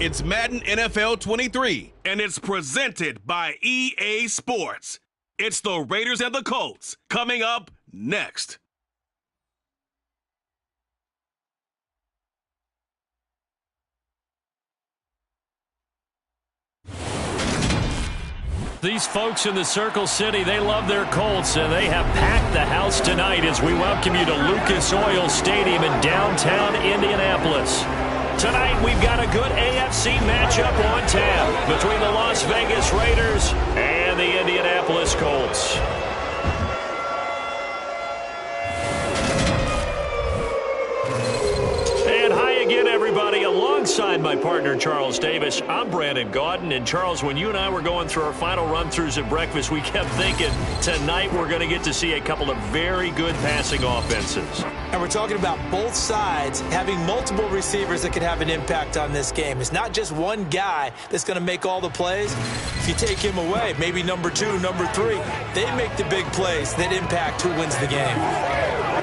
It's Madden NFL 23, and it's presented by EA Sports. It's the Raiders and the Colts coming up next. These folks in the Circle City, they love their Colts, and they have packed the house tonight as we welcome you to Lucas Oil Stadium in downtown Indianapolis. Tonight, we've got a good AFC matchup on tap between the Las Vegas Raiders and the Indianapolis Colts. And hi again, everybody. Alongside my partner, Charles Davis, I'm Brandon Gaudin. And Charles, when you and I were going through our final run-throughs at breakfast, we kept thinking tonight we're going to get to see a couple of very good passing offenses. And we're talking about both sides having multiple receivers that can have an impact on this game. It's not just one guy that's going to make all the plays. If you take him away, maybe number 2, number 3, they make the big plays that impact who wins the game.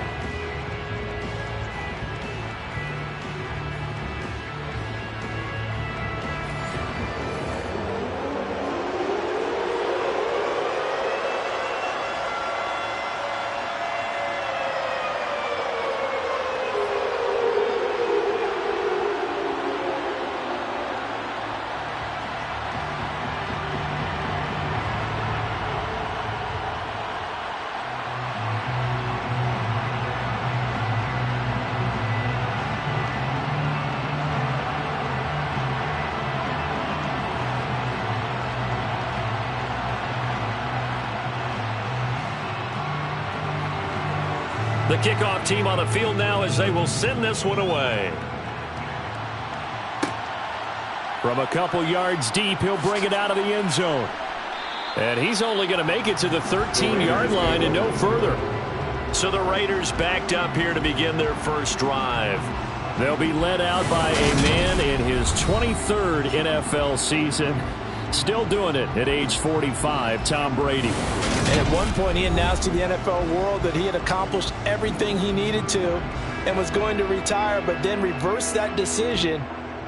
The kickoff team on the field now as they will send this one away. From a couple yards deep, he'll bring it out of the end zone. And he's only going to make it to the 13-yard line and no further. So the Raiders backed up here to begin their first drive. They'll be led out by a man in his 23rd NFL season. Still doing it at age 45, Tom Brady. And at one point, he announced to the NFL world that he had accomplished everything he needed to and was going to retire, but then reversed that decision.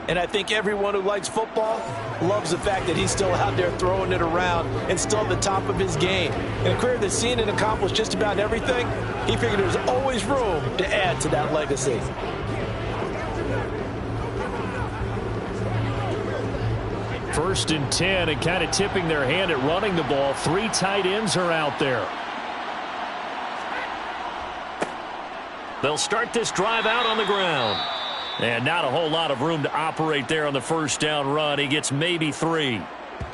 And I think everyone who likes football loves the fact that he's still out there throwing it around and still at the top of his game. In a career that's seen and accomplished just about everything, he figured there's always room to add to that legacy. First and 10, and kind of tipping their hand at running the ball. 3 tight ends are out there. They'll start this drive out on the ground. And not a whole lot of room to operate there on the first down run. He gets maybe 3.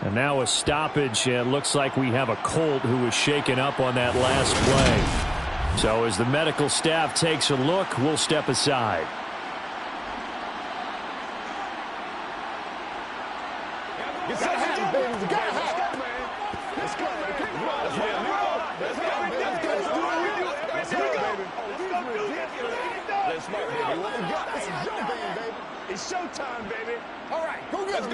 And now a stoppage, and it looks like we have a Colt who was shaken up on that last play. So as the medical staff takes a look, we'll step aside. It's showtime, baby. All right, go get it.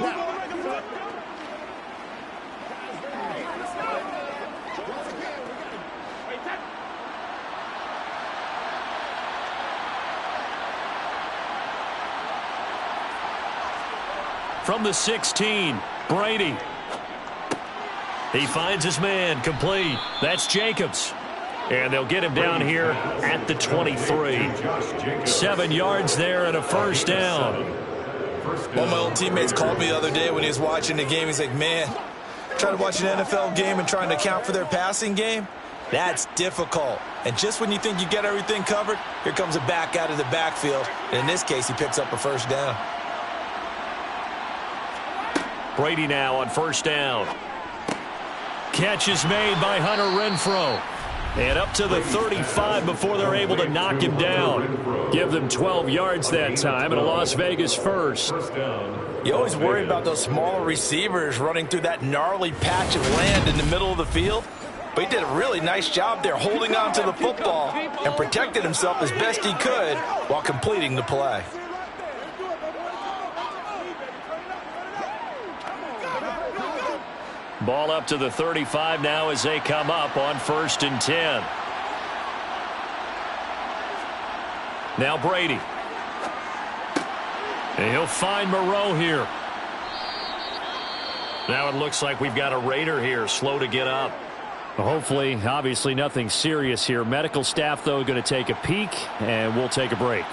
From the 16, Brady. He finds his man, complete. That's Jacobs. And they'll get him down here at the 23. 7 yards there and a first down. One of my old teammates called me the other day when he was watching the game. He's like, man, trying to watch an NFL game and trying to account for their passing game, that's difficult. And just when you think you get everything covered, here comes a back out of the backfield. And in this case, he picks up a first down. Brady now on first down. Catch is made by Hunter Renfrow. And up to the 35 before they're able to knock him down. Give them 12 yards that time and a Las Vegas first. You always worry about those smaller receivers running through that gnarly patch of land in the middle of the field. But he did a really nice job there holding on to the football and protected himself as best he could while completing the play. Ball up to the 35 now as they come up on first and 10. Now Brady. And he'll find Moreau here. Now it looks like we've got a Raider here, slow to get up. Hopefully, obviously nothing serious here. Medical staff, though, going to take a peek, and we'll take a break.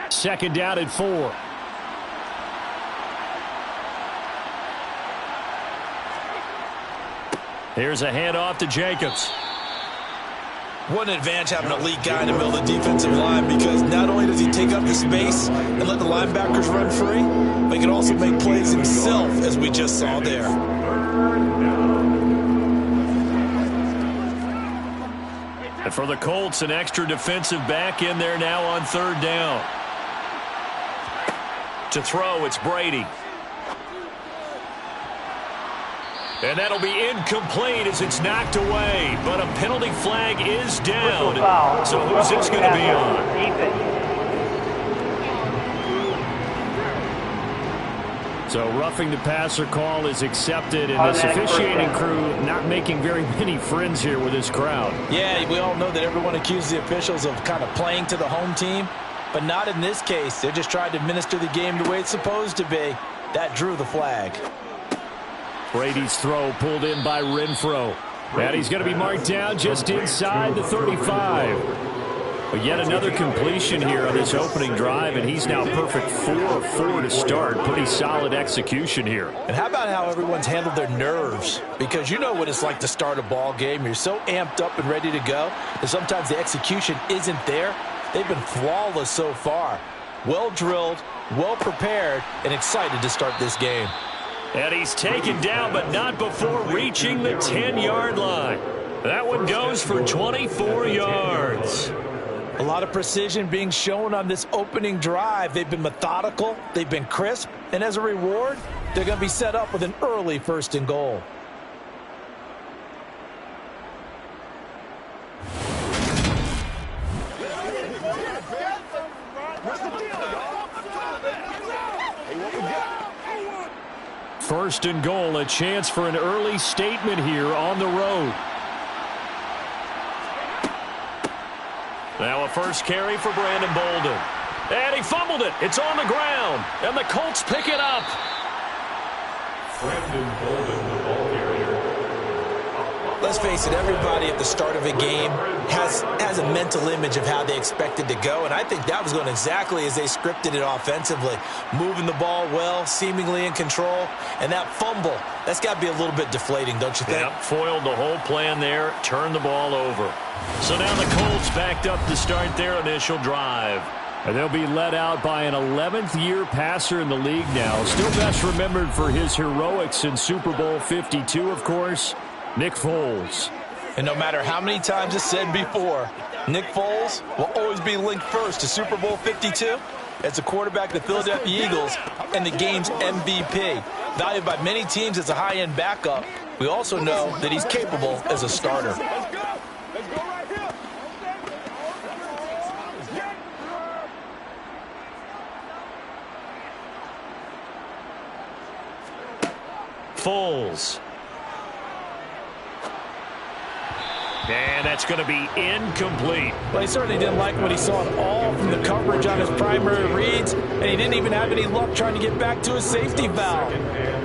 Second down at 4. Here's a handoff to Jacobs. What an advantage having an elite guy in the middle of the defensive line, because not only does he take up the space and let the linebackers run free, but he can also make plays himself, as we just saw there. And for the Colts, an extra defensive back in there now on third down. To throw, it's Brady. And that'll be incomplete as it's knocked away. But a penalty flag is down. So who's this going to be on? So roughing the passer call is accepted, and this officiating crew not making very many friends here with this crowd. Yeah, we all know that everyone accuses the officials of kind of playing to the home team, but not in this case. They're just trying to administer the game the way it's supposed to be. That drew the flag. Brady's throw pulled in by Renfro. And he's going to be marked down just inside the 35. But yet another completion here on this opening drive, and he's now perfect 4-4 to start. Pretty solid execution here. And how about how everyone's handled their nerves? Because you know what it's like to start a ball game. You're so amped up and ready to go, and sometimes the execution isn't there. They've been flawless so far. Well drilled, well prepared, and excited to start this game. And he's taken down, but not before reaching the 10-yard line. That one goes for 24 yards. A lot of precision being shown on this opening drive. They've been methodical, they've been crisp, and as a reward, they're going to be set up with an early 1st and goal. First and goal, a chance for an early statement here on the road. Now a first carry for Brandon Bolden. And he fumbled it. It's on the ground. And the Colts pick it up. Brandon Bolden, the ball carrier. Let's face it, everybody at the start of a game has a mental image of how they expect it to go, and I think that was going exactly as they scripted it offensively. Moving the ball well, seemingly in control, and that fumble, that's got to be a little bit deflating, don't you think? Yeah, foiled the whole plan there, turned the ball over. So now the Colts backed up to start their initial drive. And they'll be led out by an 11th-year passer in the league now. Still best remembered for his heroics in Super Bowl 52, of course, Nick Foles. And no matter how many times it's said before, Nick Foles will always be linked first to Super Bowl 52 as a quarterback of the Philadelphia Eagles and the game's MVP. Valued by many teams as a high-end backup, we also know that he's capable as a starter. Foles. And that's going to be incomplete. Well, he certainly didn't like what he saw at all from the coverage on his primary reads, and he didn't even have any luck trying to get back to his safety valve.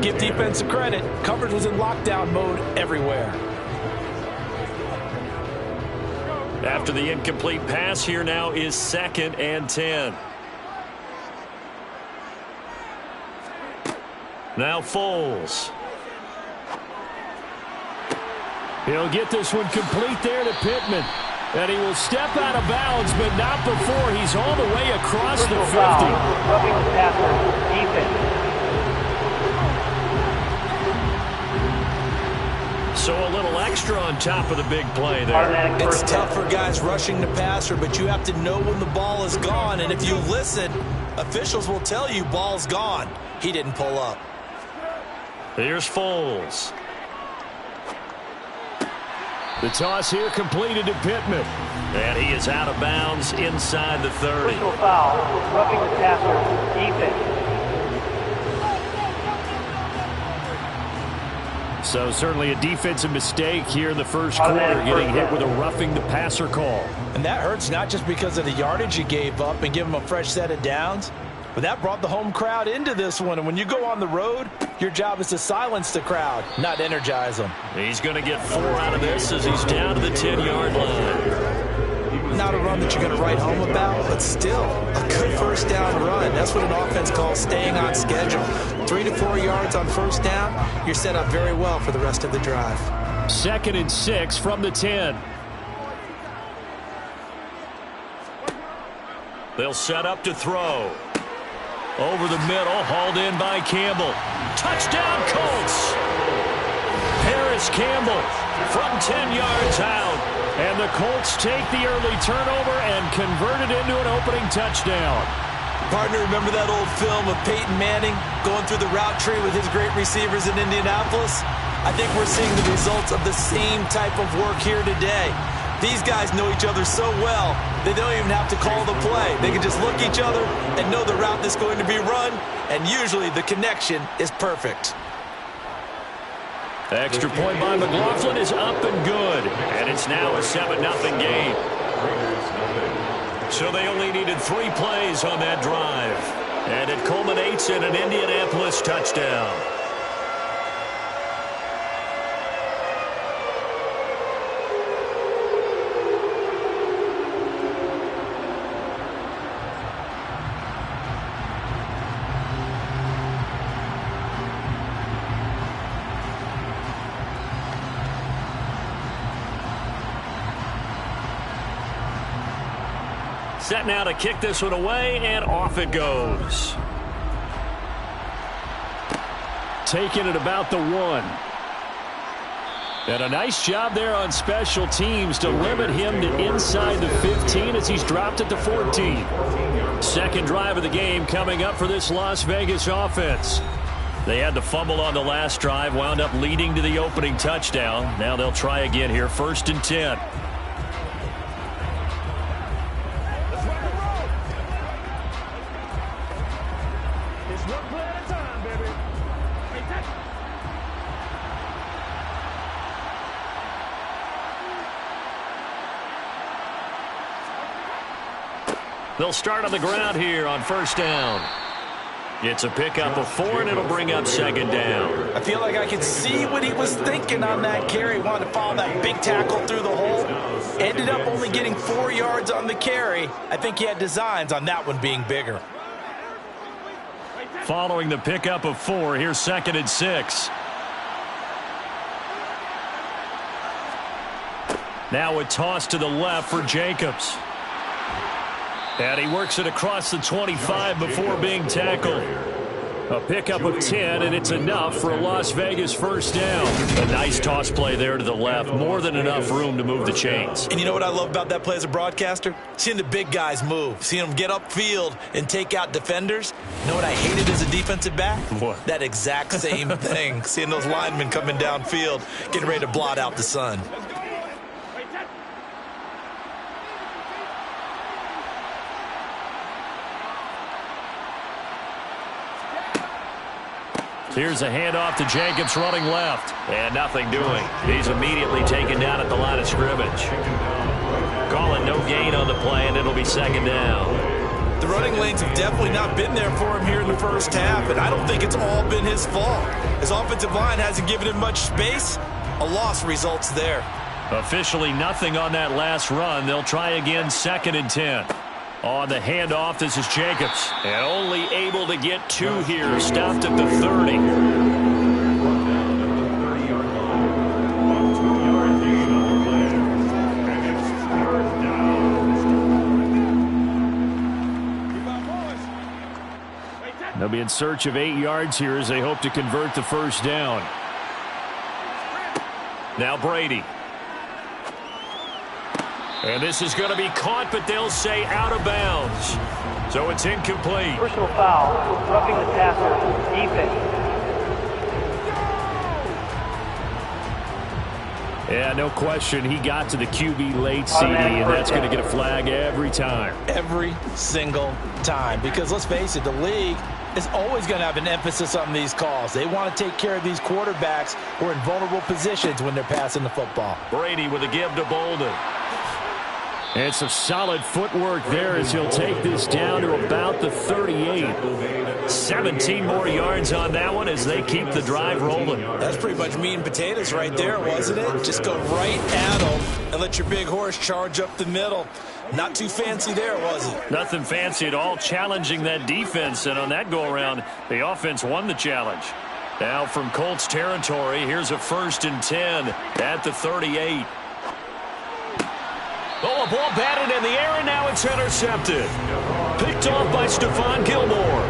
Give defense credit. Coverage was in lockdown mode everywhere. After the incomplete pass, here now is 2nd and 10. Now Foles. He'll get this one complete there to Pittman. And he will step out of bounds, but not before he's all the way across the 50. Roughing the passer, defense. So a little extra on top of the big play there. It's tough for guys rushing the passer, but you have to know when the ball is gone. And if you listen, officials will tell you ball's gone. He didn't pull up. Here's Foles. The toss here completed to Pittman. And he is out of bounds inside the 30. Personal foul, roughing the passer, defense. So certainly a defensive mistake here in the first quarter, getting hit with a roughing the passer call. And that hurts not just because of the yardage you gave up and give them a fresh set of downs, but that brought the home crowd into this one. And when you go on the road, your job is to silence the crowd, not energize them. He's going to get 4 out of this as he's down to the 10-yard line. Not a run that you're going to write home about, but still a good first down run. That's what an offense calls staying on schedule. 3 to 4 yards on first down, you're set up very well for the rest of the drive. 2nd and 6 from the 10. They'll set up to throw. Over the middle, hauled in by Campbell. Touchdown, Colts! Paris Campbell from 10 yards out. And the Colts take the early turnover and convert it into an opening touchdown. Partner, remember that old film of Peyton Manning going through the route tree with his great receivers in Indianapolis? I think we're seeing the results of the same type of work here today. These guys know each other so well, they don't even have to call the play. They can just look each other and know the route that's going to be run, and usually the connection is perfect. Extra point by McLaughlin is up and good. And it's now a 7-0 game. So they only needed 3 plays on that drive. And it culminates in an Indianapolis touchdown. Set now to kick this one away, and off it goes. Taking it about the 1. And a nice job there on special teams to limit him to inside the 15 as he's dropped at the 14. Second drive of the game coming up for this Las Vegas offense. They had to fumble on the last drive, wound up leading to the opening touchdown. Now they'll try again here, 1st and 10. They'll start on the ground here on 1st down. It's a pickup of 4, and it'll bring up 2nd down. I feel like I could see what he was thinking on that carry. He wanted to follow that big tackle through the hole. Ended up only getting 4 yards on the carry. I think he had designs on that one being bigger. Following the pickup of 4, here's 2nd and 6. Now a toss to the left for Jacobs. And he works it across the 25 before being tackled. A pickup of 10, and it's enough for a Las Vegas 1st down. A nice toss play there to the left. More than enough room to move the chains. And you know what I love about that play as a broadcaster? Seeing the big guys move. Seeing them get upfield and take out defenders. You know what I hated as a defensive back? What? That exact same thing. Seeing those linemen coming downfield, getting ready to blot out the sun. Here's a handoff to Jacobs running left. And nothing doing. He's immediately taken down at the line of scrimmage. Call it no gain on the play, and it'll be 2nd down. The running lanes have definitely not been there for him here in the first half, and I don't think it's all been his fault. His offensive line hasn't given him much space. A loss results there. Officially nothing on that last run. They'll try again, 2nd and 10. On the handoff, this is Jacobs. And only able to get 2 here. Stopped at the 30. They'll be in search of 8 yards here as they hope to convert the 1st down. Now Brady. And this is going to be caught, but they'll say out of bounds. So it's incomplete. Personal foul, roughing the passer, defense. Yeah, no question. He got to the QB late, CD, and that's going to get a flag every time. Every single time. Because let's face it, the league is always going to have an emphasis on these calls. They want to take care of these quarterbacks who are in vulnerable positions when they're passing the football. Brady with a give to Bolden. And some solid footwork there as he'll take this down to about the 38. 17 more yards on that one as they keep the drive rolling. That's pretty much meat and potatoes right there, wasn't it? Just go right at them and let your big horse charge up the middle. Not too fancy there, was it? Nothing fancy at all, challenging that defense. And on that go-around, the offense won the challenge. Now from Colts territory, here's a 1st and 10 at the 38. Oh, a ball batted in the air, and now it's intercepted. Picked off by Stephon Gilmore.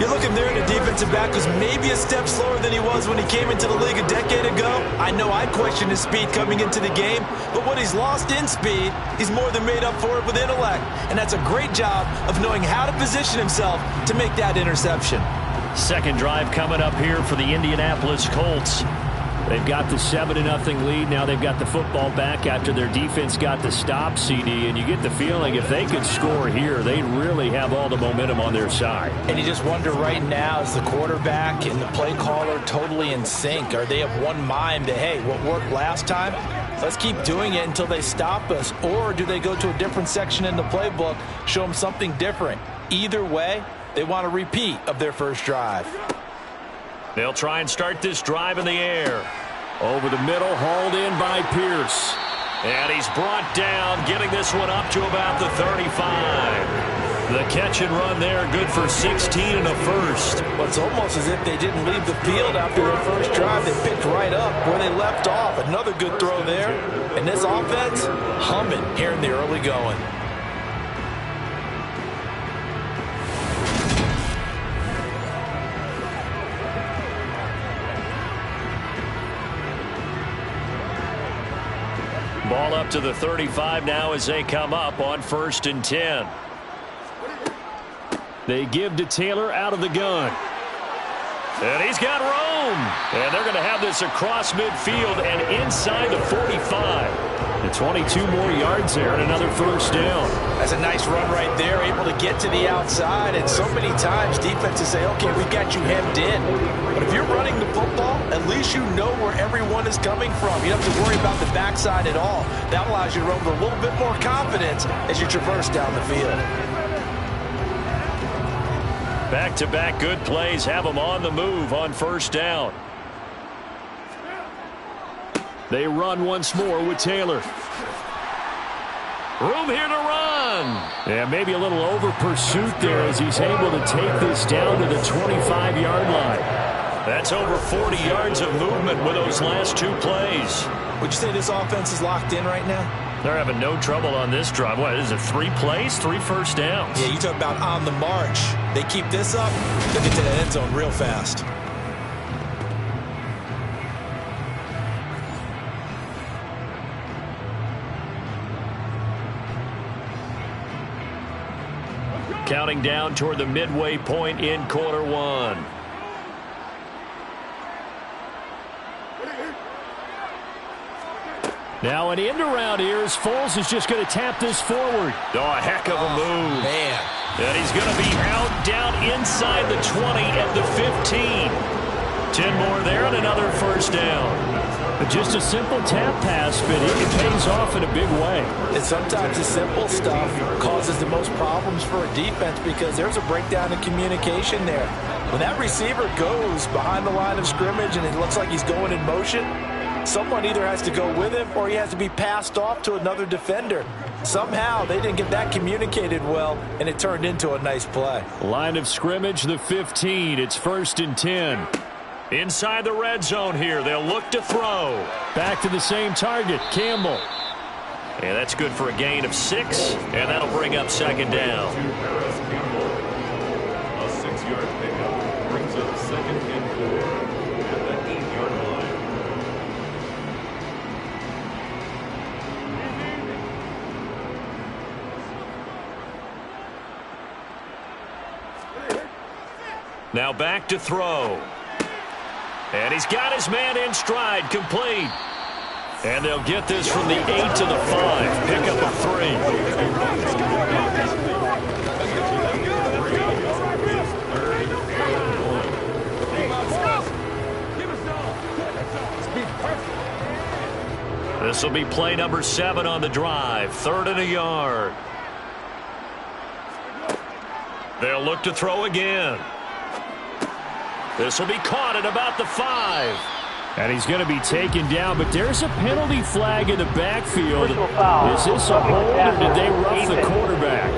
You're looking there, the defensive back was maybe a step slower than he was when he came into the league a decade ago. I know I questioned his speed coming into the game, but what he's lost in speed, he's more than made up for it with intellect. And that's a great job of knowing how to position himself to make that interception. Second drive coming up here for the Indianapolis Colts. They've got the 7-0 lead. Now they've got the football back after their defense got the stop, CD. And you get the feeling if they could score here, they'd really have all the momentum on their side. And you just wonder right now, is the quarterback and the play caller totally in sync? Are they of one mind that, hey, what worked last time, let's keep doing it until they stop us? Or do they go to a different section in the playbook, show them something different? Either way, they want a repeat of their first drive. They'll try and start this drive in the air. Over the middle, hauled in by Pierce. And he's brought down, getting this one up to about the 35. The catch and run there, good for 16 and a first. Well, it's almost as if they didn't leave the field after their first drive. They picked right up where they left off. Another good throw there. And this offense, humming here in the early going. Ball up to the 35 now as they come up on 1st and 10. They give to Taylor out of the gun. And he's got room. And they're going to have this across midfield and inside the 45. The 22 more yards there and another first down. That's a nice run right there, able to get to the outside. And so many times defenses say, okay, we've got you hemmed in. But if you're running the football, at least you know where everyone is coming from. You don't have to worry about the backside at all. That allows you to run with a little bit more confidence as you traverse down the field. Back-to-back good plays have them on the move on first down. They run once more with Taylor. Room here to run. And maybe a little over pursuit there as he's able to take this down to the 25-yard line. That's over 40 yards of movement with those last two plays. Would you say this offense is locked in right now? They're having no trouble on this drive. What is it, 3 plays, 3 first downs? Yeah, you talk about on the march. They keep this up, they'll get to the end zone real fast. Counting down toward the midway point in quarter one. Now an end around here as Foles is just going to tap this forward. Oh, a heck of a move. Man. And he's going to be out down inside the 20 at the 15. 10 more there and another first down. Just a simple tap pass, but it pays off in a big way. And sometimes the simple stuff causes the most problems for a defense because there's a breakdown in communication there. When that receiver goes behind the line of scrimmage and it looks like he's going in motion, someone either has to go with him or he has to be passed off to another defender. Somehow they didn't get that communicated well, and it turned into a nice play. Line of scrimmage, the 15. It's 1st and 10. Inside the red zone here. They'll look to throw. Back to the same target, Campbell. And that's good for a gain of 6, and that'll bring up second down. A 6-yard pickup brings up 2nd and 4 at the 8-yard line. Now back to throw. And he's got his man in stride, complete. And they'll get this from the 8 to the 5. Pick up a 3. This will be play number 7 on the drive. 3rd and a yard. They'll look to throw again. This will be caught at about the 5. And he's going to be taken down, but there's a penalty flag in the backfield. Personal foul. Is this a hold, or did they rough the quarterback?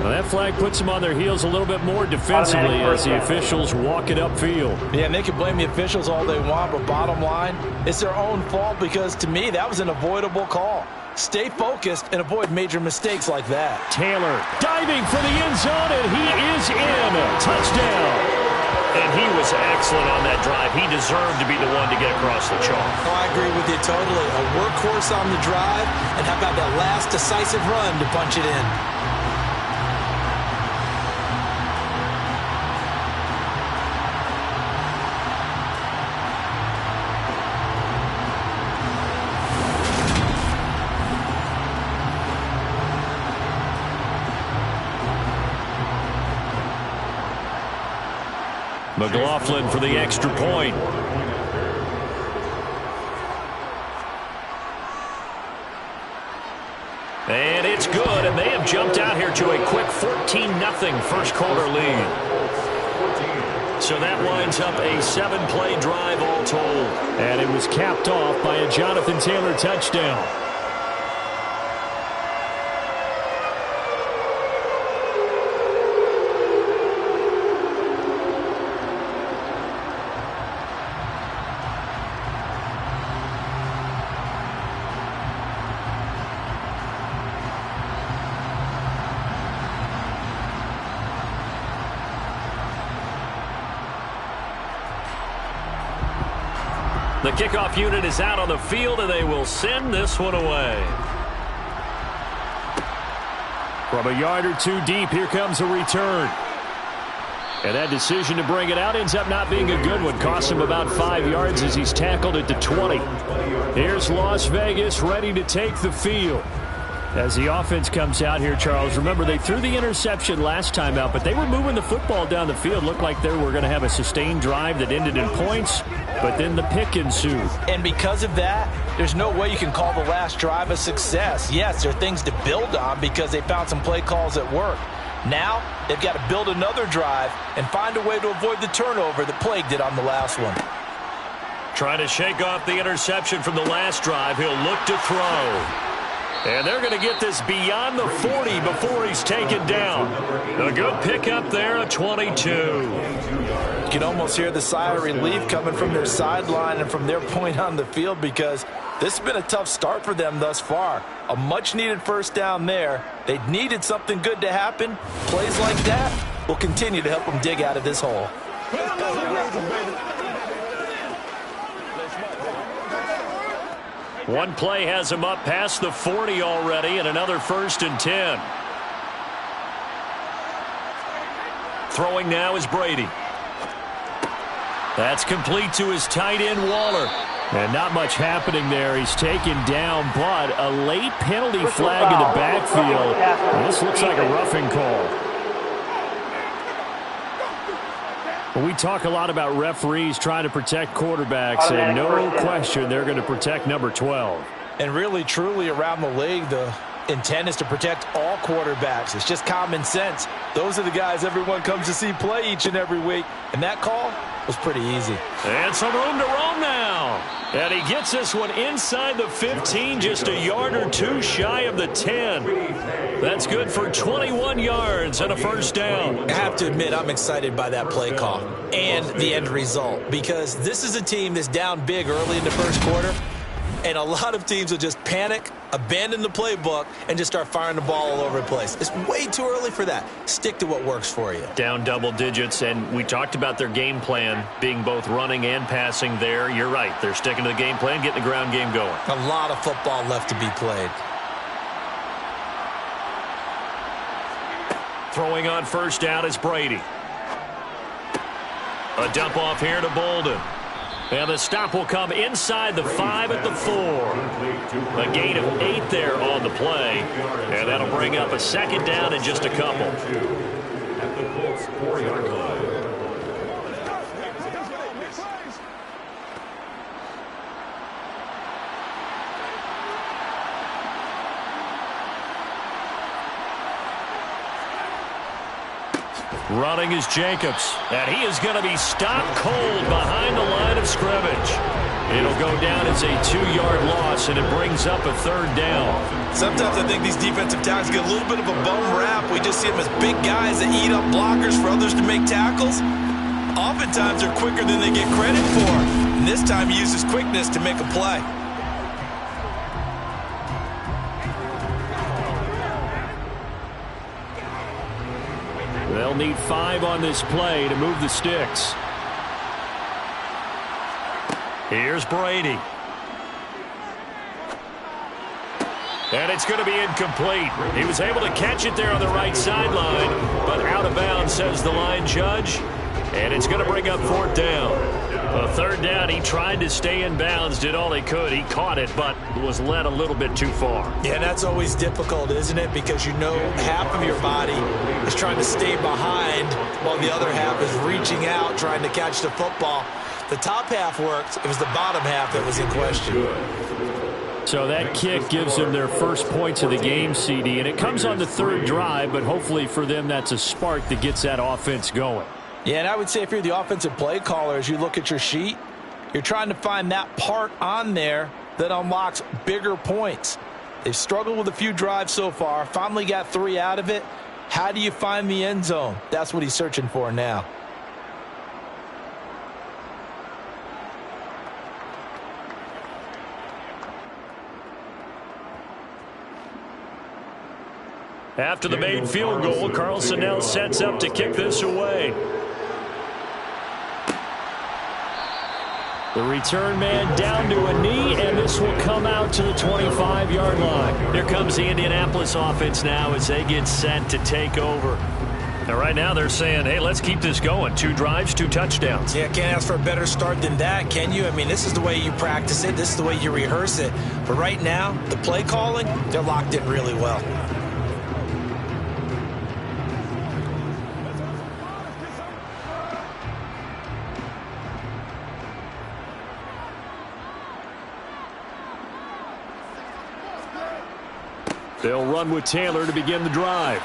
Well, that flag puts them on their heels a little bit more defensively as the officials walk it upfield. Yeah, and they can blame the officials all they want, but bottom line, it's their own fault because, to me, that was an avoidable call. Stay focused and avoid major mistakes like that. Taylor diving for the end zone, and he is in. Touchdown. And he was excellent on that drive. He deserved to be the one to get across the chalk. Oh, I agree with you totally. A workhorse on the drive, and how about that last decisive run to punch it in? McLaughlin for the extra point. And it's good, and they have jumped out here to a quick 14-0 first quarter lead. So that winds up a 7-play drive all told. And it was capped off by a Jonathan Taylor touchdown. The kickoff unit is out on the field, and they will send this one away. From a yard or two deep, here comes a return. And that decision to bring it out ends up not being a good one. Cost him about 5 yards as he's tackled at the 20. Here's Las Vegas ready to take the field. As the offense comes out here, Charles, remember they threw the interception last time out, but they were moving the football down the field. Looked like they were going to have a sustained drive that ended in points, but then the pick ensued. And because of that, there's no way you can call the last drive a success. Yes, there are things to build on because they found some play calls that work. Now, they've got to build another drive and find a way to avoid the turnover that plagued it on the last one. Trying to shake off the interception from the last drive. He'll look to throw. And they're going to get this beyond the 40 before he's taken down. A good pickup there, a 22. You can almost hear the sigh of relief coming from their sideline and from their point on the field because this has been a tough start for them thus far. A much-needed first down there. They needed something good to happen. Plays like that will continue to help them dig out of this hole. One play has him up past the 40 already, and another 1st and 10. Throwing now is Brady. That's complete to his tight end, Waller. And not much happening there. He's taken down, but a late penalty flag in the backfield. This looks like a roughing call. Well, we talk a lot about referees trying to protect quarterbacks, and no question they're going to protect number 12. And really, truly, around the league, the intent is to protect all quarterbacks. It's just common sense. Those are the guys everyone comes to see play each and every week. And that call was pretty easy. And some room to roam now. And he gets this one inside the 15, just a yard or two shy of the 10. That's good for 21 yards and a first down. I have to admit, I'm excited by that play call and the end result because this is a team that's down big early in the first quarter, and a lot of teams will just panic, abandon the playbook, and just start firing the ball all over the place. It's way too early for that. Stick to what works for you. Down double digits, and we talked about their game plan being both running and passing there. You're right. They're sticking to the game plan, getting the ground game going. A lot of football left to be played. Throwing on first down is Brady. A dump off here to Bolden. And the stop will come inside the 5 at the 4. A gain of 8 there on the play. And that'll bring up a second down in just a couple. At the Colts 4-yard line. Running is Jacobs, and he is going to be stopped cold behind the line of scrimmage. It'll go down as a 2-yard loss, and it brings up a third down. Sometimes I think these defensive tackles get a little bit of a bum rap. We just see them as big guys that eat up blockers for others to make tackles. Oftentimes they're quicker than they get credit for. And this time he uses quickness to make a play. They'll need 5 on this play to move the sticks. Here's Brady. And it's going to be incomplete. He was able to catch it there on the right sideline, but out of bounds, says the line judge. And it's going to bring up 4th down. A third down, he tried to stay in bounds, did all he could. He caught it, but was led a little bit too far. Yeah, that's always difficult, isn't it? Because you know half of your body is trying to stay behind while the other half is reaching out, trying to catch the football. The top half worked. It was the bottom half that was in question. So that kick gives them their first points of the game, CD, and it comes on the 3rd drive, but hopefully for them that's a spark that gets that offense going. Yeah, and I would say if you're the offensive play caller, as you look at your sheet, you're trying to find that part on there that unlocks bigger points. They've struggled with a few drives so far, finally got 3 out of it. How do you find the end zone? That's what he's searching for now. After the made field goal, Carlson now sets up to kick this away. The return man down to a knee, and this will come out to the 25-yard line. Here comes the Indianapolis offense now as they get set to take over. And right now they're saying, hey, let's keep this going. 2 drives, 2 touchdowns. Yeah, can't ask for a better start than that, can you? I mean, this is the way you practice it. This is the way you rehearse it. But right now, the play calling, they're locked in really well. They'll run with Taylor to begin the drive.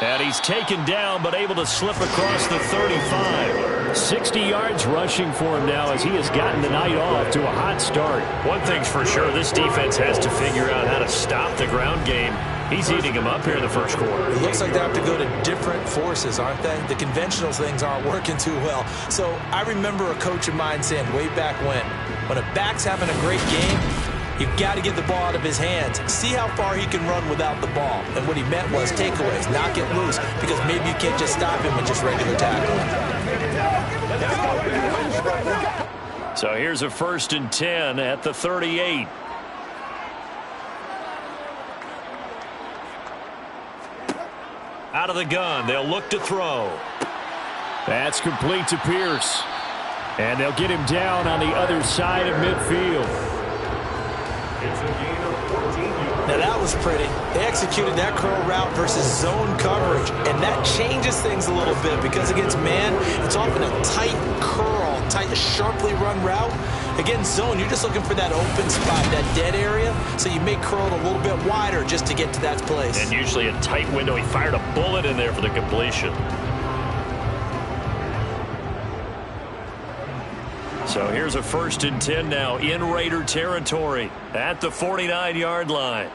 And he's taken down, but able to slip across the 35. 60 yards rushing for him now as he has gotten the night off to a hot start. One thing's for sure, this defense has to figure out how to stop the ground game. He's eating him up here in the first quarter. It looks like they have to go to different forces, aren't they? The conventional things aren't working too well. So I remember a coach of mine saying way back when a back's having a great game, you've got to get the ball out of his hands. See how far he can run without the ball. And what he meant was takeaways, knock it loose, because maybe you can't just stop him with just regular tackling. So here's a 1st and 10 at the 38. Out of the gun, they'll look to throw. That's complete to Pierce. And they'll get him down on the other side of midfield. Now that was pretty. They executed that curl route versus zone coverage, and that changes things a little bit because against man, it's often a tight curl, tight, sharply run route. Against zone, you're just looking for that open spot, that dead area, so you may curl it a little bit wider just to get to that place. And usually a tight window. He fired a bullet in there for the completion. So here's a 1st and 10 now in Raider territory at the 49-yard line.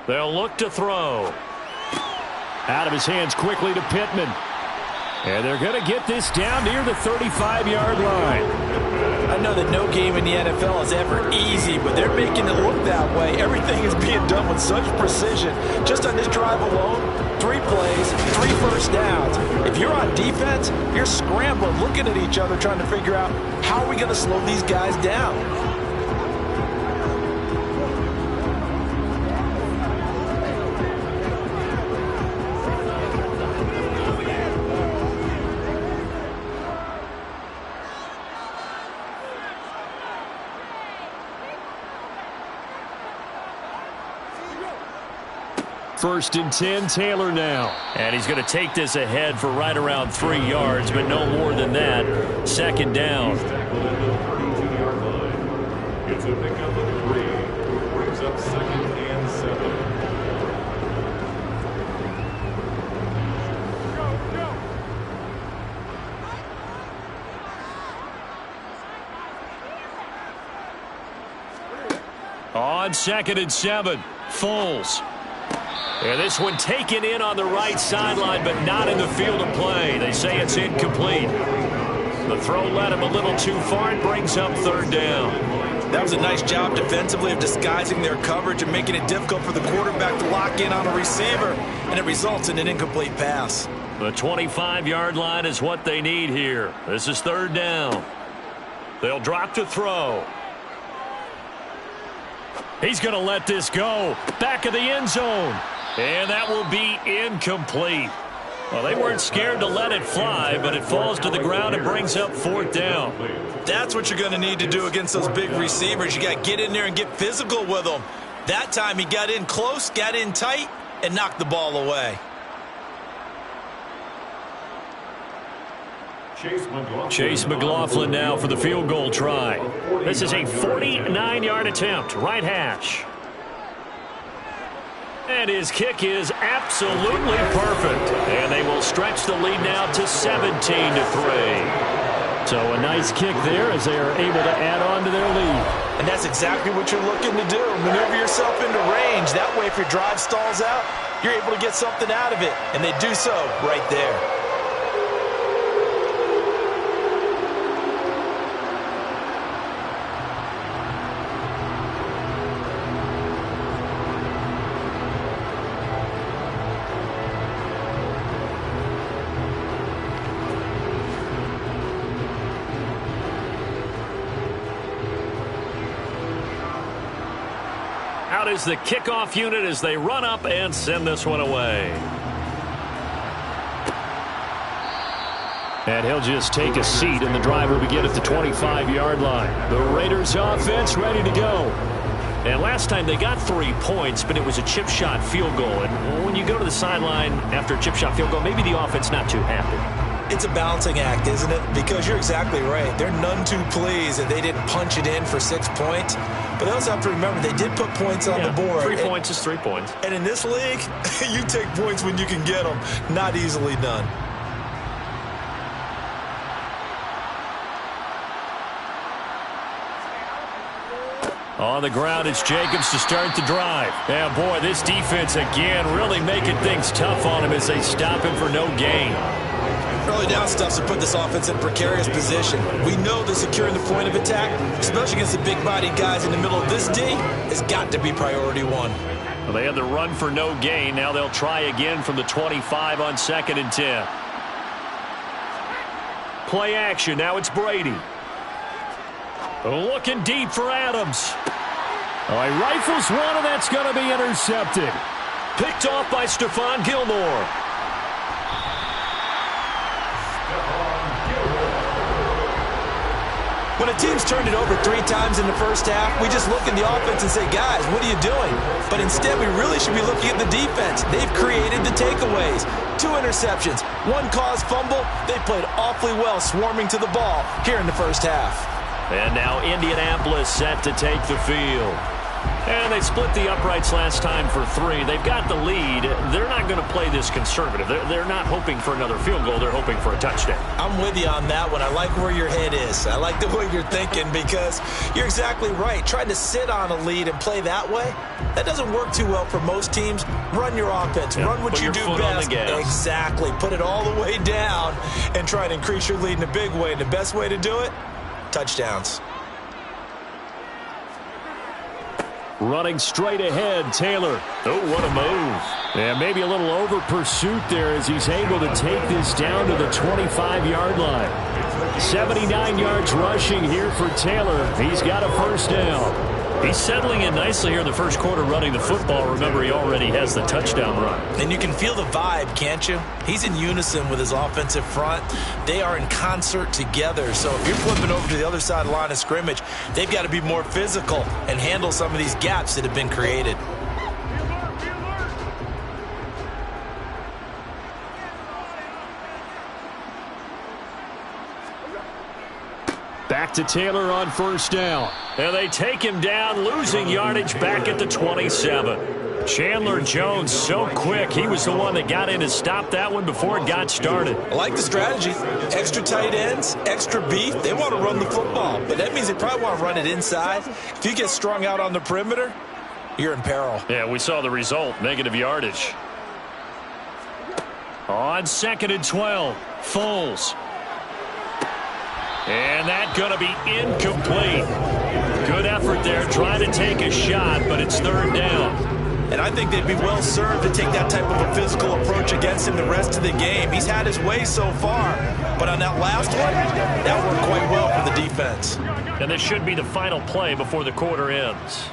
They'll look to throw. Out of his hands quickly to Pittman. And they're going to get this down near the 35-yard line. I know that no game in the NFL is ever easy, but they're making it look that way. Everything is being done with such precision. Just on this drive alone, 3 plays, 3 first downs. If you're on defense, you're scrambling, looking at each other, trying to figure out how are we going to slow these guys down. 1st and 10, Taylor now. And he's going to take this ahead for right around 3 yards, but no more than that. 2nd down. He's tackled at the 32-yard line. It's a pickup of 3, which brings up 2nd and 7. On 2nd and 7, Foles. And this one taken in on the right sideline, but not in the field of play. They say it's incomplete. The throw led him a little too far and brings up 3rd down. That was a nice job defensively of disguising their coverage and making it difficult for the quarterback to lock in on a receiver, and it results in an incomplete pass. The 25-yard line is what they need here. This is 3rd down. They'll drop to throw. He's going to let this go. Back of the end zone. And that will be incomplete. Well, they weren't scared to let it fly, but it falls to the ground and brings up 4th down. That's what you're going to need to do against those big receivers. You got to get in there and get physical with them. That time he got in close, got in tight, and knocked the ball away. Chase McLaughlin now for the field goal try. This is a 49-yard attempt, right hash. And his kick is absolutely perfect. And they will stretch the lead now to 17-3. So a nice kick there as they are able to add on to their lead. And that's exactly what you're looking to do. Maneuver yourself into range. That way, if your drive stalls out, you're able to get something out of it. And they do so right there. Out is the kickoff unit as they run up and send this one away. And he'll just take a seat, and the drive will begin at the 25-yard line. The Raiders offense ready to go. And last time they got 3 points, but it was a chip shot field goal. And when you go to the sideline after a chip shot field goal, maybe the offense not too happy. It's a balancing act, isn't it? Because you're exactly right. They're none too pleased that they didn't punch it in for 6 points. But they also have to remember they did put points on the board. 3 points is 3 points. And in this league, you take points when you can get them. Not easily done. On the ground, it's Jacobs to start the drive. And boy, this defense again really making things tough on him as they stop him for no gain. Early down stuffs to put this offense in a precarious position. We know that securing the point of attack, especially against the big-bodied guys in the middle of this D, has got to be priority 1. Well, they had the run for no gain. Now they'll try again from the 25 on 2nd and 10. Play action. Now it's Brady. Looking deep for Adams. Oh, he rifles one, and that's going to be intercepted. Picked off by Stephon Gilmore. When a team's turned it over 3 times in the first half, we just look at the offense and say, guys, what are you doing? But instead, we really should be looking at the defense. They've created the takeaways. 2 interceptions, 1 caused fumble. They played awfully well swarming to the ball here in the first half. And now Indianapolis set to take the field. And they split the uprights last time for 3. They've got the lead. They're not going to play this conservative. They're not hoping for another field goal. They're hoping for a touchdown. I'm with you on that one. I like where your head is. I like the way you're thinking because you're exactly right. Trying to sit on a lead and play that way, that doesn't work too well for most teams. Run your offense. Run what you do best. Exactly. Put it all the way down and try to increase your lead in a big way. And the best way to do it, touchdowns. Running straight ahead, Taylor. Oh, what a move. And maybe a little over pursuit there as he's able to take this down to the 25-yard line. 79 yards rushing here for Taylor. He's got a first down. He's settling in nicely here in the first quarter running the football. Remember, he already has the touchdown run. And you can feel the vibe, can't you? He's in unison with his offensive front. They are in concert together. So if you're flipping over to the other side of the line of scrimmage, they've got to be more physical and handle some of these gaps that have been created. Back to Taylor on first down. And they take him down, losing yardage back at the 27. Chandler Jones so quick. He was the one that got in to stop that one before it got started. I like the strategy. Extra tight ends, extra beef. They want to run the football, but that means they probably want to run it inside. If you get strung out on the perimeter, you're in peril. Yeah, we saw the result, negative yardage. On 2nd and 12, Foles. And that's going to be incomplete. Good effort there, trying to take a shot, but it's 3rd down. And I think they'd be well served to take that type of a physical approach against him the rest of the game. He's had his way so far, but on that last one, that worked quite well for the defense. And this should be the final play before the quarter ends.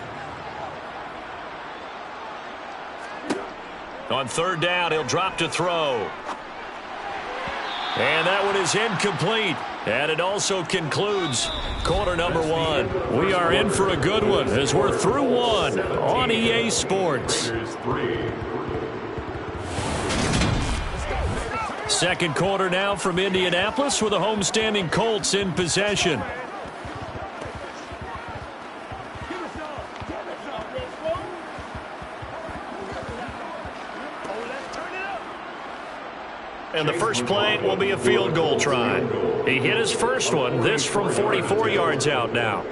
On 3rd down, he'll drop to throw. And that one is incomplete. And it also concludes quarter number 1. We are in for a good one as we're through 1 on EA Sports. Second quarter now from Indianapolis with the homestanding Colts in possession. And the first play will be a field goal try. He hit his first one, this from 44 yards out now.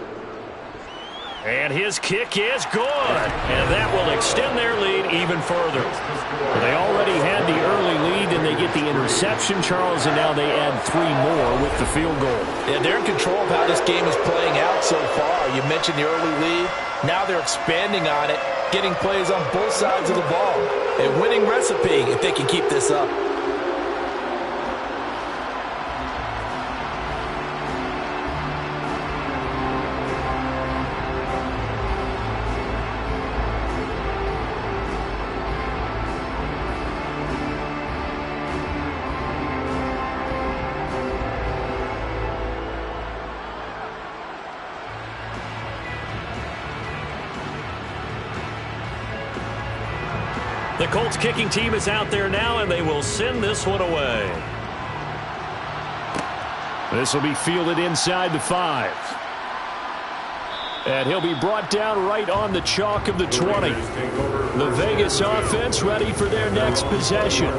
And his kick is good. And that will extend their lead even further. They already had the early lead, and they get the interception, Charles, and now they add 3 more with the field goal. Yeah, they're in control of how this game is playing out so far. You mentioned the early lead. Now they're expanding on it, getting plays on both sides of the ball. A winning recipe if they can keep this up. The Colts kicking team is out there now, and they will send this one away. This will be fielded inside the 5. And he'll be brought down right on the chalk of the 20. The Vegas offense ready for their next possession.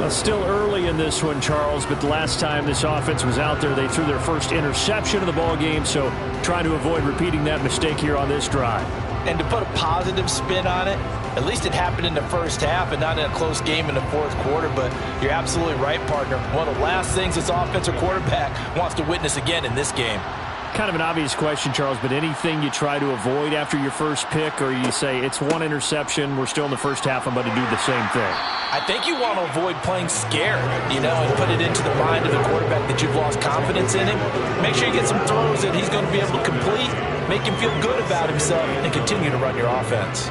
Still early in this one, Charles, but the last time this offense was out there, they threw their first interception of the ball game, so trying to avoid repeating that mistake here on this drive. And to put a positive spin on it, at least it happened in the first half and not in a close game in the fourth quarter. But you're absolutely right, partner. One of the last things this offensive quarterback wants to witness again in this game. Kind of an obvious question, Charles, but anything you try to avoid after your first pick, or you say it's one interception, we're still in the first half, I'm going to do the same thing? I think you want to avoid playing scared, and put it into the mind of the quarterback that you've lost confidence in him. Make sure you get some throws that he's going to be able to complete, make him feel good about himself, and continue to run your offense.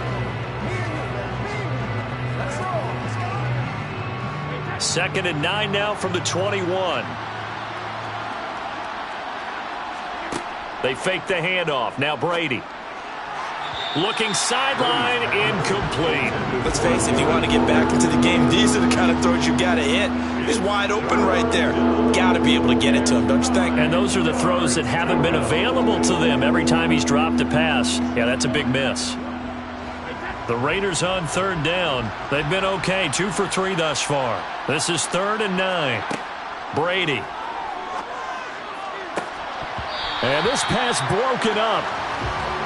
2nd and 9 now from the 21. They fake the handoff. Now Brady. Looking sideline, incomplete. Let's face it, if you want to get back into the game, these are the kind of throws you got to hit. He's wide open right there. Got to be able to get it to him, don't you think? And those are the throws that haven't been available to them every time he's dropped a pass. Yeah, that's a big miss. The Raiders on 3rd down. They've been okay, 2 for 3 thus far. This is 3rd and 9. Brady. And this pass broken up.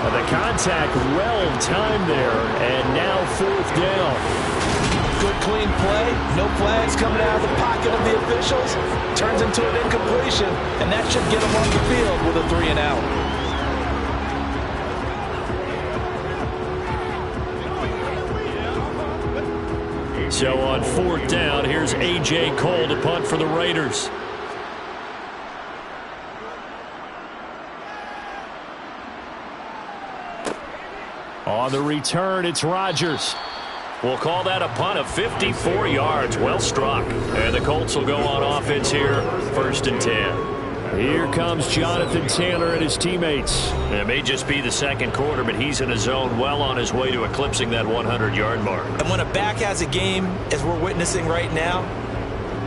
The contact well timed there, and now 4th down. Good clean play. No flags coming out of the pocket of the officials. Turns into an incompletion, and that should get him off the field with a 3 and out. So on 4th down, here's A.J. Cole to punt for the Raiders. On the return, it's Rodgers. We'll call that a punt of 54 yards. Well struck. And the Colts will go on offense here, 1st and 10. Here comes Jonathan Taylor and his teammates. It may just be the 2nd quarter, but he's in a zone well on his way to eclipsing that 100-yard mark. And when a back has a game, as we're witnessing right now,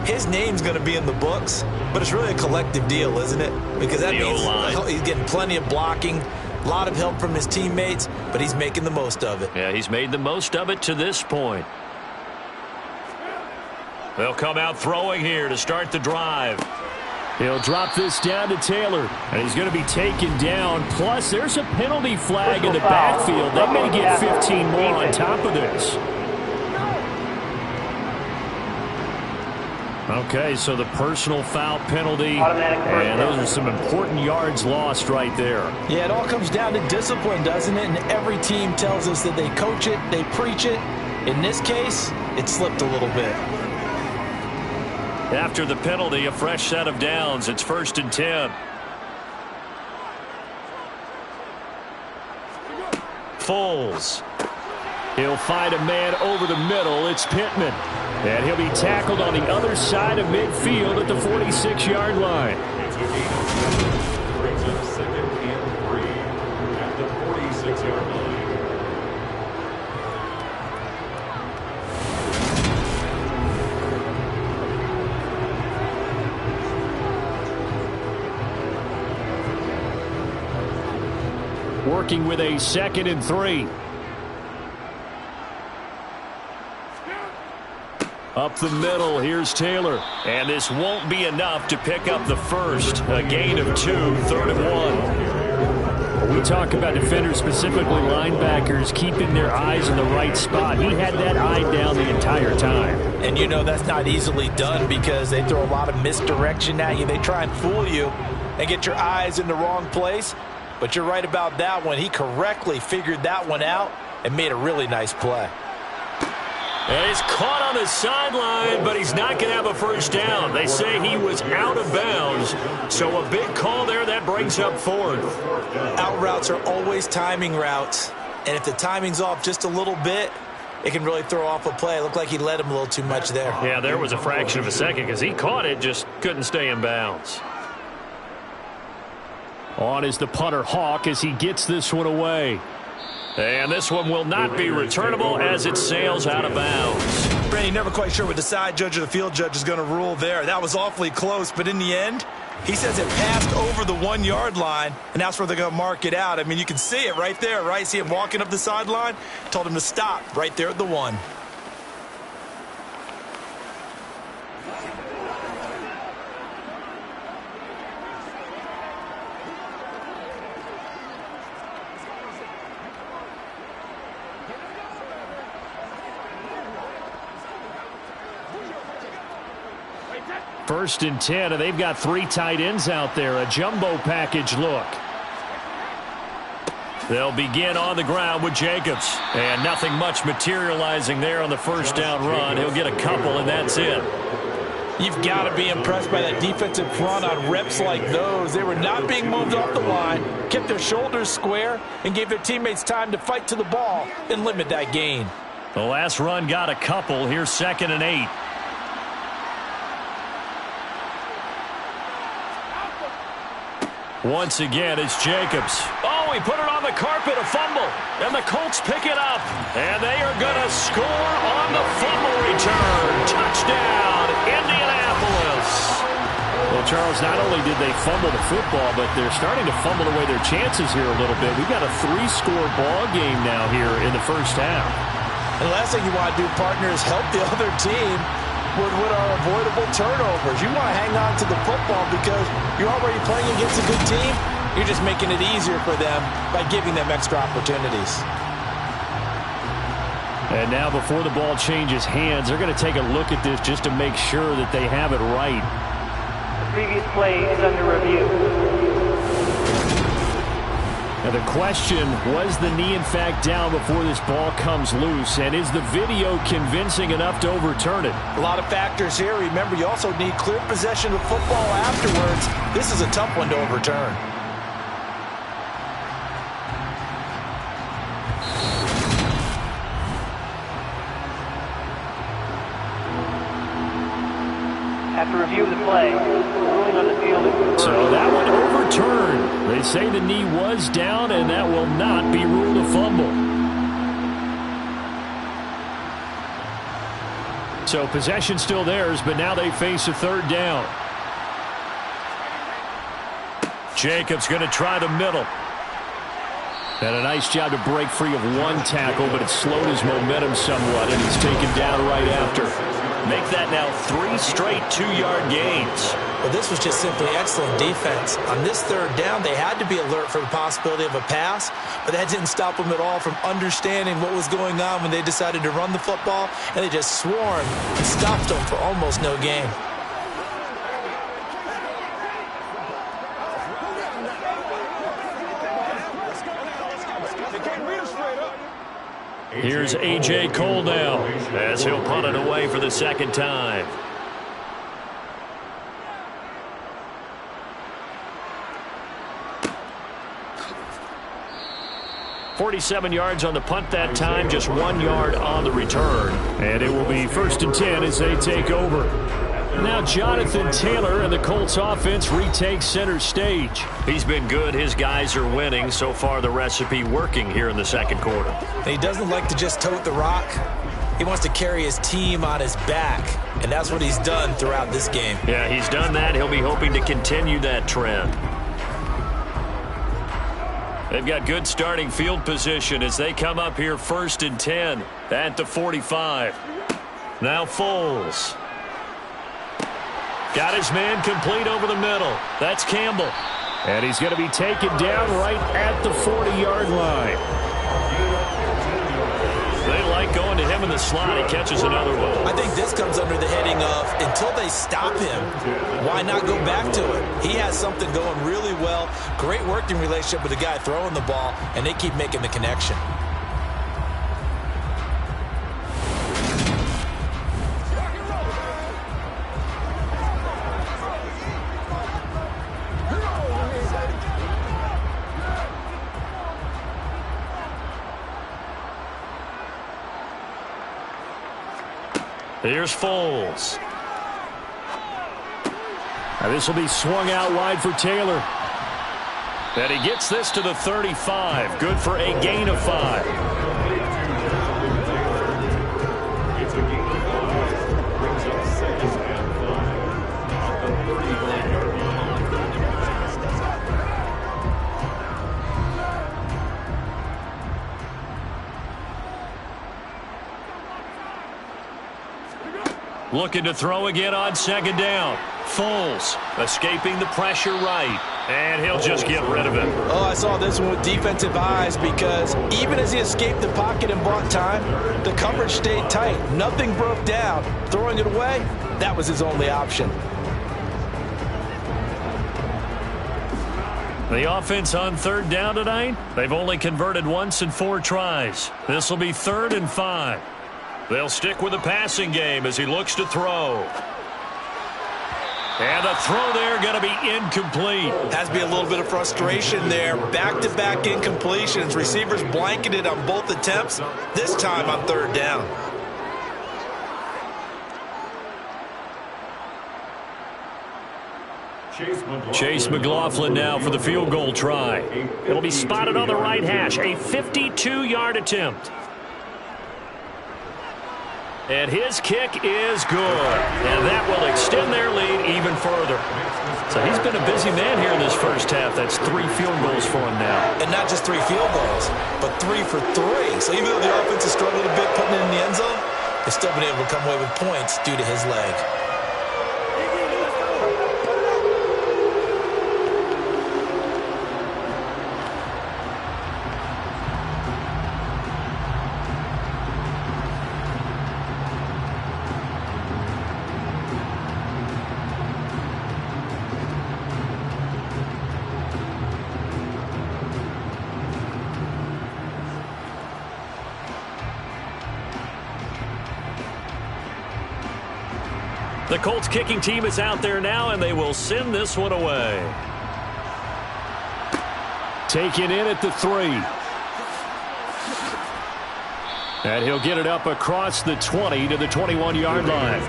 his name's going to be in the books, but it's really a collective deal, isn't it? Because that means he's getting plenty of blocking, a lot of help from his teammates, but he's making the most of it. Yeah, he's made the most of it to this point. They'll come out throwing here to start the drive. He'll drop this down to Taylor, and he's going to be taken down. Plus, there's a penalty flag in the backfield. They may get 15 more on top of this. Okay, so the personal foul penalty, and those are some important yards lost right there. Yeah, it all comes down to discipline, doesn't it? And every team tells us that they coach it, they preach it. In this case, it slipped a little bit. After the penalty, a fresh set of downs. It's 1st and 10. Foles. He'll find a man over the middle. It's Pittman. And he'll be tackled on the other side of midfield at the 46-yard line. It's a gain of 7. Brings up 2nd and 3 at the 46-yard line. Working with a 2nd and 3. Up the middle, here's Taylor. And this won't be enough to pick up the first. A gain of 2, 3rd and 1. We talk about defenders, specifically linebackers, keeping their eyes in the right spot. He had that eye down the entire time. And you know that's not easily done because they throw a lot of misdirection at you. They try and fool you and get your eyes in the wrong place. But you're right about that one. He correctly figured that one out and made a really nice play. And he's caught on the sideline, but he's not going to have a first down. They say he was out of bounds, so a big call there that brings up 4th. Out routes are always timing routes, and if the timing's off just a little bit, it can really throw off a play. It looked like he led him a little too much there. Yeah, there was a fraction of a second because he caught it, just couldn't stay in bounds. On is the punter Hawk as he gets this one away. And this one will not be returnable as it sails out of bounds. Brandon, never quite sure what the side judge or the field judge is going to rule there. That was awfully close, but in the end, he says it passed over the 1-yard line, and that's where they're going to mark it out. I mean, you can see it right there, right? See him walking up the sideline? Told him to stop right there at the 1. First and 10, and they've got 3 tight ends out there. A jumbo package look. They'll begin on the ground with Jacobs. And nothing much materializing there on the first down run. He'll get a couple, and that's it. You've got to be impressed by that defensive front on reps like those. They were not being moved off the line, kept their shoulders square, and gave their teammates time to fight to the ball and limit that gain. The last run got a couple. Here's 2nd and 8. Once again, it's Jacobs. Oh, he put it on the carpet, a fumble. And the Colts pick it up. And they are going to score on the fumble return. Touchdown, Indianapolis. Well, Charles, not only did they fumble the football, but they're starting to fumble away their chances here a little bit. We've got a 3-score ball game now here in the first half. And the last thing you want to do, partner, is help the other team with what are avoidable turnovers. You want to hang on to the football because you're already playing against a good team. You're just making it easier for them by giving them extra opportunities. And now before the ball changes hands, they're going to take a look at this just to make sure that they have it right. The previous play is under review. Now the question, was the knee in fact down before this ball comes loose? And is the video convincing enough to overturn it? A lot of factors here. Remember, you also need clear possession of football afterwards. This is a tough one to overturn. After review of the play, ruling on the field is reversed. So that one overturned. They say the knee was down, and that will not be ruled a fumble. So possession still theirs, but now they face a third down. Jacobs going to try the middle. And a nice job to break free of one tackle, but it slowed his momentum somewhat, and he's taken down right after. Make that now 3 straight 2-yard gains. Well, this was just simply excellent defense. On this third down, they had to be alert for the possibility of a pass, but that didn't stop them at all from understanding what was going on when they decided to run the football, and they just swarmed and stopped them for almost no gain. Here's A.J. Cole now as he'll punt it away for the second time. "47 yards on the punt that time, just 1 yard on the return. And it will be 1st and 10 as they take over. Now Jonathan Taylor and the Colts offense retake center stage. He's been good. His guys are winning. So far the recipe working here in the second quarter. He doesn't like to just tote the rock. He wants to carry his team on his back, and that's what he's done throughout this game. Yeah, he's done that. He'll be hoping to continue that trend. They've got good starting field position as they come up here 1st and 10 at the 45. Now Foles. Got his man complete over the middle. That's Campbell. And he's going to be taken down right at the 40-yard line. They like going to him in the slot. He catches another one. I think this comes under the heading of until they stop him, why not go back to it? He has something going really well. Great working relationship with the guy throwing the ball, and they keep making the connection. Here's Foles. Now this will be swung out wide for Taylor. And he gets this to the 35. Good for a gain of 5. It's a gain of 5. Brings up 2nd and 5. At the 39-yard line. Looking to throw again on 2nd down. Foles escaping the pressure right. And he'll just get rid of it. Oh, I saw this one with defensive eyes because even as he escaped the pocket and bought time, the coverage stayed tight. Nothing broke down. Throwing it away, that was his only option. The offense on 3rd down tonight, they've only converted once in 4 tries. This will be 3rd and 5. They'll stick with the passing game as he looks to throw. And the throw there going to be incomplete. Has to be a little bit of frustration there. Back-to-back incompletions. Receivers blanketed on both attempts, this time on 3rd down. Chase McLaughlin now for the field goal try. It'll be spotted on the right hash. A 52-yard attempt. And his kick is good. And that will extend their lead even further. So he's been a busy man here in this first half. That's 3 field goals for him now. And not just 3 field goals, but 3 for 3. So even though the offense has struggled a bit putting it in the end zone, they've still been able to come away with points due to his leg. The Colts kicking team is out there now, and they will send this one away. Taken in at the 3. And he'll get it up across the 20 to the 21-yard line.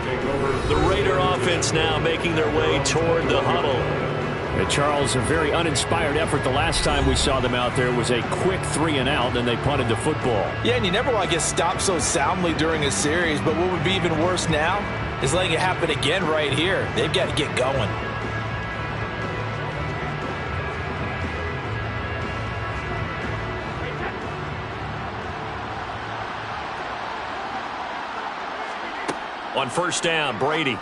The Raider offense now making their way toward the huddle. And Charles, a very uninspired effort the last time we saw them out there was a quick 3-and-out, and then they punted the football. Yeah, and you never want to get stopped so soundly during a series, but what would be even worse now is letting it happen again right here. They've got to get going. On first down, Brady.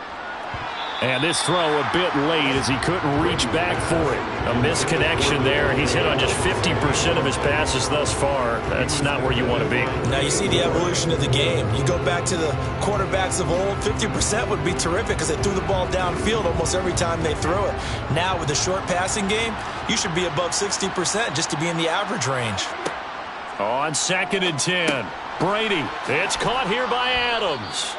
And this throw a bit late as he couldn't reach back for it. A misconnection there. He's hit on just 50% of his passes thus far. That's not where you want to be. Now you see the evolution of the game. You go back to the quarterbacks of old, 50% would be terrific because they threw the ball downfield almost every time they threw it. Now with the short passing game, you should be above 60% just to be in the average range. On 2nd and 10, Brady. It's caught here by Adams.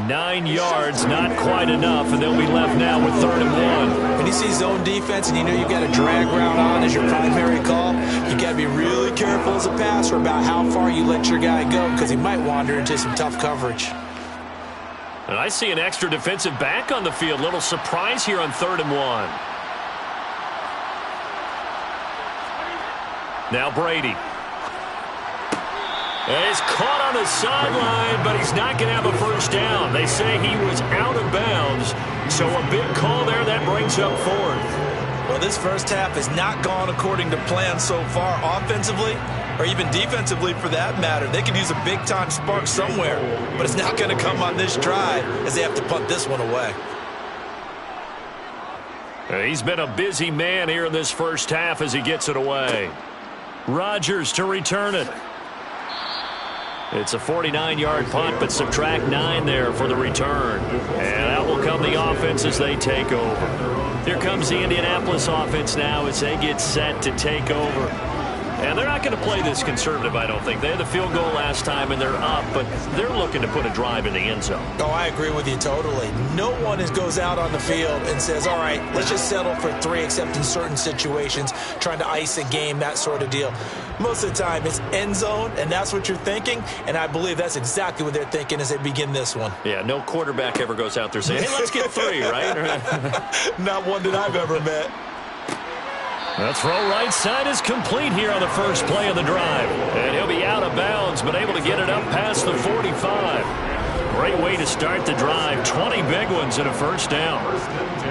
9 yards, not quite enough, and they'll be left now with 3rd and 1. When you see zone defense and you know you've got a drag route on as your primary call, you got to be really careful as a passer about how far you let your guy go because he might wander into some tough coverage. And I see an extra defensive back on the field. Little surprise here on 3rd and 1. Now Brady. He's caught on the sideline, but he's not going to have a first down. They say he was out of bounds, so a big call there that brings up 4th. Well, this first half has not gone according to plan so far offensively, or even defensively for that matter. They could use a big-time spark somewhere, but it's not going to come on this drive as they have to punt this one away. He's been a busy man here in this first half as he gets it away. Rodgers to return it. It's a 49-yard punt, but subtract 9 there for the return. And out will come the offense as they take over. Here comes the Indianapolis offense now as they get set to take over. And they're not going to play this conservative, I don't think. They had the field goal last time, and they're up, but they're looking to put a drive in the end zone. Oh, I agree with you totally. No one goes out on the field and says, all right, let's just settle for 3, except in certain situations, trying to ice a game, that sort of deal. Most of the time, it's end zone, and that's what you're thinking, and I believe that's exactly what they're thinking as they begin this one. Yeah, no quarterback ever goes out there saying, hey, let's get 3, right? Not one that I've ever met. The throw right side is complete here on the first play of the drive. And he'll be out of bounds, but able to get it up past the 45. Great way to start the drive. 20 big ones and a first down.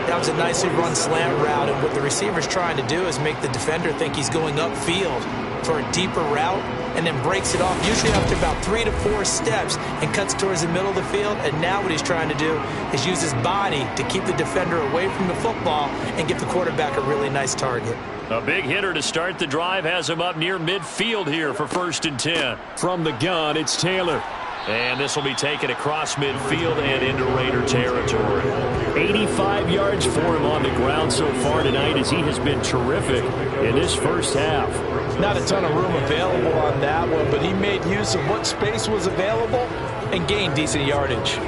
That was a nicely run slant route, and what the receiver's trying to do is make the defender think he's going upfield for a deeper route and then breaks it off, usually after about 3 to 4 steps, and cuts towards the middle of the field. And now what he's trying to do is use his body to keep the defender away from the football and give the quarterback a really nice target. A big hitter to start the drive has him up near midfield here for 1st and 10. From the gun, it's Taylor. And this will be taken across midfield and into Raider territory. 85 yards for him on the ground so far tonight as he has been terrific in this first half. Not a ton of room available on that one, but he made use of what space was available and gained decent yardage.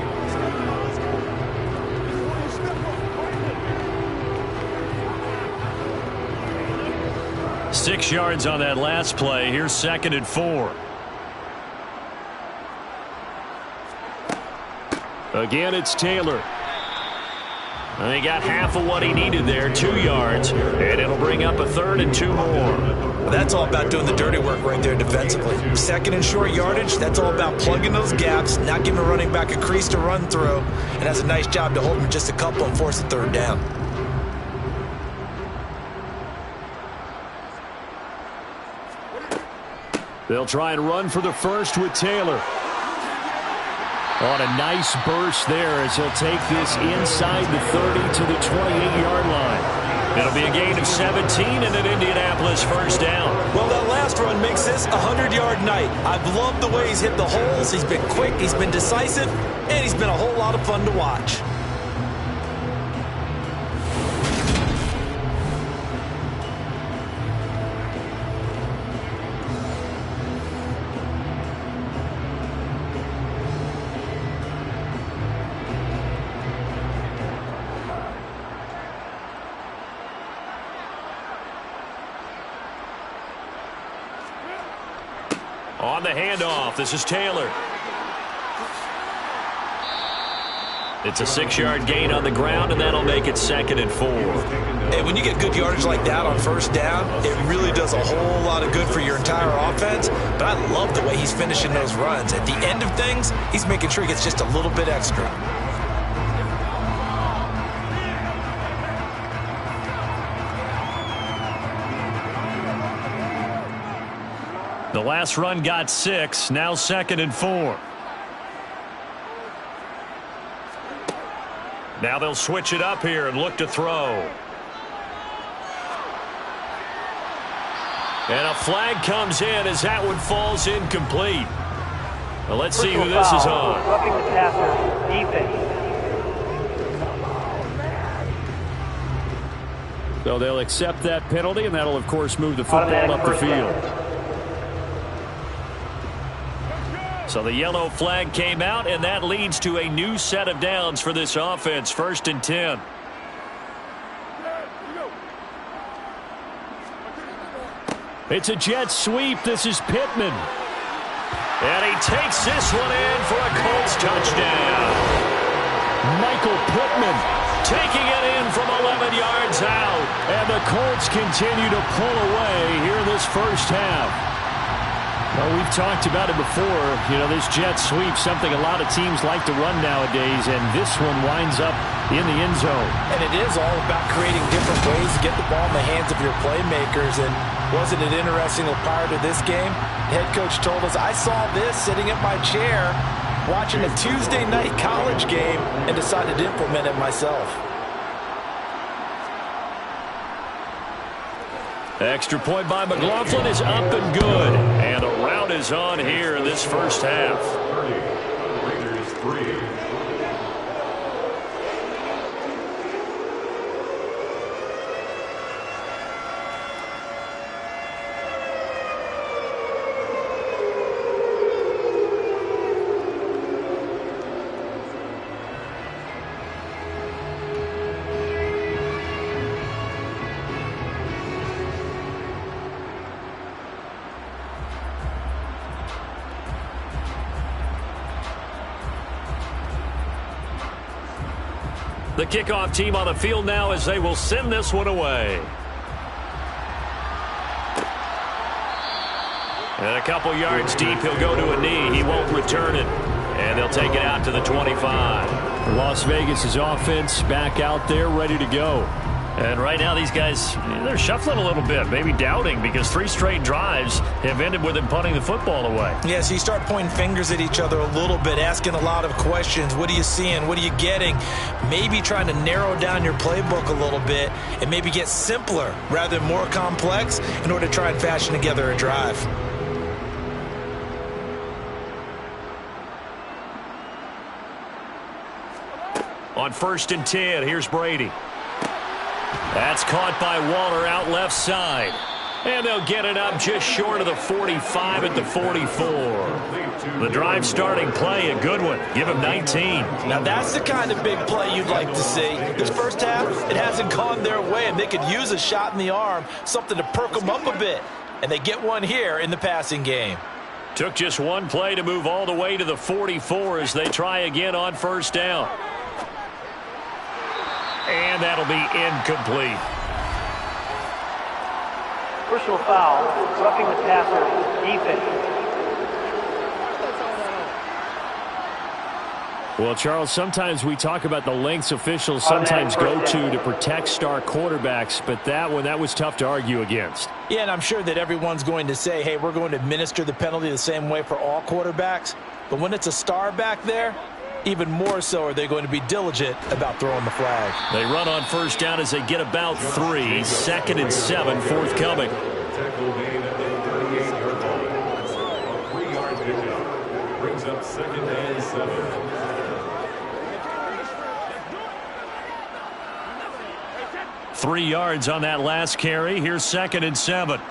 Six yards on that last play. Here's 2nd and 4. Again, it's Taylor. And he got half of what he needed there, 2 yards. And it'll bring up a 3rd and 2 more. Well, that's all about doing the dirty work right there defensively. 2nd and short yardage, that's all about plugging those gaps, not giving a running back a crease to run through. And that's a nice job to hold him just a couple and force a 3rd down. They'll try and run for the first with Taylor. On a nice burst there as he'll take this inside the 30 to the 28-yard line. It'll be a gain of 17 and an Indianapolis first down. Well, that last run makes this a 100-yard night. I've loved the way he's hit the holes. He's been quick, he's been decisive, and he's been a whole lot of fun to watch. On the handoff, this is Taylor. It's a 6-yard gain on the ground, and that'll make it 2nd and 4. Hey, when you get good yardage like that on first down, it really does a whole lot of good for your entire offense. But I love the way he's finishing those runs. At the end of things, he's making sure he gets just a little bit extra. The last run got 6, now 2nd and 4. Now they'll switch it up here and look to throw. And a flag comes in as that one falls incomplete. Well, let's see who this is on. Roughing the passer, defense. So they'll accept that penalty, and that'll, of course, move the football up the field. So the yellow flag came out, and that leads to a new set of downs for this offense. 1st and 10. It's a jet sweep. This is Pittman. And he takes this one in for a Colts touchdown. Michael Pittman taking it in from 11 yards out. And the Colts continue to pull away here in this first half. Well, we've talked about it before. You know, this jet sweep, something a lot of teams like to run nowadays, and this one winds up in the end zone. And it is all about creating different ways to get the ball in the hands of your playmakers. And wasn't it interesting that prior to this game, the head coach told us, I saw this sitting at my chair watching a Tuesday night college game and decided to implement it myself. Extra point by McLaughlin is up and good. And a rout is on here in this first half. 30, Raiders 3. The kickoff team on the field now as they will send this one away. And a couple yards deep, he'll go to a knee. He won't return it. And they'll take it out to the 25. Las Vegas' offense back out there ready to go. And right now these guys, they're shuffling a little bit, maybe doubting, because 3 straight drives have ended with them punting the football away. Yeah, so you start pointing fingers at each other a little bit, asking a lot of questions. What are you seeing? What are you getting? Maybe trying to narrow down your playbook a little bit and maybe get simpler rather than more complex in order to try and fashion together a drive. On 1st and 10, here's Brady. That's caught by Waller out left side. And they'll get it up just short of the 45 at the 44. The drive starting play, a good one. Give him 19. Now that's the kind of big play you'd like to see. This first half, it hasn't gone their way, and they could use a shot in the arm, something to perk them up a bit. And they get one here in the passing game. Took just one play to move all the way to the 44 as they try again on 1st down. And that'll be incomplete. Personal foul, roughing the passer, defense. Well, Charles, sometimes we talk about the lengths officials sometimes go to protect star quarterbacks, but that was tough to argue against. Yeah, and I'm sure that everyone's going to say, hey, we're going to administer the penalty the same way for all quarterbacks. But when it's a star back there, even more so are they going to be diligent about throwing the flag. They run on 1st down as they get about 3. 2nd and 7 forthcoming. Tackle made at the 38-yard line. A 3-yard pickup brings up 2nd and 7. Three yards on that last carry. Here's 2nd and 7.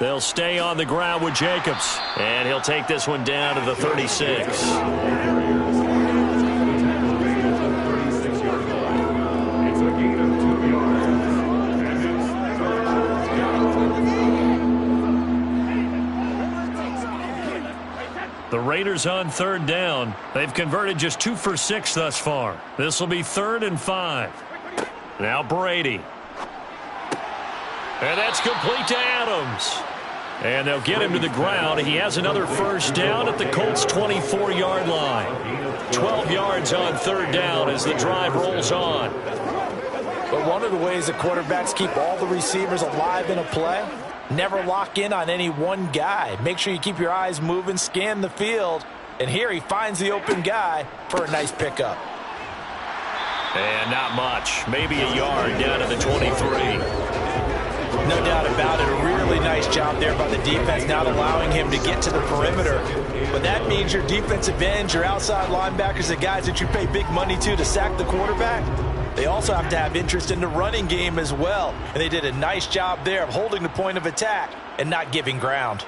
They'll stay on the ground with Jacobs. And he'll take this one down to the 36. 36-yard line. It's a gain of 2 yards. And it's 3rd down. The Raiders on third down. They've converted just 2 for 6 thus far. This will be 3rd and 5. Now Brady. And that's complete to Adams. And they'll get him to the ground. He has another first down at the Colts' 24-yard line. 12 yards on third down as the drive rolls on. But one of the ways the quarterbacks keep all the receivers alive in a play, never lock in on any one guy. Make sure you keep your eyes moving, scan the field. And here he finds the open guy for a nice pickup. And not much. Maybe a yard down to the 23. No doubt about it. A really nice job there by the defense, not allowing him to get to the perimeter. But that means your defensive ends, your outside linebackers, the guys that you pay big money to sack the quarterback, they also have to have interest in the running game as well. And they did a nice job there of holding the point of attack and not giving ground.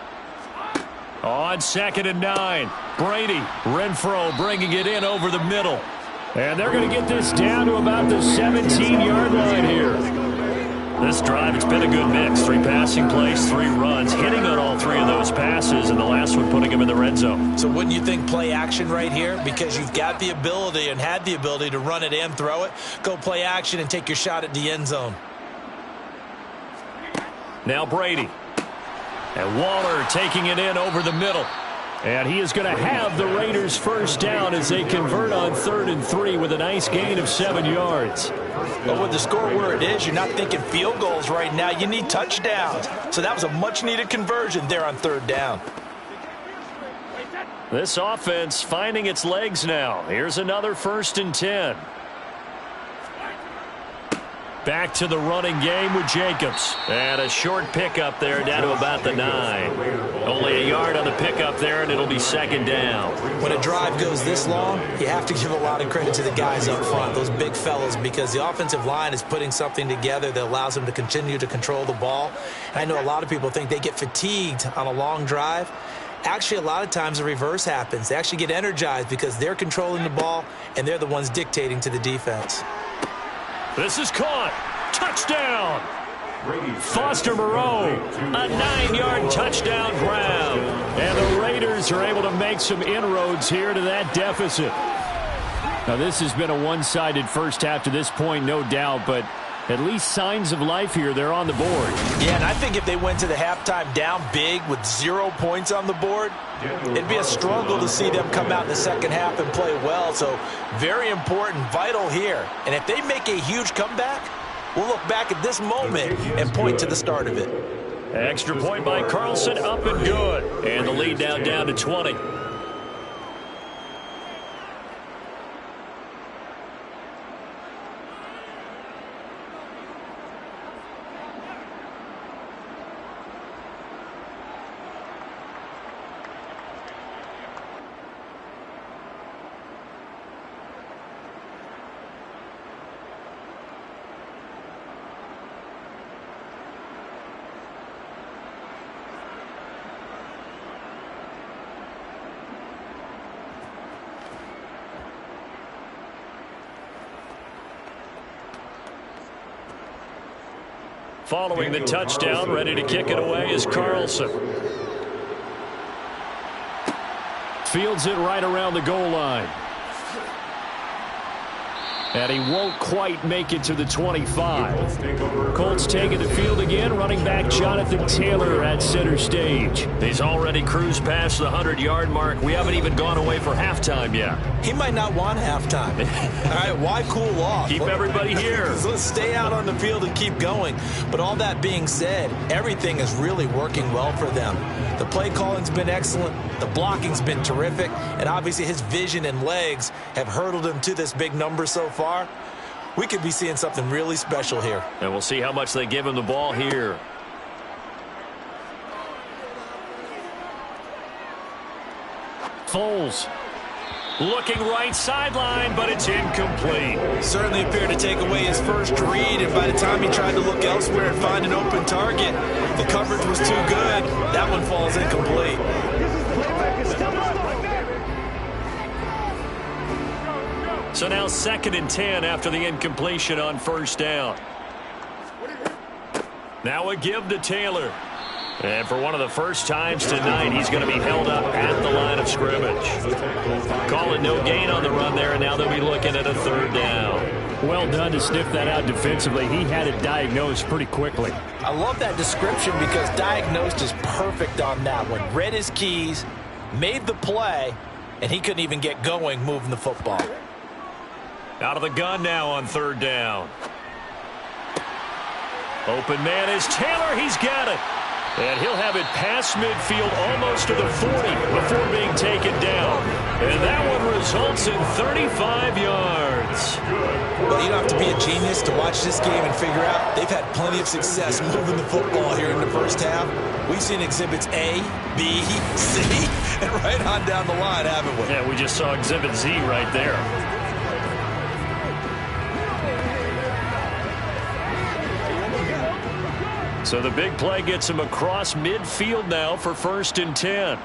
On 2nd and 9, Brady, Renfro bringing it in over the middle. And they're going to get this down to about the 17-yard line here. This drive, it's been a good mix. 3 passing plays, 3 runs, hitting on all 3 of those passes, and the last one putting him in the red zone. So wouldn't you think play action right here? Because you've got the ability and had the ability to run it and throw it. Go play action and take your shot at the end zone. Now Brady. And Waller taking it in over the middle. And he is going to have the Raiders first down as they convert on 3rd and 3 with a nice gain of 7 yards. But with the score where it is, you're not thinking field goals right now. You need touchdowns. So that was a much-needed conversion there on 3rd down. This offense finding its legs now. Here's another 1st and 10. Back to the running game with Jacobs. And a short pickup there down to about the 9. Only a yard on the pickup there, and it'll be 2nd down. When a drive goes this long, you have to give a lot of credit to the guys up front, those big fellas, because the offensive line is putting something together that allows them to continue to control the ball. And I know a lot of people think they get fatigued on a long drive. Actually, a lot of times the reverse happens. They actually get energized because they're controlling the ball, and they're the ones dictating to the defense. This is caught. Touchdown. Foster Moreau, a 9-yard touchdown grab. And the Raiders are able to make some inroads here to that deficit. Now, this has been a one-sided first half to this point, no doubt, but at least signs of life here. They're on the board. Yeah, and I think if they went to the halftime down big with 0 points on the board, it'd be a struggle to see them come out in the second half and play well. So very important, vital here. And if they make a huge comeback, we'll look back at this moment and point to the start of it. Extra point by Carlson, up and good. And the lead now down to 20. Following the touchdown, ready to kick it away is Carlson. Fields it right around the goal line. And he won't quite make it to the 25. Colts taking the field again. Running back Jonathan Taylor at center stage. He's already cruised past the 100-yard mark. We haven't even gone away for halftime yet. He might not want halftime. All right, why cool off? Keep everybody here. Let's stay out on the field and keep going. But all that being said, everything is really working well for them. The play calling's been excellent. The blocking's been terrific. And obviously his vision and legs have hurdled him to this big number so far. We could be seeing something really special here. And we'll see how much they give him the ball here. Foles looking right sideline, but it's incomplete. Certainly appeared to take away his first read, and by the time he tried to look elsewhere and find an open target, the coverage was too good. That one falls incomplete. So now 2nd and 10 after the incompletion on first down. Now a give to Taylor. And for one of the first times tonight, he's going to be held up at the line of scrimmage. Call it no gain on the run there, and now they'll be looking at a third down. Well done to sniff that out defensively. He had it diagnosed pretty quickly. I love that description because diagnosed is perfect on that one. Read his keys, made the play, and he couldn't even get going moving the football. Out of the gun now on third down. Open man is Taylor. He's got it. And he'll have it past midfield almost to the 40 before being taken down. And that one results in 35 yards. Well, you don't have to be a genius to watch this game and figure out they've had plenty of success moving the football here in the first half. We've seen exhibits A, B, C, and right on down the line, haven't we? Yeah, we just saw exhibit Z right there. So the big play gets him across midfield now for 1st and 10.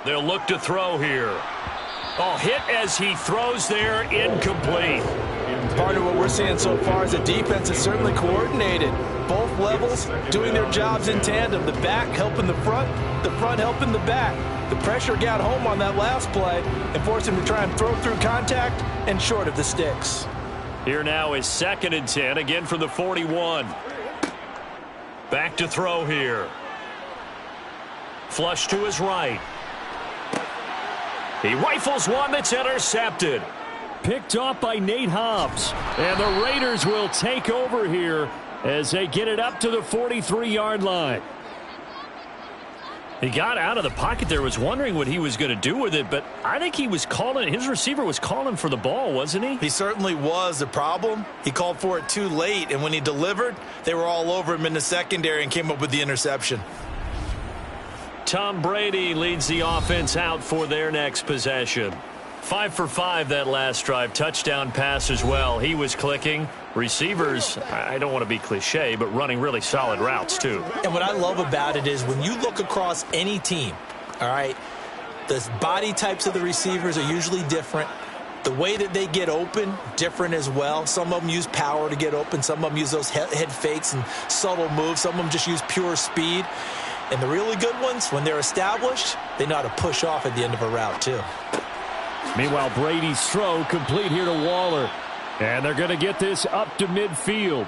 They'll look to throw here. Oh, hit as he throws there, incomplete. Part of what we're seeing so far is the defense is certainly coordinated. Both levels doing their jobs in tandem. The back helping the front helping the back. The pressure got home on that last play and forced him to try and throw through contact and short of the sticks. Here now is 2nd and 10, again from the 41. Back to throw here. Flush to his right. He rifles one that's intercepted. Picked off by Nate Hobbs. And the Raiders will take over here as they get it up to the 43-yard line. He got out of the pocket there, was wondering what he was going to do with it, but I think he was calling, his receiver was calling for the ball, wasn't he? He certainly was. The problem, he called for it too late, and when he delivered, they were all over him in the secondary and came up with the interception. Tom Brady leads the offense out for their next possession. 5 for 5 that last drive. Touchdown pass as well. He was clicking. Receivers, I don't want to be cliche, but running really solid routes too. And what I love about it is when you look across any team, all right, the body types of the receivers are usually different. The way that they get open, different as well. Some of them use power to get open. Some of them use those head fakes and subtle moves. Some of them just use pure speed. And the really good ones, when they're established, they know how to push off at the end of a route too. Meanwhile, Brady's throw complete here to Waller. And they're going to get this up to midfield.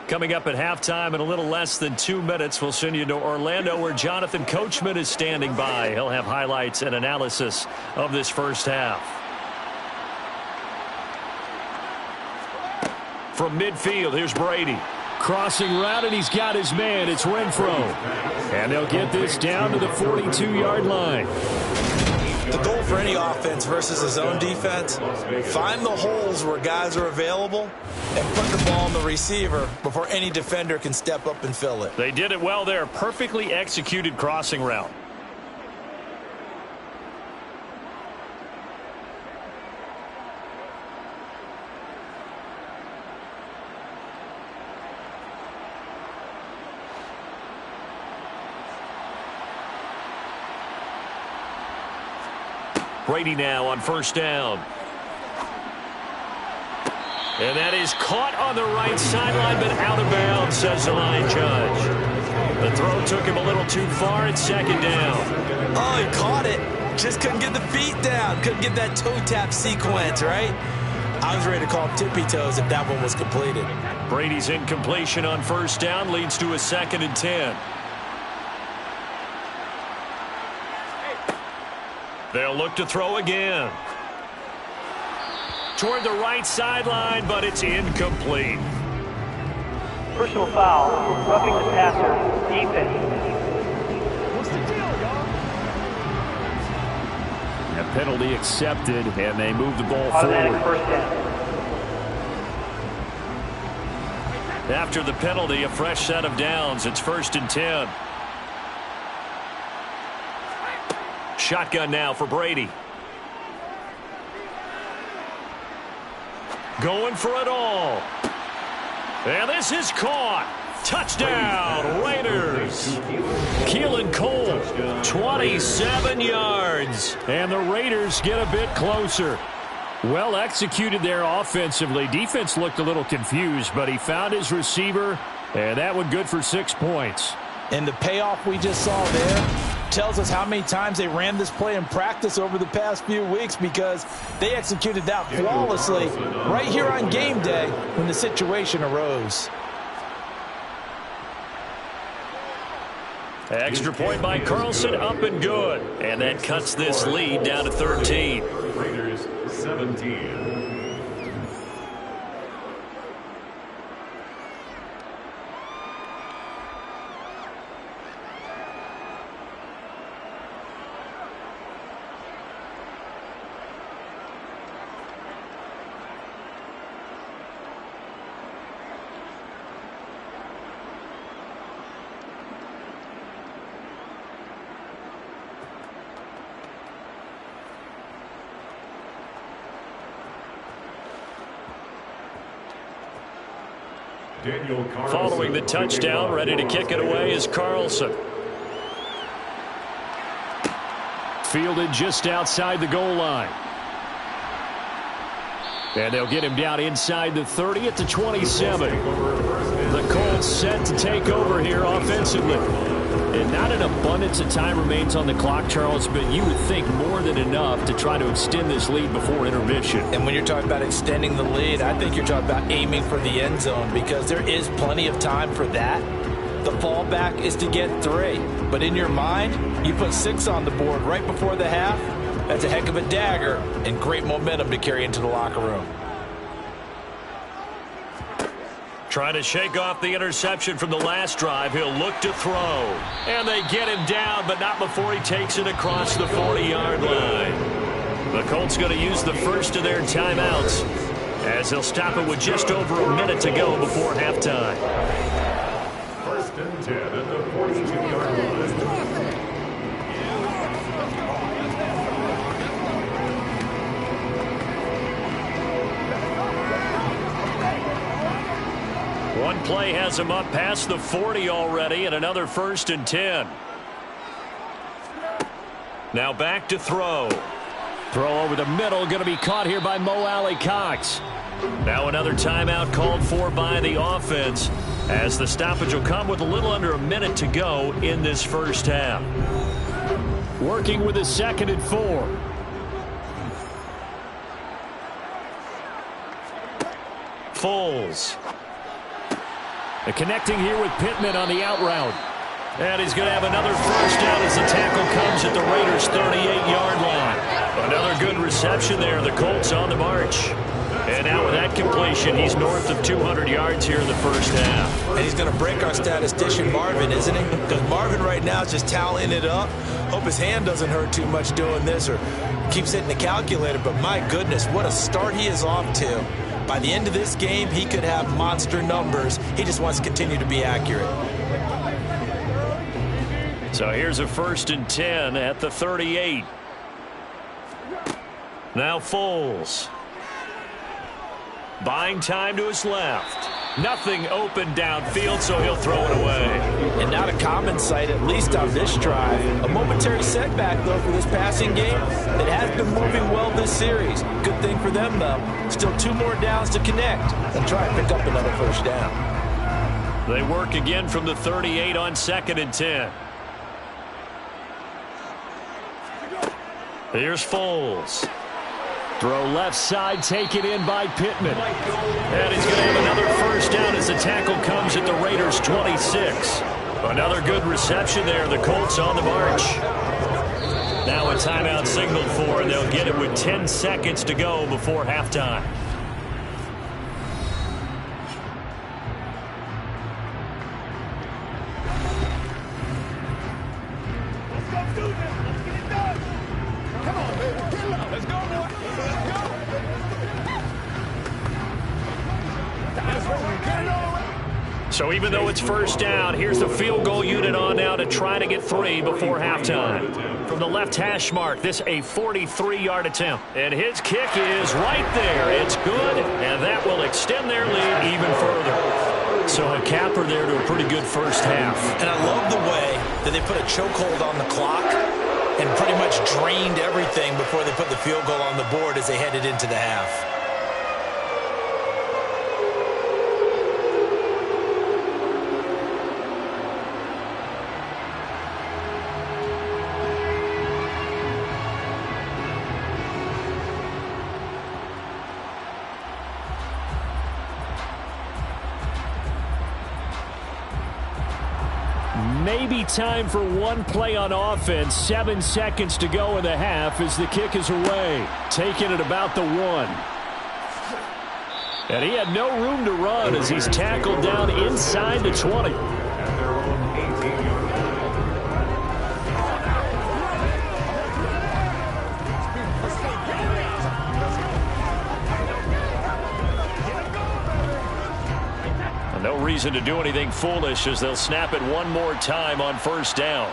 Coming up at halftime in a little less than 2 minutes, we'll send you to Orlando where Jonathan Coachman is standing by. He'll have highlights and analysis of this first half. From midfield, here's Brady. Crossing route, and he's got his man. It's Renfro. And they'll get this down to the 42-yard line. The goal for any offense versus his own defense, find the holes where guys are available and put the ball on the receiver before any defender can step up and fill it. They did it well there. Perfectly executed crossing route. Brady now on first down. And that is caught on the right sideline, but out of bounds, says the line judge. The throw took him a little too far. It's 2nd down. Oh, he caught it. Just couldn't get the feet down. Couldn't get that toe tap sequence, right? I was ready to call him tippy toes if that one was completed. Brady's incompletion on first down leads to a 2nd and 10. They'll look to throw again. Toward the right sideline, but it's incomplete. Personal foul, roughing the passer, defense. What's the deal, y'all? A penalty accepted, and they move the ball Automatic forward. first down. After the penalty, a fresh set of downs. It's 1st and 10. Shotgun now for Brady. Going for it all. And this is caught. Touchdown, Raiders. Keelan Cole, 27 yards. And the Raiders get a bit closer. Well executed there offensively. Defense looked a little confused, but he found his receiver, and that one good for 6 points. And the payoff we just saw there tells us how many times they ran this play in practice over the past few weeks, because they executed that flawlessly right here on game day when the situation arose. Extra point by Carlson, up and good. And that cuts this lead down to 13. Raiders 17. Following the touchdown, ready to kick it away is Carlson. Fielded just outside the goal line. And they'll get him down inside the 30 at the 27. The Colts set to take over here offensively. And not an abundance of time remains on the clock, Charles, but you would think more than enough to try to extend this lead before intermission. And when you're talking about extending the lead, I think you're talking about aiming for the end zone, because there is plenty of time for that. The fallback is to get 3. But in your mind, you put 6 on the board right before the half. That's a heck of a dagger and great momentum to carry into the locker room. Trying to shake off the interception from the last drive. He'll look to throw. And they get him down, but not before he takes it across the 40-yard line. The Colts going to use the first of their timeouts, as they'll stop it with just over a minute to go before halftime. First and 10 at the 42-yard line. One play has him up past the 40 already, and another first and 10. Now back to throw. Throw over the middle, going to be caught here by Mo Alley-Cox. Now another timeout called for by the offense, as the stoppage will come with a little under a minute to go in this first half. Working with a 2nd and 4. Foles. Connecting here with Pittman on the out route. And he's going to have another first down as the tackle comes at the Raiders' 38-yard line. Another good reception there. The Colts on the march. And now with that completion, he's north of 200 yards here in the first half. And he's going to break our statistician Marvin, isn't he? Because Marvin right now is just tallying it up. Hope his hand doesn't hurt too much doing this or keeps hitting the calculator. But my goodness, what a start he is off to. By the end of this game, he could have monster numbers. He just wants to continue to be accurate. So here's a first and 10 at the 38. Now Foles. Buying time to his left. Nothing open downfield, so he'll throw it away. And not a common sight, at least on this drive. A momentary setback, though, for this passing game. It has been moving well this series. Good thing for them, though. Still 2 more downs to connect and try and pick up another first down. They work again from the 38 on 2nd and 10. Here's Foles. Throw left side, taken in by Pittman. And he's going to have another first down as the tackle comes at the Raiders' 26. Another good reception there. The Colts on the march. Now a timeout signaled for, and they'll get it with 10 seconds to go before halftime. So even though it's first down, here's the field goal unit on now to try to get 3 before halftime. From the left hash mark, this a 43-yard attempt. And his kick is right there. It's good, and that will extend their lead even further. So a capper there to a pretty good first half. And I love the way that they put a chokehold on the clock and pretty much drained everything before they put the field goal on the board as they headed into the half. Maybe time for one play on offense. 7 seconds to go in the half as the kick is away. Taking it about the 1. And he had no room to run as he's tackled down inside the 20. At their own 18-yard No reason to do anything foolish as they'll snap it one more time on first down.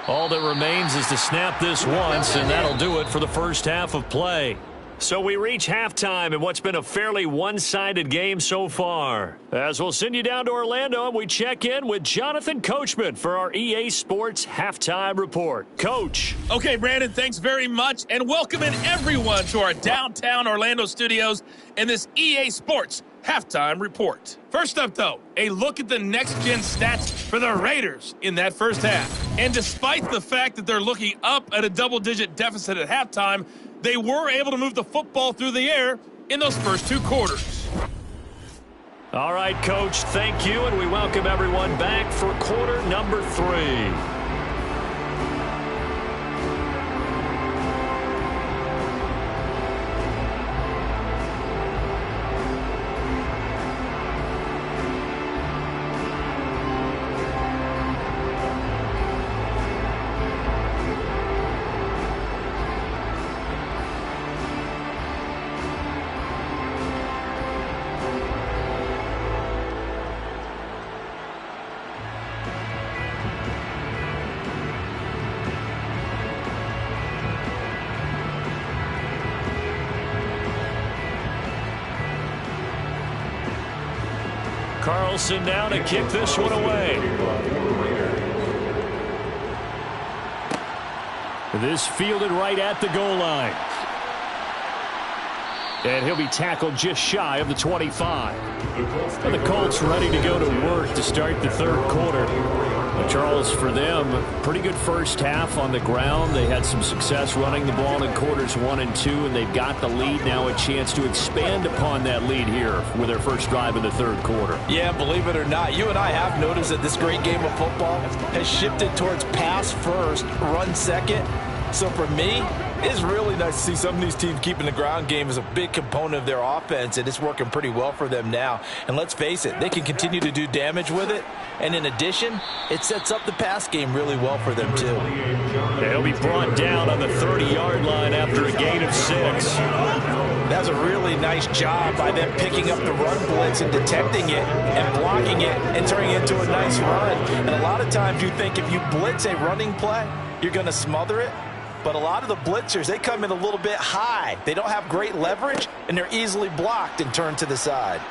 All that remains is to snap this once, and that'll do it for the first half of play. So we reach halftime in what's been a fairly one-sided game so far. As we'll send you down to Orlando, and we check in with Jonathan Coachman for our EA Sports Halftime Report. Coach. Okay, Brandon, thanks very much, and welcoming everyone to our downtown Orlando studios in this EA Sports Halftime Report. First up, though, a look at the next-gen stats for the Raiders in that first half. And despite the fact that they're looking up at a double-digit deficit at halftime, they were able to move the football through the air in those first 2 quarters. All right, Coach, thank you, and we welcome everyone back for quarter number 3. Carlson now to kick this one away. This fielded right at the goal line. And he'll be tackled just shy of the 25. And the Colts ready to go to work to start the third quarter. Charles, for them, pretty good first half on the ground. They had some success running the ball in quarters 1 and 2, and they've got the lead now, a chance to expand upon that lead here with their first drive in the third quarter. Yeah, believe it or not, you and I have noticed that this great game of football has shifted towards pass first, run second. So for me, it's really nice to see some of these teams keeping the ground game as a big component of their offense, and it's working pretty well for them now. And let's face it, they can continue to do damage with it. And in addition, it sets up the pass game really well for them, too. He'll be brought down on the 30-yard line after a gain of 6. That's a really nice job by them picking up the run blitz and detecting it and blocking it and turning it into a nice run. And a lot of times you think if you blitz a running play, you're going to smother it. But a lot of the blitzers, they come in a little bit high. They don't have great leverage, and they're easily blocked and turned to the side.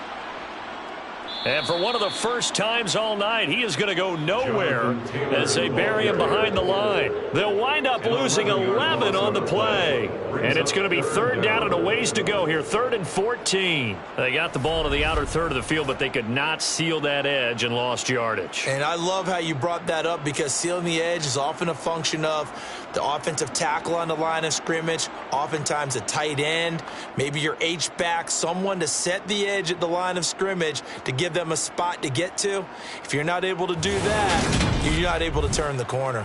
And for one of the first times all night, he is going to go nowhere as they bury him behind the line. They'll wind up losing 11 on the play. And it's going to be third down and a ways to go here, 3rd and 14. They got the ball to the outer third of the field, but they could not seal that edge and lost yardage. And I love how you brought that up because sealing the edge is often a function of the offensive tackle on the line of scrimmage, oftentimes a tight end, maybe your H-back, someone to set the edge at the line of scrimmage to give them a spot to get to. If you're not able to do that, you're not able to turn the corner.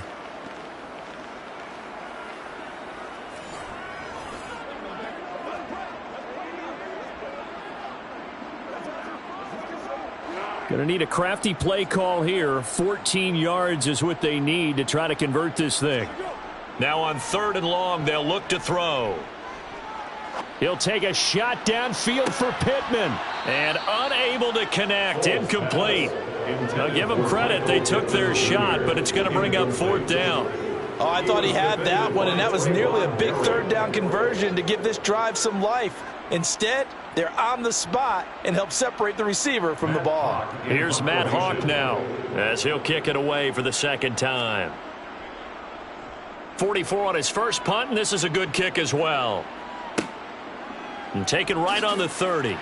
Going to need a crafty play call here. 14 yards is what they need to try to convert this thing. Now on 3rd and long, they'll look to throw. He'll take a shot downfield for Pittman. And unable to connect. Incomplete. I'll give them credit. They took their shot, but it's going to bring up 4th down. Oh, I thought he had that one, and that was nearly a big 3rd down conversion to give this drive some life. Instead, they're on the spot and help separate the receiver from the ball. Here's Matt Hawk now as he'll kick it away for the second time. 44 on his first punt, and this is a good kick as well. And taken right on the 30.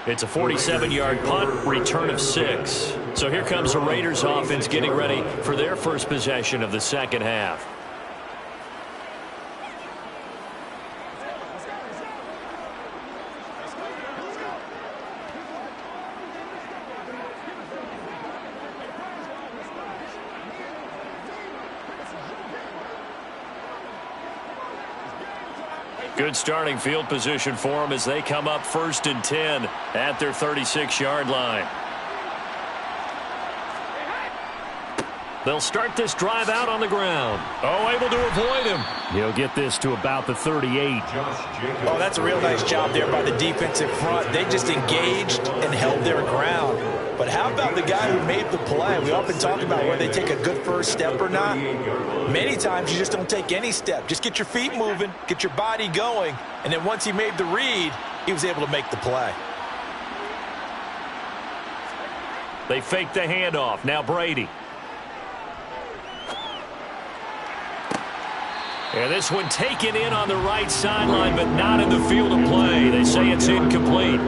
It's a 47-yard punt, return of 6. So here comes the Raiders offense getting ready for their first possession of the second half. Good starting field position for them as they come up 1st and 10 at their 36-yard line. They'll start this drive out on the ground. Oh, able to avoid him. He'll get this to about the 38. Oh, that's a real nice job there by the defensive front. They just engaged and held their ground. But how about the guy who made the play? We often talk about whether they take a good first step or not. Many times you just don't take any step. Just get your feet moving, get your body going, and then once he made the read, he was able to make the play. They fake the handoff. Now Brady. And this one taken in on the right sideline, but not in the field of play. They say it's incomplete.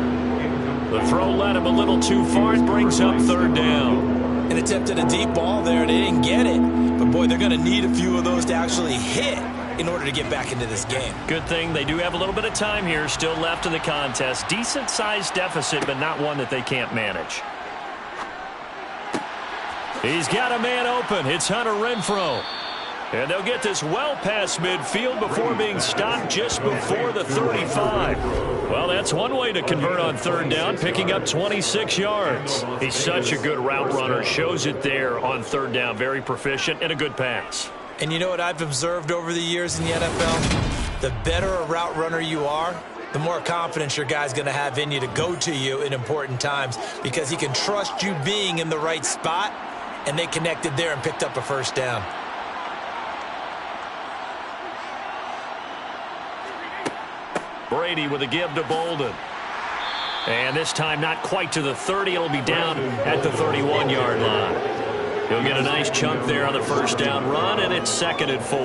The throw led him a little too far. It brings up 3rd down. An attempt at a deep ball there, and they didn't get it. But, boy, they're going to need a few of those to actually hit in order to get back into this game. Good thing they do have a little bit of time here still left in the contest. Decent-sized deficit, but not one that they can't manage. He's got a man open. It's Hunter Renfrow. And they'll get this well past midfield before being stopped just before the 35. Well, that's one way to convert on 3rd down, picking up 26 yards. He's such a good route runner. Shows it there on 3rd down. Very proficient and a good pass. And you know what I've observed over the years in the NFL? The better a route runner you are, the more confidence your guy's going to have in you to go to you in important times because he can trust you being in the right spot, and they connected there and picked up a 1st down. Brady with a give to Bolden. And this time not quite to the 30. It'll be down at the 31-yard line. He'll get a nice chunk there on the 1st down run, and it's 2nd and 4.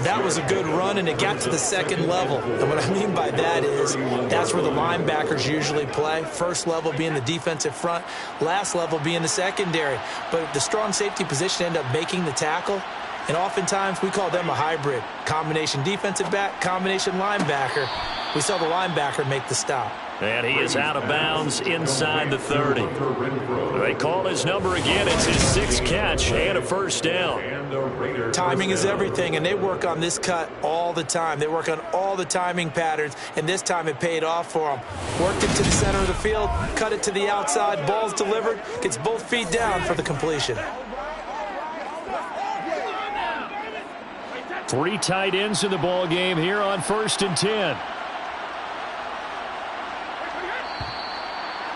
That was a good run, and it got to the 2nd level. And what I mean by that is that's where the linebackers usually play. First level being the defensive front, last level being the secondary. But the strong safety position ended up making the tackle. And oftentimes we call them a hybrid. Combination defensive back, combination linebacker. We saw the linebacker make the stop. And he is out of bounds inside the 30. They call his number again. It's his 6th catch and a 1st down. Timing is everything, and they work on this cut all the time. They work on all the timing patterns, and this time it paid off for them. Worked it to the center of the field, cut it to the outside, ball's delivered, gets both feet down for the completion. 3 tight ends in the ball game here on 1st and 10.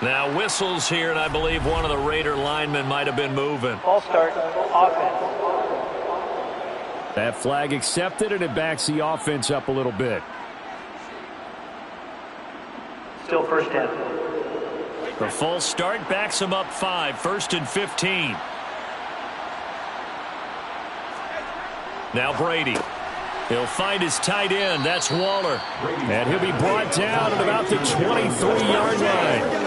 Now whistles here, and I believe one of the Raider linemen might have been moving. Ball start, offense. That flag accepted, and it backs the offense up a little bit. Still 1st down. The false start backs him up 5, 1st and 15. Now Brady. He'll find his tight end. That's Waller. And he'll be brought down at about the 23-yard line.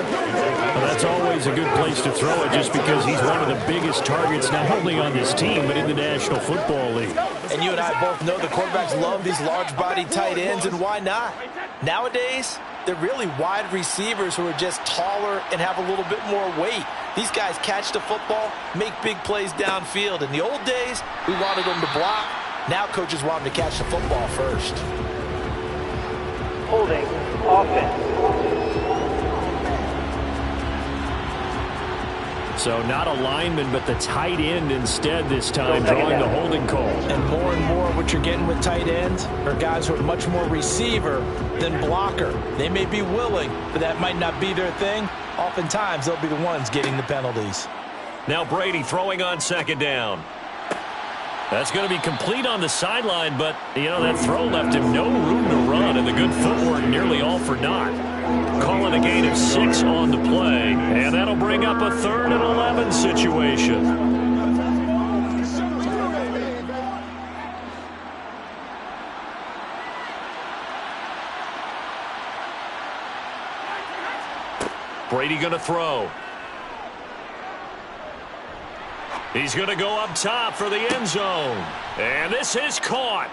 Well, that's always a good place to throw it just because he's one of the biggest targets not only on this team but in the National Football League. And you and I both know the quarterbacks love these large-bodied tight ends, and why not? Nowadays, they're really wide receivers who are just taller and have a little bit more weight. These guys catch the football, make big plays downfield. In the old days, we wanted them to block. Now coaches want them to catch the football first. Holding, offense. So not a lineman, but the tight end instead this time, drawing the holding call. And more what you're getting with tight ends are guys who are much more receiver than blocker. They may be willing, but that might not be their thing. Oftentimes, they'll be the ones getting the penalties. Now Brady throwing on 2nd down. That's going to be complete on the sideline, but, that throw left him no room to run, and the good footwork nearly all for naught. Calling a gain of 6 on the play, and that'll bring up a 3rd and 11 situation. Brady going to throw. He's going to go up top for the end zone. And this is caught.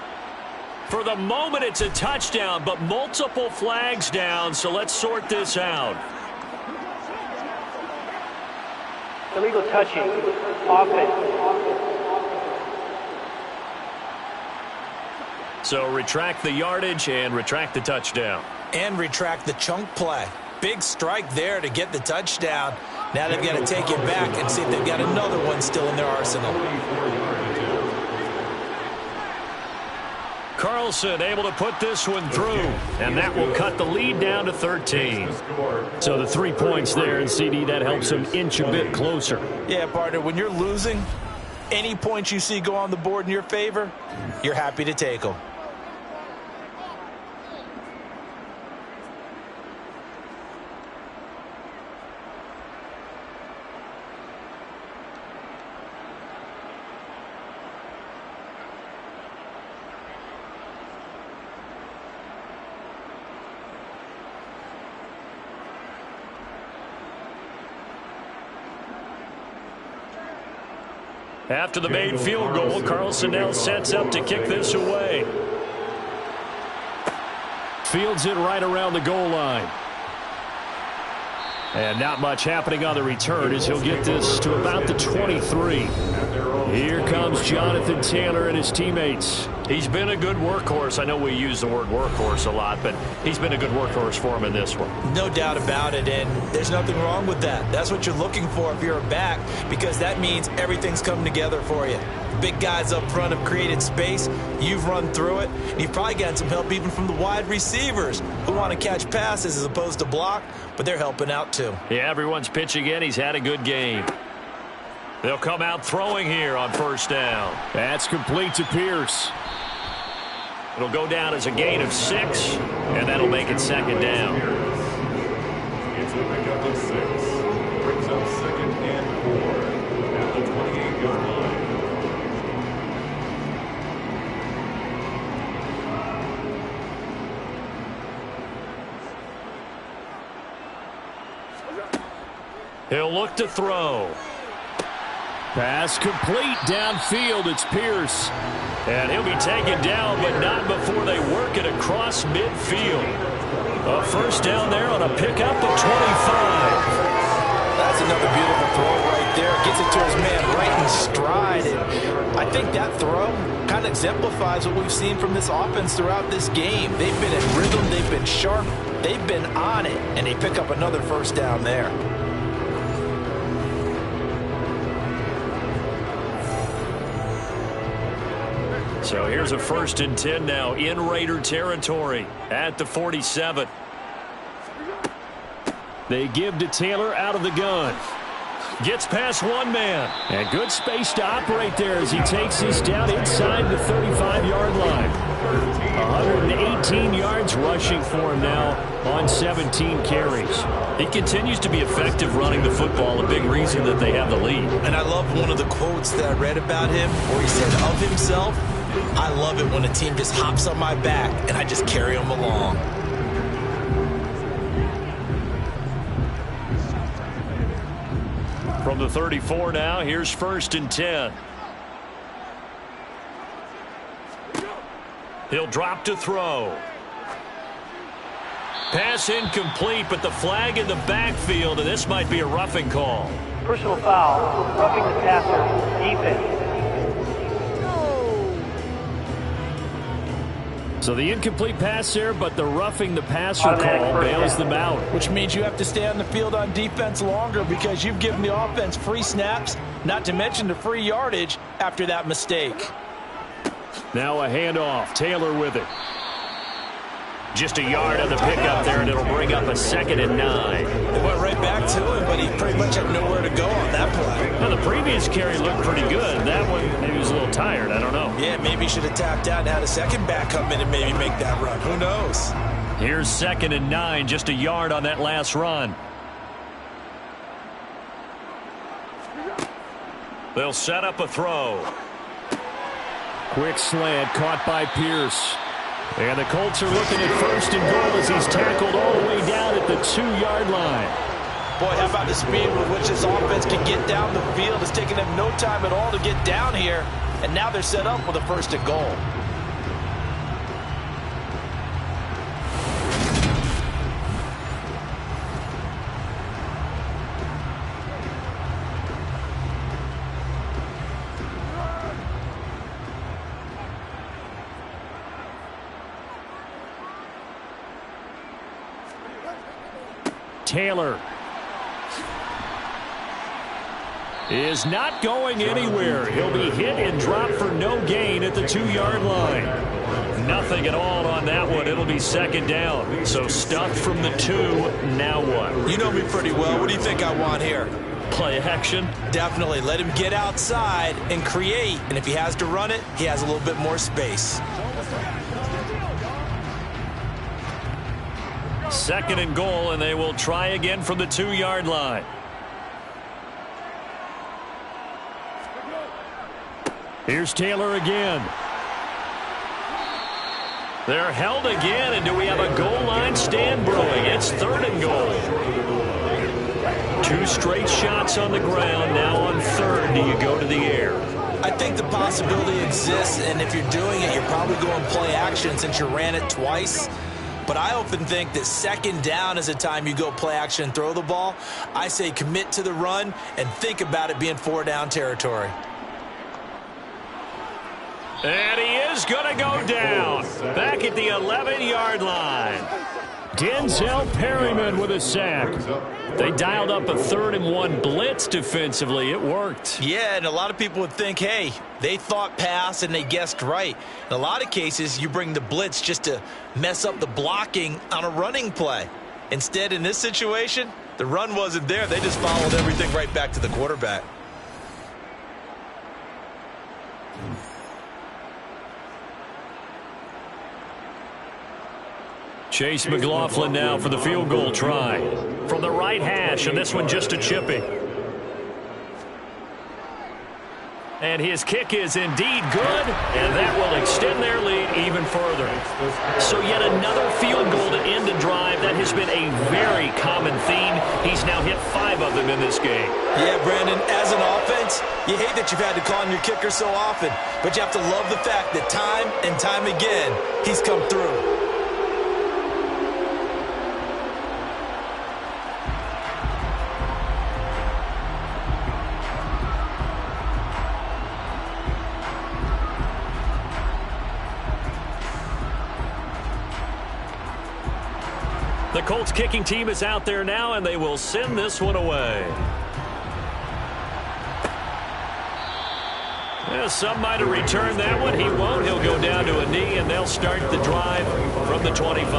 For the moment, it's a touchdown, but multiple flags down, so let's sort this out. Illegal touching. Offense. So retract the yardage and retract the touchdown. And retract the chunk play. Big strike there to get the touchdown. Now they've got to take it back and see if they've got another one still in their arsenal. Carlson able to put this one through, and that will cut the lead down to 13. So the 3 points there, and CD, that helps them inch a bit closer. Yeah, partner, when you're losing, any points you see go on the board in your favor, you're happy to take them. After the made field goal, Carlson now sets up to kick this away. Fields it right around the goal line. And not much happening on the return as he'll get this to about the 23. Here comes Jonathan Taylor and his teammates. He's been a good workhorse. I know we use the word workhorse a lot, but he's been a good workhorse for him in this one. No doubt about it, and there's nothing wrong with that. That's what you're looking for if you're a back, because that means everything's coming together for you. The big guys up front have created space. You've run through it. You've probably gotten some help even from the wide receivers who want to catch passes as opposed to block, but they're helping out too. Yeah, everyone's pitching in. He's had a good game. They'll come out throwing here on first down. That's complete to Pierce. It'll go down as a gain of 6, and that'll make it second down. It's a pickup of 6. Brings up 2nd and 4 at the 28-yard line. He'll look to throw. Pass complete downfield. It's Pierce. And he'll be taken down, but not before they work it across midfield. A first down there on a pickup of 25. That's another beautiful throw right there. Gets it to his man right in stride. And I think that throw kind of exemplifies what we've seen from this offense throughout this game. They've been in rhythm. They've been sharp. They've been on it. And they pick up another first down there. So here's a 1st and 10 now in Raider territory at the 47. They give to Taylor out of the gun. Gets past one man. And good space to operate there as he takes this down inside the 35-yard line. 118 yards rushing for him now on 17 carries. He continues to be effective running the football, a big reason that they have the lead. And I love one of the quotes that I read about him where he said of himself, I love it when a team just hops on my back and I just carry them along. From the 34 now, here's 1st and 10. He'll drop to throw. Pass incomplete, but the flag in the backfield, and this might be a roughing call. Personal foul. Roughing the passer. Defense. So the incomplete pass there, but the roughing the passer call bails them out. Which means you have to stay on the field on defense longer because you've given the offense free snaps, not to mention the free yardage after that mistake. Now a handoff. Taylor with it. Just a yard on the pickup there, and it'll bring up a 2nd and 9. It went right back to him, but he pretty much had nowhere to go on that play. Now, the previous carry looked pretty good. That one, maybe he was a little tired. I don't know. Yeah, maybe he should have tapped out and had a second back come in and maybe make that run. Who knows? Here's 2nd and 9, just a yard on that last run. They'll set up a throw. Quick slant caught by Pierce. And the Colts are looking at 1st and goal as he's tackled all the way down at the 2-yard line. Boy, how about the speed with which this offense can get down the field? It's taken them no time at all to get down here. And now they're set up with a 1st and goal. Taylor is not going anywhere. He'll be hit and dropped for no gain at the 2-yard line. Nothing at all on that one. It'll be 2nd down. So stuffed from the 2. Now what? You know me pretty well. What do you think I want here? Play action? Definitely. Let him get outside and create. And if he has to run it, he has a little bit more space. 2nd and goal, and they will try again from the 2-yard line. Here's Taylor again. They're held again, and do we have a goal line stand brewing? It's 3rd and goal. 2 straight shots on the ground. Now on 3rd, do you go to the air? I think the possibility exists, and if you're doing it, you're probably going play action since you ran it twice. But I often think that 2nd down is a time you go play action and throw the ball. I say commit to the run and think about it being 4-down territory. And he is going to go down. Back at the 11-yard line. Denzel Perryman with a sack. They dialed up a 3rd and 1 blitz defensively. It worked. Yeah, and a lot of people would think, hey, they thought pass and they guessed right. In a lot of cases, you bring the blitz just to mess up the blocking on a running play. Instead, in this situation, the run wasn't there. They just followed everything right back to the quarterback. Chase McLaughlin now for the field goal try. From the right hash, and this one just a chippy. And his kick is indeed good, and that will extend their lead even further. So yet another field goal to end a drive. That has been a very common theme. He's now hit 5 of them in this game. Yeah, Brandon, as an offense, you hate that you've had to call on your kicker so often, but you have to love the fact that time and time again, he's come through. The Colts kicking team is out there now, and they will send this one away. Yeah, some might have returned that one. He won't. He'll go down to a knee, and they'll start the drive from the 25.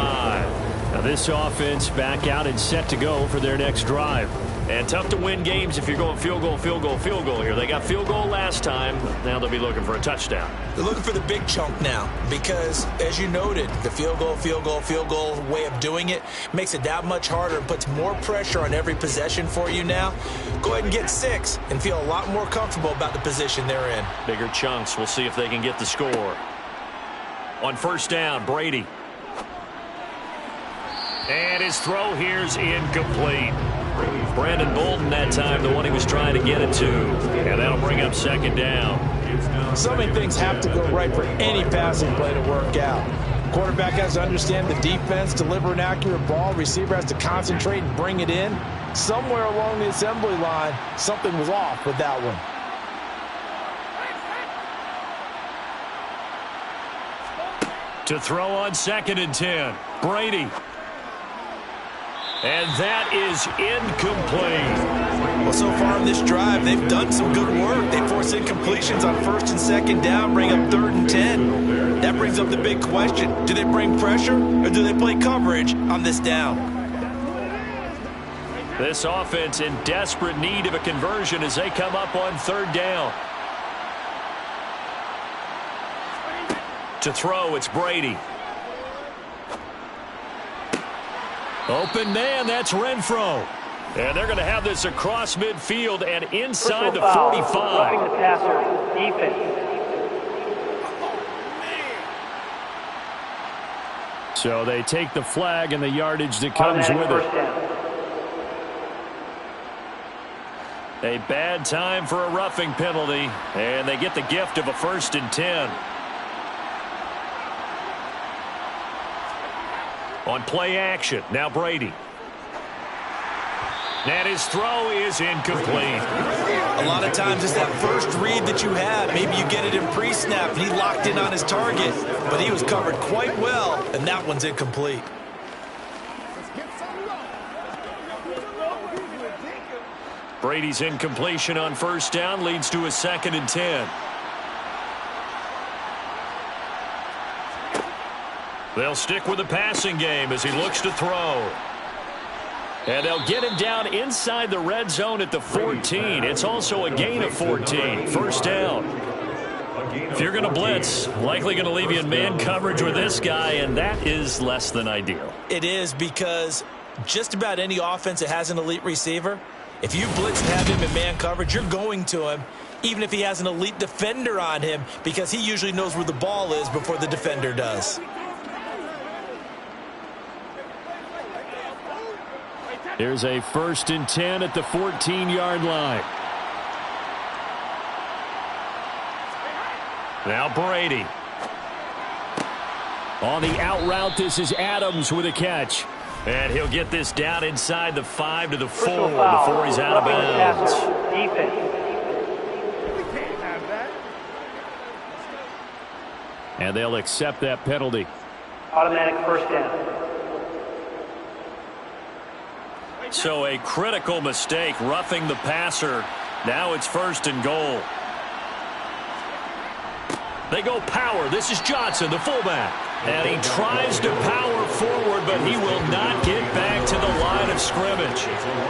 Now this offense back out and set to go for their next drive. And tough to win games if you're going field goal, field goal, field goal here. They got field goal last time. Now they'll be looking for a touchdown. They're looking for the big chunk now because, as you noted, the field goal way of doing it makes it that much harder and puts more pressure on every possession for you now. Go ahead and get 6 and feel a lot more comfortable about the position they're in. Bigger chunks. We'll see if they can get the score. On 1st down, Brady. And his throw here's incomplete. Brandon Bolden that time, the one he was trying to get it to. And that'll bring up 2nd down. So many things have to go right for any passing play to work out. Quarterback has to understand the defense, deliver an accurate ball. Receiver has to concentrate and bring it in. Somewhere along the assembly line, something was off with that one. To throw on 2nd and 10. Brady. And that is incomplete. Well, so far in this drive, they've done some good work. They force incompletions on 1st and 2nd down, bring up 3rd and 10. That brings up the big question. Do they bring pressure or do they play coverage on this down? This offense in desperate need of a conversion as they come up on 3rd down. To throw, it's Brady. Open man, that's Renfro. And they're going to have this across midfield and inside the 45. Roughing the passer, defense. So they take the flag and the yardage that comes with it. A bad time for a roughing penalty, and they get the gift of a 1st and 10. On play action, now Brady. And his throw is incomplete. A lot of times it's that first read that you have. Maybe you get it in pre-snap, and he locked in on his target, but he was covered quite well, and that one's incomplete. Brady's incompletion on 1st down leads to a 2nd and 10. They'll stick with the passing game as he looks to throw. And they'll get him down inside the red zone at the 14. It's also a gain of 14. 1st down. If you're going to blitz, likely going to leave you in man coverage with this guy, and that is less than ideal. It is, because just about any offense that has an elite receiver, if you blitz and have him in man coverage, you're going to him, even if he has an elite defender on him, because he usually knows where the ball is before the defender does. Here's a 1st and 10 at the 14-yard line. Now Brady. On the out route, this is Adams with a catch. And he'll get this down inside the 5 to the 4 before he's out of bounds. And they'll accept that penalty. Automatic 1st down. So a critical mistake, roughing the passer. Now it's 1st and goal. They go power. This is Johnson, the fullback. And he tries to power forward, but he will not get back to the line of scrimmage.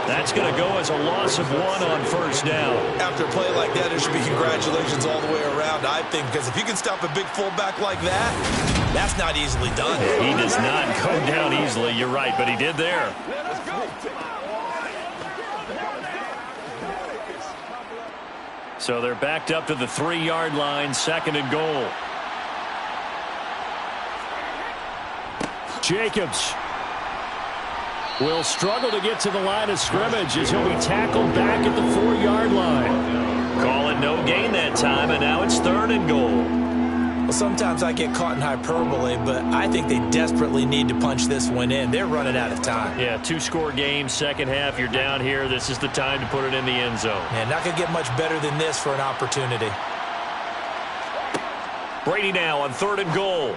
That's going to go as a loss of 1 on 1st down. After a play like that, there should be congratulations all the way around, I think, because if you can stop a big fullback like that, that's not easily done. He does not go down easily, you're right, but he did there. So they're backed up to the 3-yard line, 2nd and goal. Jacobs will struggle to get to the line of scrimmage as he'll be tackled back at the 4-yard line. Call it no gain that time, and now it's 3rd and goal. Well, sometimes I get caught in hyperbole, but I think they desperately need to punch this one in. They're running out of time. Yeah, 2-score game, 2nd half. You're down here. This is the time to put it in the end zone. Yeah, not going to get much better than this for an opportunity. Brady now on 3rd and goal.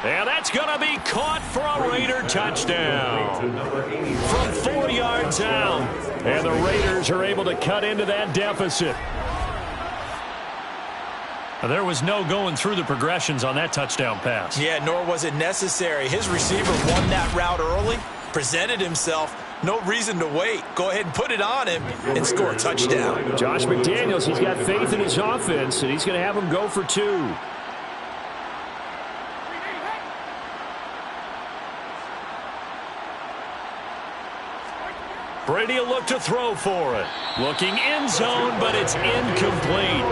And that's going to be caught for a Raider touchdown. From 4 yards out. And the Raiders are able to cut into that deficit. There was no going through the progressions on that touchdown pass. Yeah, nor was it necessary. His receiver won that route early, presented himself. No reason to wait. Go ahead and put it on him and score a touchdown. Josh McDaniels, he's got faith in his offense, and he's going to have him go for 2. Brady will look to throw for it. Looking end zone, but it's incomplete.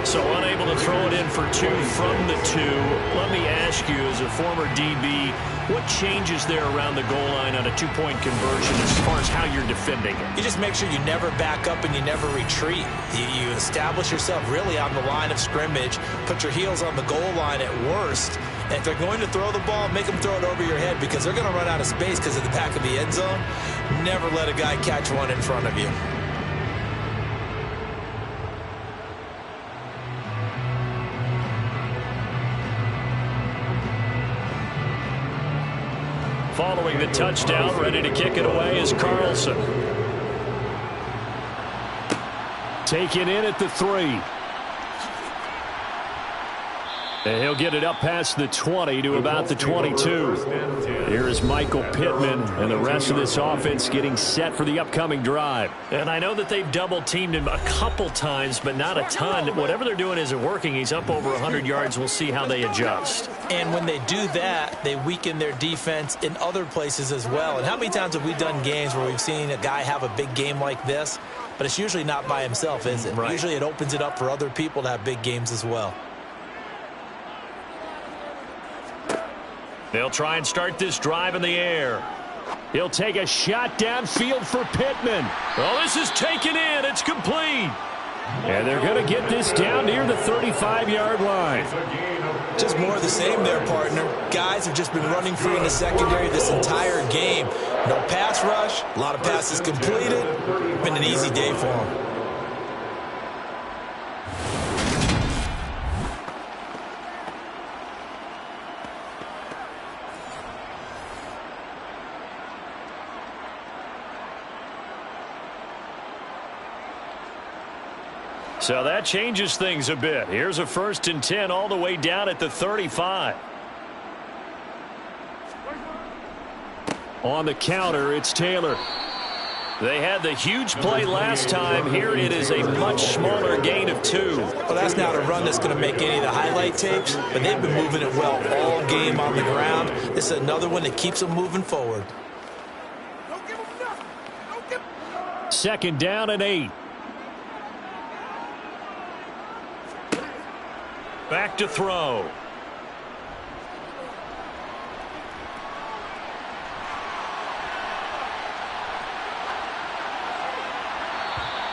So unable to throw it in for 2 from the 2. Let me ask you, as a former DB, what changes there around the goal line on a 2-point conversion as far as how you're defending it? You just make sure you never back up and you never retreat. You establish yourself really on the line of scrimmage, put your heels on the goal line at worst, and if they're going to throw the ball, make them throw it over your head because they're going to run out of space because of the back of the end zone. Never let a guy catch one in front of you. Following the touchdown, ready to kick it away is Carlson. Taken in at the 3. And he'll get it up past the 20 to about the 22. Here's Michael Pittman and the rest of this offense getting set for the upcoming drive. And I know that they've double-teamed him a couple times, but not a ton. Whatever they're doing isn't working. He's up over 100 yards. We'll see how they adjust. And when they do that, they weaken their defense in other places as well. And how many times have we done games where we've seen a guy have a big game like this? But it's usually not by himself, is it? Right. Usually it opens it up for other people to have big games as well. They'll try and start this drive in the air. He'll take a shot downfield for Pittman. Oh, this is taken in. It's complete. And they're going to get this down near the 35-yard line. Just more of the same there, partner. Guys have just been running free in the secondary this entire game. No pass rush, a lot of passes completed. Been an easy day for them. So that changes things a bit. Here's a 1st and 10 all the way down at the 35. On the counter, it's Taylor. They had the huge play last time. Here it is a much smaller gain of 2. Well, that's not a run that's going to make any of the highlight tapes, but they've been moving it well all game on the ground. This is another one that keeps them moving forward. 2nd down and 8. Back to throw.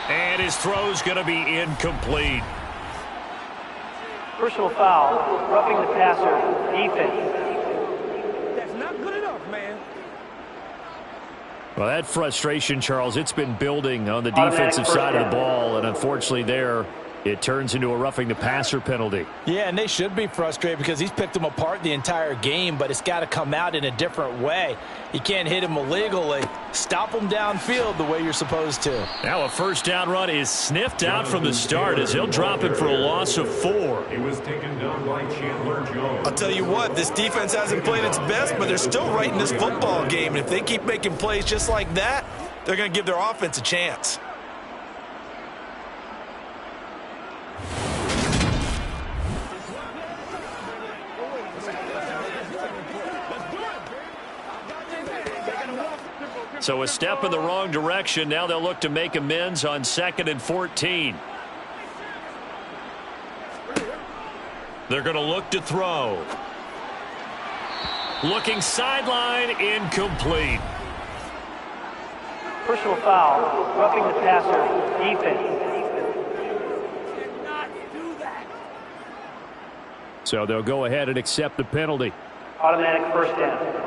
And his throw's going to be incomplete. Personal foul, roughing the passer, defense. That's not good enough, man. Well, that frustration, Charles, it's been building on the defensive side of the ball, and unfortunately there, it turns into a roughing the passer penalty. Yeah, and they should be frustrated because he's picked them apart the entire game, but it's got to come out in a different way. You can't hit him illegally. Stop him downfield the way you're supposed to. Now a 1st down run is sniffed out from the start as he'll drop it for a loss of 4. He was taken down by Chandler Jones. I'll tell you what, this defense hasn't played its best, but they're still right in this football game. And if they keep making plays just like that, they're going to give their offense a chance. So a step in the wrong direction. Now they'll look to make amends on 2nd and 14. They're going to look to throw. Looking sideline, incomplete. Personal foul, roughing the passer, defense. So they'll go ahead and accept the penalty. Automatic 1st down.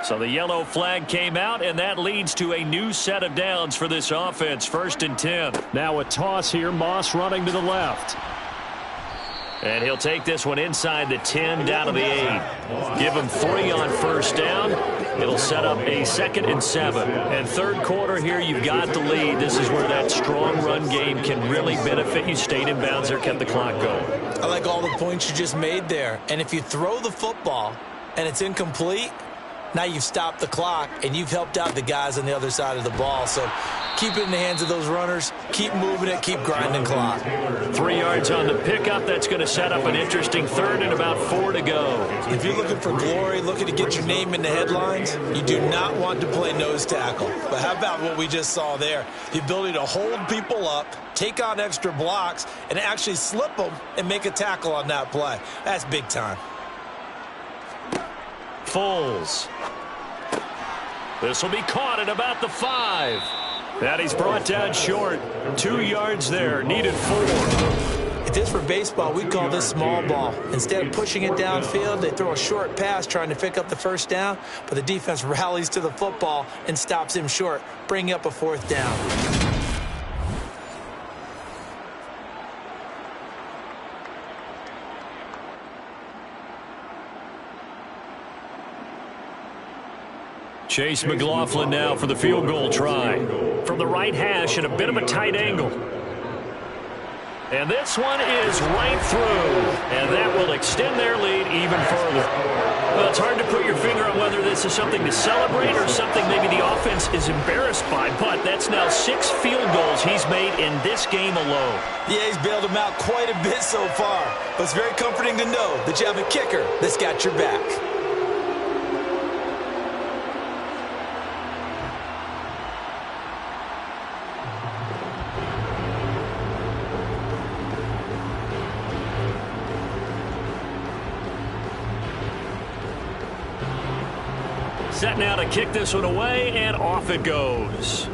So the yellow flag came out, and that leads to a new set of downs for this offense. 1st and 10. Now a toss here. Moss running to the left. And he'll take this one inside the 10 down to the 8. Give him 3 on 1st down. It'll set up a 2nd and 7. And 3rd quarter here, you've got the lead. This is where that strong run game can really benefit you. Stayed in bounds there, kept the clock going. I like all the points you just made there. And if you throw the football and it's incomplete, now you've stopped the clock, and you've helped out the guys on the other side of the ball. So keep it in the hands of those runners. Keep moving it. Keep grinding clock. 3 yards on the pickup. That's going to set up an interesting 3rd and about 4 to go. If you're looking for glory, looking to get your name in the headlines, you do not want to play nose tackle. But how about what we just saw there? The ability to hold people up, take on extra blocks, and actually slip them and make a tackle on that play. That's big time. Foles. This will be caught at about the 5. And he's brought down short. 2 yards there. Needed 4. If this were baseball, we'd call this small ball. Instead of pushing it downfield, they throw a short pass trying to pick up the 1st down, but the defense rallies to the football and stops him short, bringing up a 4th down. Chase McLaughlin now for the field goal try. From the right hash at a bit of a tight angle. And this one is right through. And that will extend their lead even further. Well, it's hard to put your finger on whether this is something to celebrate or something maybe the offense is embarrassed by. But that's now 6 field goals he's made in this game alone. Yeah, he's bailed them out quite a bit so far. But it's very comforting to know that you have a kicker that's got your back. Set now to kick this one away, and off it goes.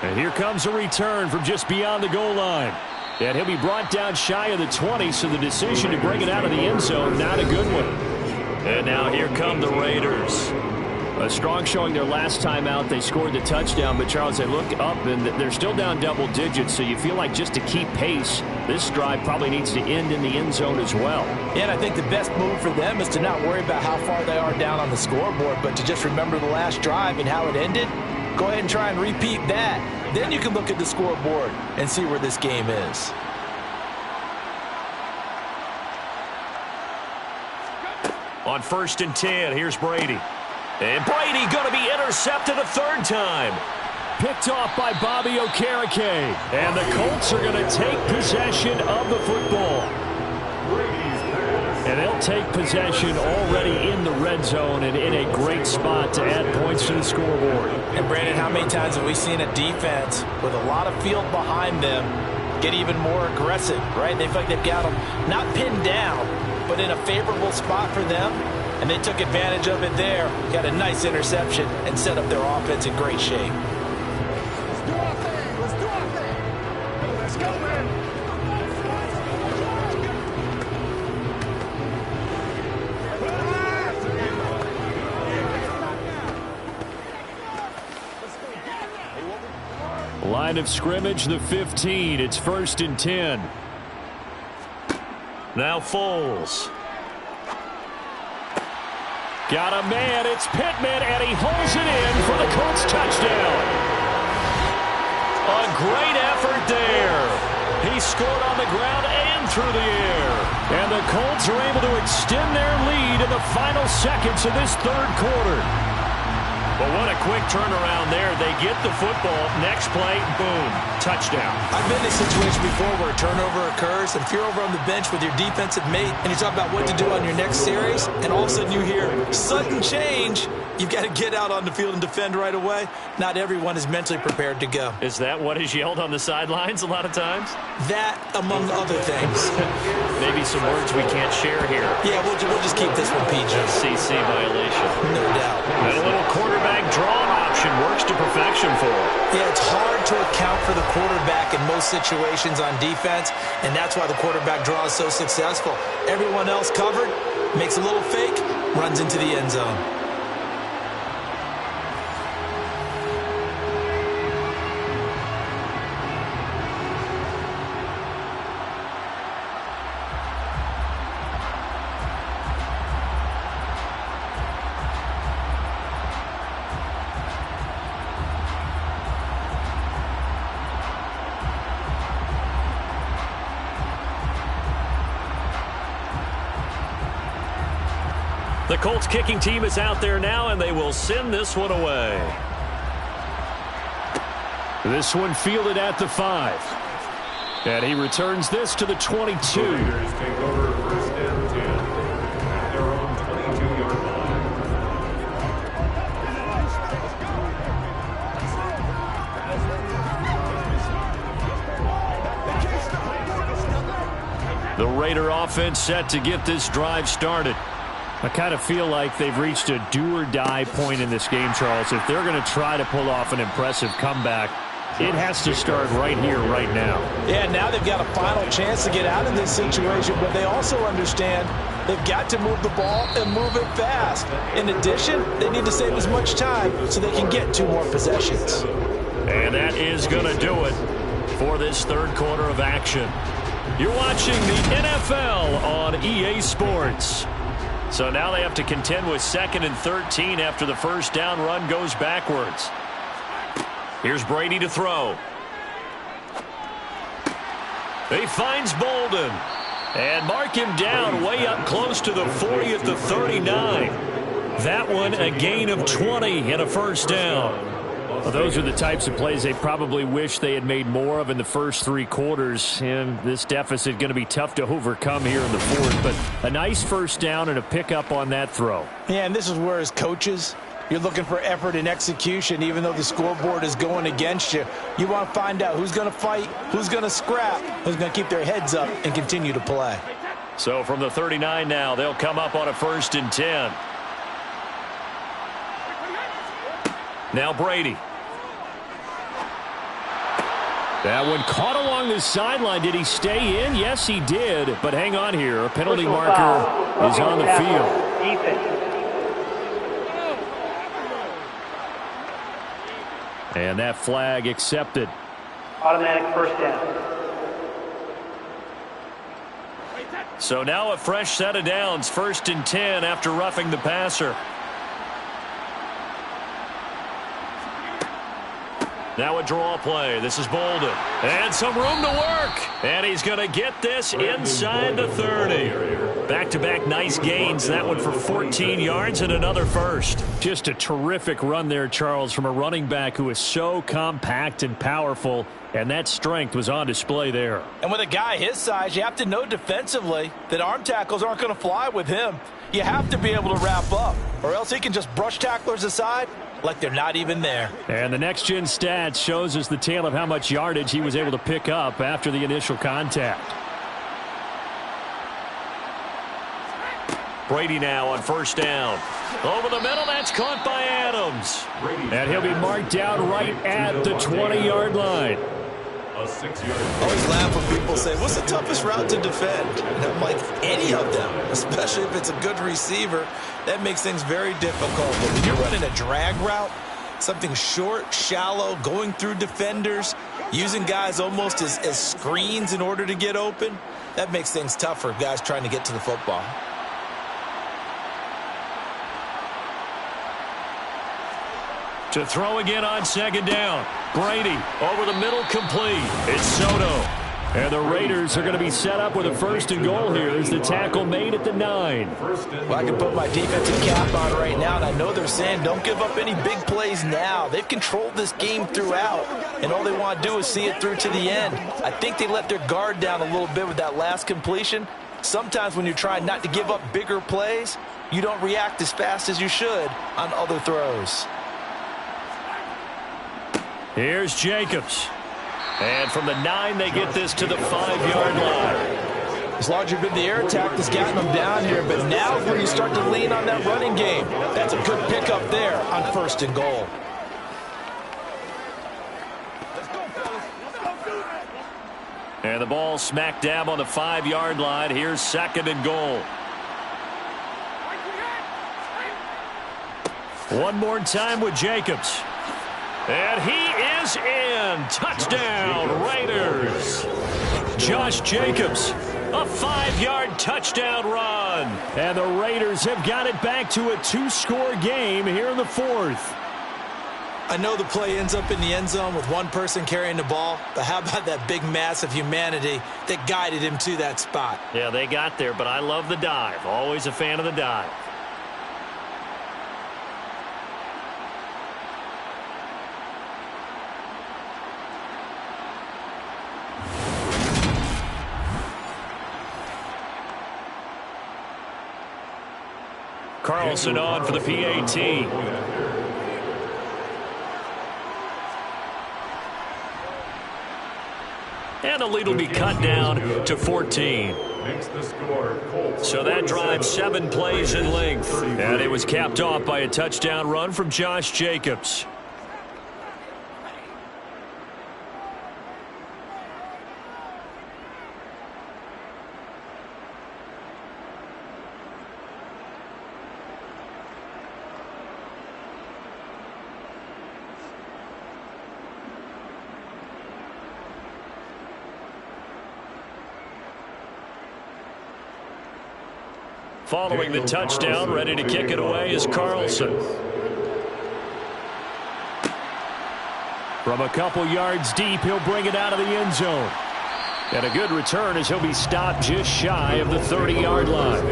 And here comes a return from just beyond the goal line. And he'll be brought down shy of the 20, so the decision to bring it out of the end zone, not a good one. And now here come the Raiders. A strong showing their last time out. They scored the touchdown, but Charles, they look up and they're still down double digits, so you feel like just to keep pace, this drive probably needs to end in the end zone as well. And I think the best move for them is to not worry about how far they are down on the scoreboard, but to just remember the last drive and how it ended. Go ahead and try and repeat that. Then you can look at the scoreboard and see where this game is. On 1st and 10, here's Brady. And Brady going to be intercepted a 3rd time. Picked off by Bobby Okereke. And the Colts are going to take possession of the football. And they'll take possession already in the red zone and in a great spot to add points to the scoreboard. And Brandon, how many times have we seen a defense with a lot of field behind them get even more aggressive, right? They feel like they've got them not pinned down, but in a favorable spot for them. And they took advantage of it there, got a nice interception, and set up their offense in great shape. Let's do our thing. Let's do our thing. Let's go, man. Line of scrimmage, the 15. It's 1st and 10. Now Foles. Got a man, it's Pittman, and he holds it in for the Colts touchdown. A great effort there. He scored on the ground and through the air. And the Colts are able to extend their lead in the final seconds of this 3rd quarter. But what a quick turnaround there. They get the football. Next play, boom, touchdown. I've been in a situation before where a turnover occurs, and if you're over on the bench with your defensive mate and you talk about what to do on your next series, and all of a sudden you hear sudden change, you've got to get out on the field and defend right away. Not everyone is mentally prepared to go. Is that what is yelled on the sidelines a lot of times? That, among other things. Maybe some words we can't share here. Yeah, we'll just keep this one PG. CC violation. No doubt. And a little quarterback draw option works to perfection for him. Yeah, it's hard to account for the quarterback in most situations on defense, and that's why the quarterback draw is so successful. Everyone else covered, makes a little fake, runs into the end zone. The Colts kicking team is out there now, and they will send this one away. This one fielded at the 5. And he returns this to the 22. The Raiders take over 1st and 10 at their own 22-yard line. The Raider offense set to get this drive started. I kind of feel like they've reached a do-or-die point in this game, Charles. If they're going to try to pull off an impressive comeback, it has to start right here, right now. Yeah, now they've got a final chance to get out of this situation, but they also understand they've got to move the ball and move it fast. In addition, they need to save as much time so they can get 2 more possessions. And that is going to do it for this 3rd quarter of action. You're watching the NFL on EA Sports. So now they have to contend with 2nd and 13 after the first down run goes backwards. Here's Brady to throw. He finds Bolden. And mark him down way up close to the 40 at the 39. That one a gain of 20 and a first down. Well, those are the types of plays they probably wish they had made more of in the first 3 quarters. And this deficit going to be tough to overcome here in the fourth. But a nice first down and a pickup on that throw. Yeah, and this is where as coaches, you're looking for effort and execution. Even though the scoreboard is going against you, you want to find out who's going to fight, who's going to scrap, who's going to keep their heads up and continue to play. So from the 39 now, they'll come up on a 1st and 10. Now Brady. That one caught along the sideline. Did he stay in? Yes, he did. But hang on here. A penalty marker is on the field. And that flag accepted. Automatic first down. So now a fresh set of downs. 1st and 10 after roughing the passer. Now a draw play. This is Bolden. And some room to work. And he's going to get this inside the 30. Back-to-back nice gains. That one for 14 yards and another first. Just a terrific run there, Charles, from a running back who is so compact and powerful. And that strength was on display there. And with a guy his size, you have to know defensively that arm tackles aren't going to fly with him. You have to be able to wrap up, or else he can just brush tacklers aside like they're not even there. And the next-gen stats shows us the tale of how much yardage he was able to pick up after the initial contact. Brady now on 1st down. Over the middle, that's caught by Adams. And he'll be marked down right at the 20-yard line. A 6-yard. I always laugh when people say, what's the toughest route to defend? And I'm like, any of them, especially if it's a good receiver. That makes things very difficult. But when you're running a drag route, something short, shallow, going through defenders, using guys almost as screens in order to get open, that makes things tough for guys trying to get to the football. To throw again on 2nd down. Brady over the middle, complete. It's Soto. And the Raiders are going to be set up with a 1st and goal here as the tackle made at the 9. Well, I can put my defensive cap on right now, and I know they're saying don't give up any big plays now. They've controlled this game throughout, and all they want to do is see it through to the end. I think they let their guard down a little bit with that last completion. Sometimes when you're trying not to give up bigger plays, you don't react as fast as you should on other throws. Here's Jacobs. And from the 9, they get this to the 5-yard line. It's largely been the air attack that's gotten them down here, but now is where you start to lean on that running game. That's a good pickup there on 1st and goal. And the ball smack dab on the 5-yard line. Here's 2nd and goal. One more time with Jacobs. And he is in. Touchdown, Raiders. Josh Jacobs, a 5-yard touchdown run. And the Raiders have got it back to a 2-score game here in the 4th. I know the play ends up in the end zone with one person carrying the ball, but how about that big mass of humanity that guided him to that spot? Yeah, they got there, but I love the dive. Always a fan of the dive. Carlson on for the PAT. And the lead will be cut down to 14. So that drive 7 plays in length. And it was capped off by a touchdown run from Josh Jacobs. Following the touchdown, ready to kick it away is Carlson. From a couple yards deep, he'll bring it out of the end zone. And a good return as he'll be stopped just shy of the 30-yard line.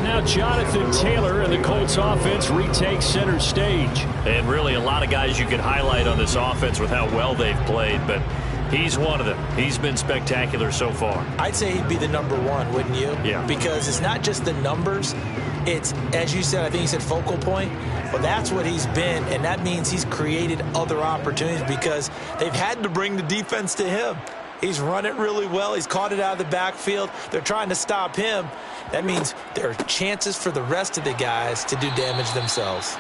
Now Jonathan Taylor and the Colts offense retakes center stage. And really a lot of guys you can highlight on this offense with how well they've played, but he's one of them. He's been spectacular so far. I'd say he'd be the number one, wouldn't you? Yeah. Because it's not just the numbers. It's, as you said, I think you said focal point. Well, that's what he's been, and that means he's created other opportunities because they've had to bring the defense to him. He's run it really well. He's caught it out of the backfield. They're trying to stop him. That means there are chances for the rest of the guys to do damage themselves.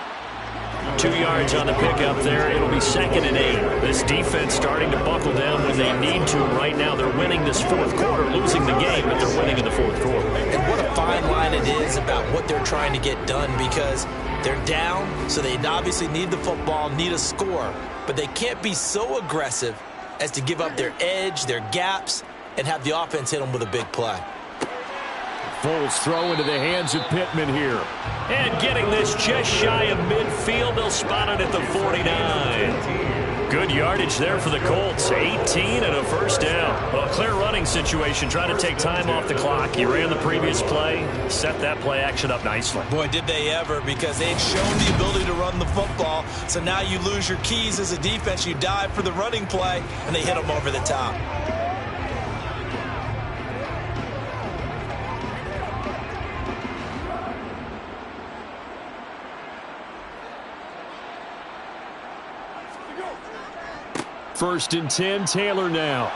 2 yards on the pickup there. It'll be 2nd and 8. This defense starting to buckle down when they need to. Right now they're winning this fourth quarter, losing the game, but they're winning in the fourth quarter. And what a fine line it is about what they're trying to get done because they're down, so they obviously need the football, need a score, but they can't be so aggressive as to give up their edge, their gaps, and have the offense hit them with a big play. Foles throw into the hands of Pittman here. And getting this just shy of midfield, they'll spot it at the 49. Good yardage there for the Colts. 18 and a first down. Well, clear running situation, trying to take time off the clock. You ran the previous play, set that play action up nicely. Boy, did they ever, because they'd shown the ability to run the football. So now you lose your keys as a defense. You dive for the running play, and they hit them over the top. First and 10, Taylor now.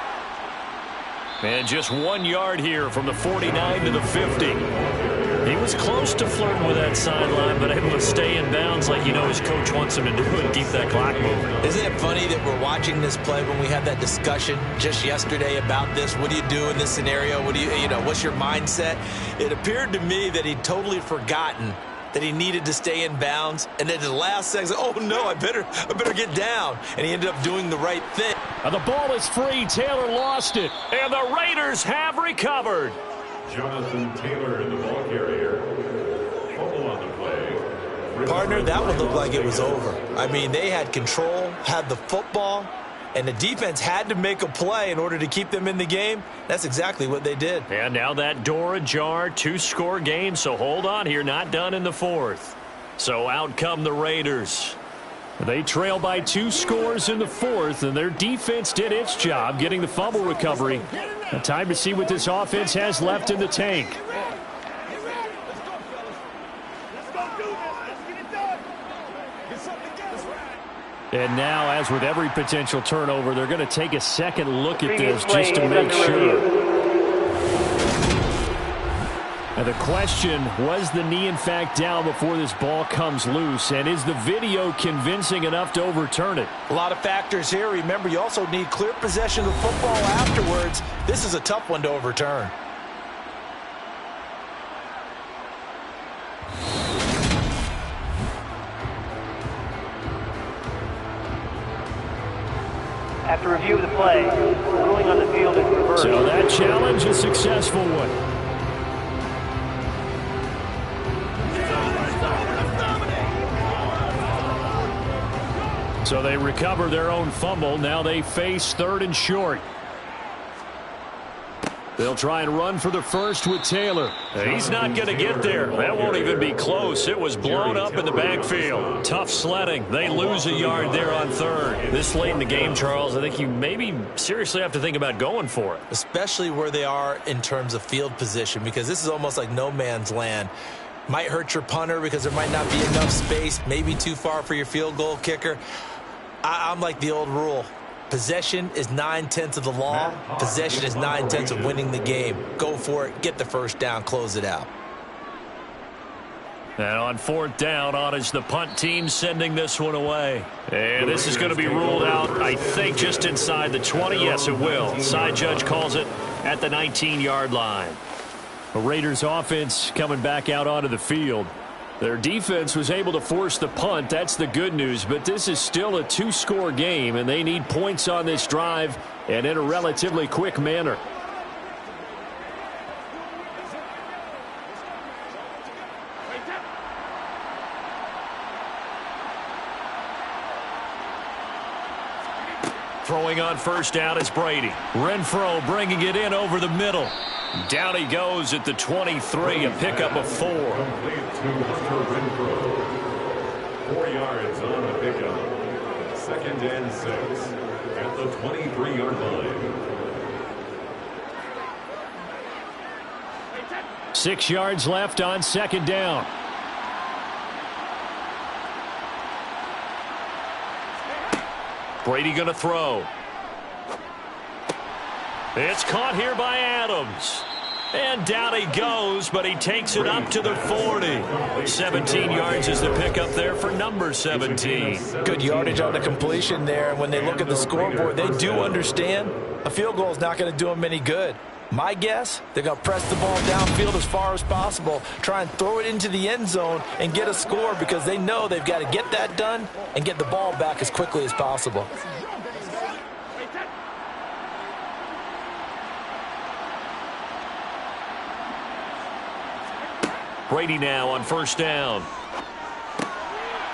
And just 1 yard here from the 49 to the 50. He was close to flirting with that sideline, but able to stay in bounds like you know his coach wants him to do and keep that clock moving. Isn't it funny that we're watching this play when we had that discussion just yesterday about this? What do you do in this scenario? What do you know, what's your mindset? It appeared to me that he'd totally forgotten that he needed to stay in bounds, and then at the last second, oh no, I better get down. And he ended up doing the right thing. And the ball is free. Taylor lost it. And the Raiders have recovered. Jonathan Taylor in the ball carrier. Fumble on the play. Partner, that would look like it was over. I mean, they had control, had the football, and the defense had to make a play in order to keep them in the game. That's exactly what they did. And now that door ajar, 2-score game, so hold on here, not done in the fourth. So out come the Raiders. They trail by 2 scores in the fourth, and their defense did its job getting the fumble recovery. Now time to see what this offense has left in the tank. And now, as with every potential turnover, they're going to take a second look at this just to make sure. And the question, was the knee in fact down before this ball comes loose? And is the video convincing enough to overturn it? A lot of factors here. Remember, you also need clear possession of the football afterwards. This is a tough one to overturn. After review of the play, the ruling on the field is reversed. So that challenge, a successful one. So they recover their own fumble. Now they face 3rd and short. They'll try and run for the first with Taylor. He's not going to get there. That won't even be close. It was blown up in the backfield. Tough sledding. They lose a yard there on 3rd. This late in the game, Charles, I think you maybe seriously have to think about going for it. Especially where they are in terms of field position, because this is almost like no man's land. Might hurt your punter because there might not be enough space, maybe too far for your field goal kicker. I'm like the old rule. Possession is 9/10 of the law. Possession is 9/10 of winning the game. Go for it. Get the first down. Close it out. And on 4th down, on is the punt team sending this one away. And this is going to be ruled out, I think, just inside the 20. Yes, it will. Side judge calls it at the 19-yard line. The Raiders offense coming back out onto the field. Their defense was able to force the punt. That's the good news. But this is still a 2-score game, and they need points on this drive and in a relatively quick manner. Throwing on first down is Brady. Renfro bringing it in over the middle. Down he goes at the 23, a pickup of 4. Complete to Hunter Renfro. 4 yards on the pickup. 2nd and 6 at the 23-yard line. 6 yards left on 2nd down. Brady going to throw. It's caught here by Adams. And down he goes, but he takes it up to the 40. 17 yards is the pickup there for number 17. Good yardage on the completion there. And when they look at the scoreboard, they do understand a field goal is not going to do them any good. My guess, they're going to press the ball downfield as far as possible, try and throw it into the end zone and get a score because they know they've got to get that done and get the ball back as quickly as possible. Brady now on first down.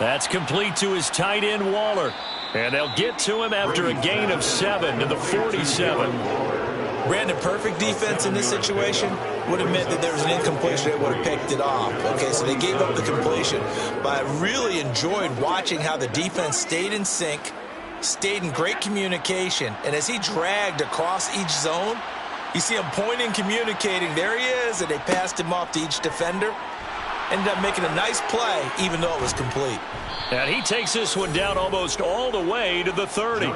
That's complete to his tight end, Waller. And they'll get to him after a gain of 7 to the 47. Brandon, perfect defense in this situation would have meant that there was an incompletion that would have picked it off. Okay, so they gave up the completion. But I really enjoyed watching how the defense stayed in sync, stayed in great communication. And as he dragged across each zone, you see him pointing, communicating. There he is, and they passed him off to each defender. Ended up making a nice play, even though it was complete. And he takes this one down almost all the way to the 30.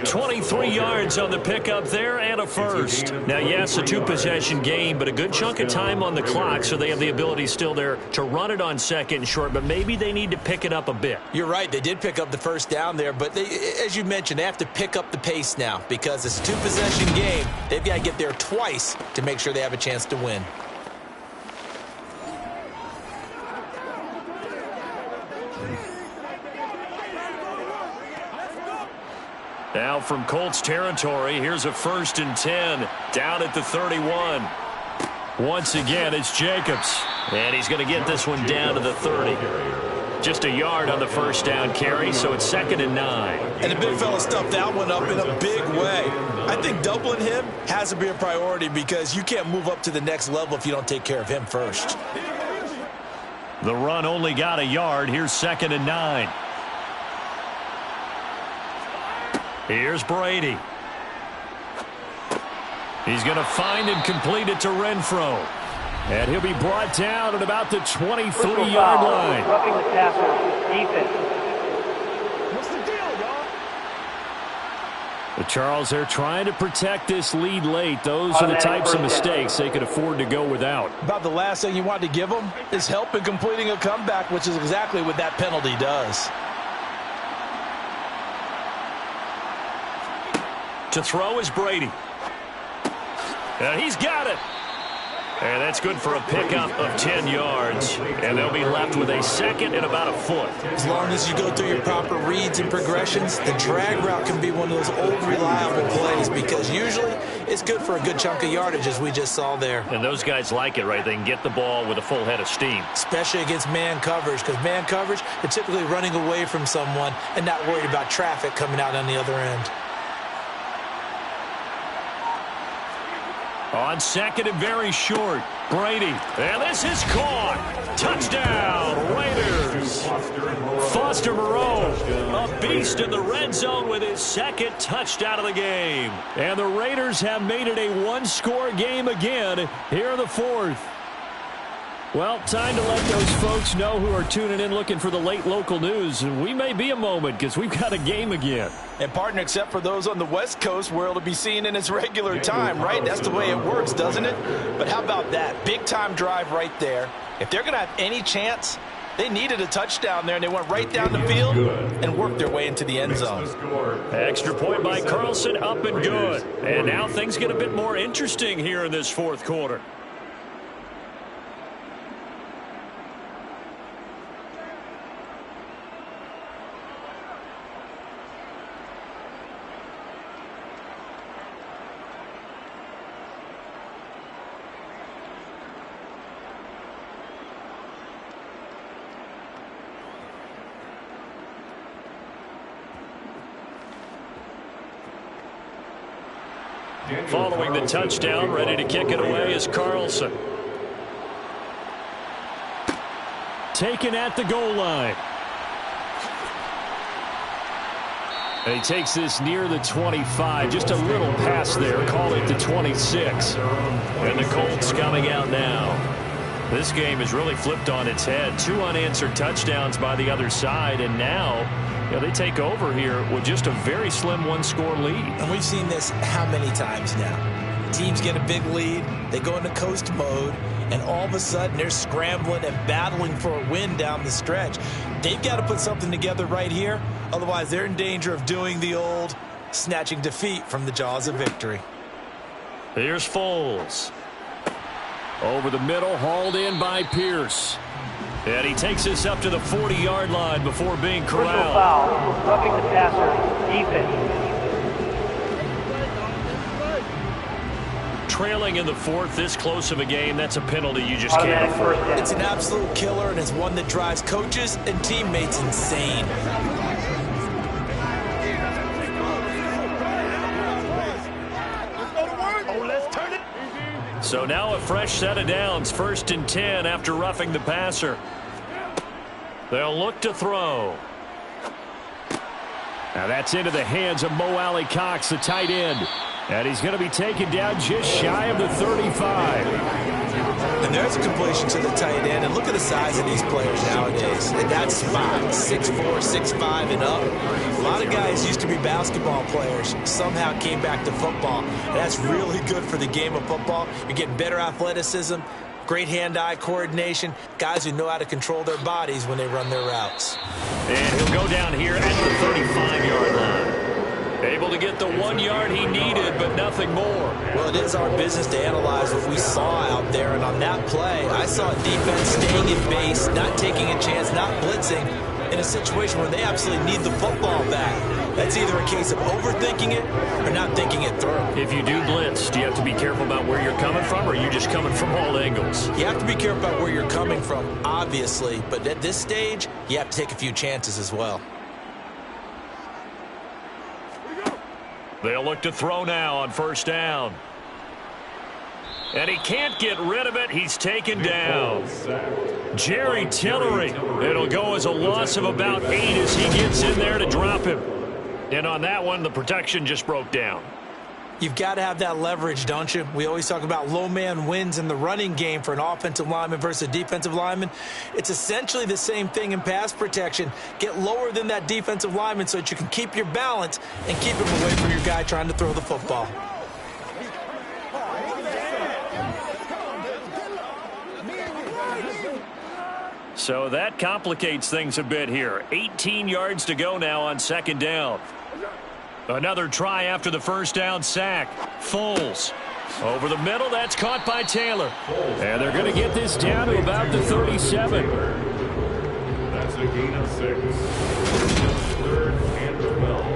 23 yards on the pickup there and a first. Now, yes, a 2-possession game, but a good chunk of time on the clock, so they have the ability still there to run it on 2nd and short, but maybe they need to pick it up a bit. You're right. They did pick up the first down there, but they, as you mentioned, they have to pick up the pace now because it's a 2-possession game. They've got to get there twice to make sure they have a chance to win. Now from Colts territory, here's a 1st and 10 down at the 31. Once again, it's Jacobs. And he's going to get this one down to the 30. Just a yard on the first down carry, so it's 2nd and 9. And the big fella stuffed that one up in a big way. I think doubling him has to be a priority because you can't move up to the next level if you don't take care of him first. The run only got a yard. Here's 2nd and 9. Here's Brady. He's going to find and complete it to Renfro. And he'll be brought down at about the 23-yard line. Roughing the passer, defense. What's the deal, y'all? But Charles, they're trying to protect this lead late. Those are the types of mistakes they could afford to go without. About the last thing you want to give them is help in completing a comeback, which is exactly what that penalty does. To throw is Brady. And he's got it. And that's good for a pickup of 10 yards. And they'll be left with a 2nd and about a foot. As long as you go through your proper reads and progressions, the drag route can be one of those old reliable plays because usually it's good for a good chunk of yardage as we just saw there. And those guys like it, right? They can get the ball with a full head of steam. Especially against man coverage because man coverage, they're typically running away from someone and not worried about traffic coming out on the other end. On 2nd and very short, Brady. And this is caught. Touchdown, Raiders. Foster Moreau, a beast in the red zone with his 2nd touchdown of the game. And the Raiders have made it a 1-score game again here in the 4th. Well, time to let those folks know who are tuning in looking for the late local news. And we may be a moment because we've got a game again. And, partner, except for those on the West Coast where it'll be seen in its regular time, right? That's the way it works, doesn't it? But how about that? Big-time drive right there. If they're going to have any chance, they needed a touchdown there, and they went right down the field and worked their way into the end zone. Extra point by Carlson, up and good. And now things get a bit more interesting here in this 4th quarter. Following the touchdown, ready to kick it away is Carlson. Taken at the goal line. And he takes this near the 25. Just a little pass there. Call it the 26. And the Colts coming out now. This game is really flipped on its head. 2 unanswered touchdowns by the other side. And now, they take over here with just a very slim one-score lead. And we've seen this how many times now? Teams get a big lead. They go into coast mode. And all of a sudden, they're scrambling and battling for a win down the stretch. They've got to put something together right here. Otherwise, they're in danger of doing the old snatching defeat from the jaws of victory. Here's Foles. Over the middle, hauled in by Pierce. And he takes this up to the 40-yard line before being corralled. Personal foul, roughing the passer, defense. Trailing in the 4th, this close of a game, that's a penalty you just can't afford. It's an absolute killer, and it's one that drives coaches and teammates insane. So now a fresh set of downs, 1st and 10 after roughing the passer. They'll look to throw. Now that's into the hands of Mo Alley Cox, the tight end. And he's going to be taken down just shy of the 35. And there's a completion to the tight end. And look at the size of these players nowadays. And that spot, 6'4", 6'5", and up. A lot of guys used to be basketball players, somehow came back to football. And that's really good for the game of football. You're getting better athleticism, great hand-eye coordination, guys who know how to control their bodies when they run their routes. And he'll go down here at the 35-yard line. Able to get the 1 yard he needed, but nothing more. Well, it is our business to analyze what we saw out there. And on that play, I saw defense staying in base, not taking a chance, not blitzing, in a situation where they absolutely need the football back. That's either a case of overthinking it or not thinking it through. If you do blitz, do you have to be careful about where you're coming from, or are you just coming from all angles? You have to be careful about where you're coming from, obviously. But at this stage, you have to take a few chances as well. They'll look to throw now on 1st down. And he can't get rid of it. He's taken down. Jerry Tillery. It'll go as a loss of about 8 as he gets in there to drop him. And on that one, the protection just broke down. You've got to have that leverage, don't you? We always talk about low man wins in the running game for an offensive lineman versus a defensive lineman. It's essentially the same thing in pass protection. Get lower than that defensive lineman so that you can keep your balance and keep him away from your guy trying to throw the football. So that complicates things a bit here. 18 yards to go now on 2nd down. Another try after the 1st down sack. Foles. Over the middle, that's caught by Taylor. And they're going to get this down to about the 37. That's a gain of 6. 3rd and 12.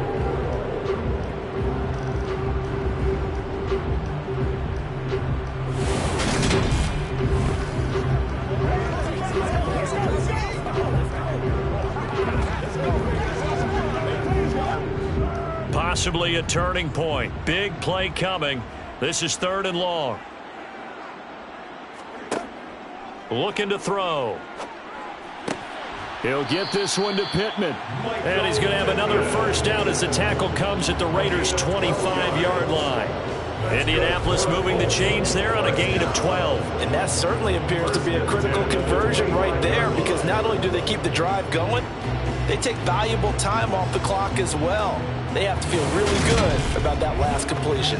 Possibly a turning point. Big play coming. This is 3rd and long. Looking to throw. He'll get this one to Pittman. And he's going to have another 1st down as the tackle comes at the Raiders' 25-yard line. Indianapolis moving the chains there on a gain of 12. And that certainly appears to be a critical conversion right there, because not only do they keep the drive going, they take valuable time off the clock as well. They have to feel really good about that last completion.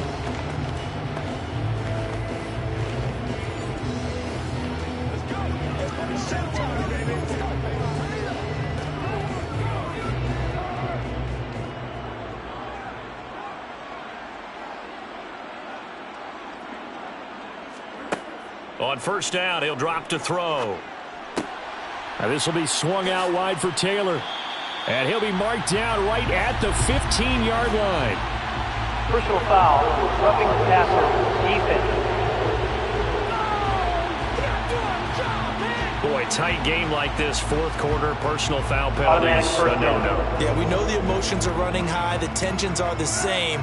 On 1st down, he'll drop to throw. Now this will be swung out wide for Taylor. And he'll be marked down right at the 15-yard line. Personal foul, roughing the passer, defense. Boy, tight game like this, 4th quarter, personal foul penalties, no. Yeah, we know the emotions are running high. The tensions are the same.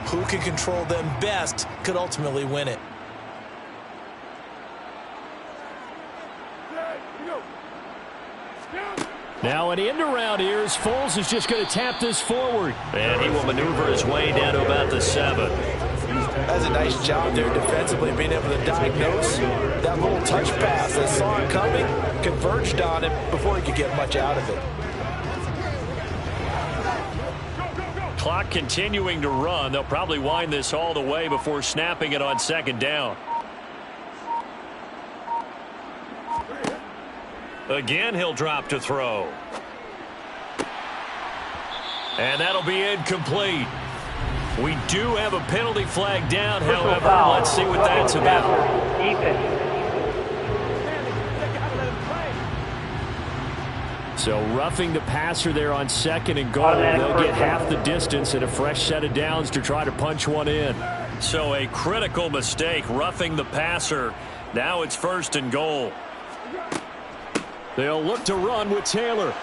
who can control them best could ultimately win it. Now an end around here as Foles is just going to tap this forward. And he will maneuver his way down to about the 7. That's a nice job there defensively, being able to diagnose that little touch pass that saw it coming, converged on it before he could get much out of it. Clock continuing to run. They'll probably wind this all the way before snapping it on 2nd down. Again, he'll drop to throw. And that'll be incomplete. We do have a penalty flag down, however. Let's see what that's about. So roughing the passer there on 2nd and goal. They'll get half the distance and a fresh set of downs to try to punch one in. So a critical mistake, roughing the passer. Now it's 1st and goal. They'll look to run with Taylor.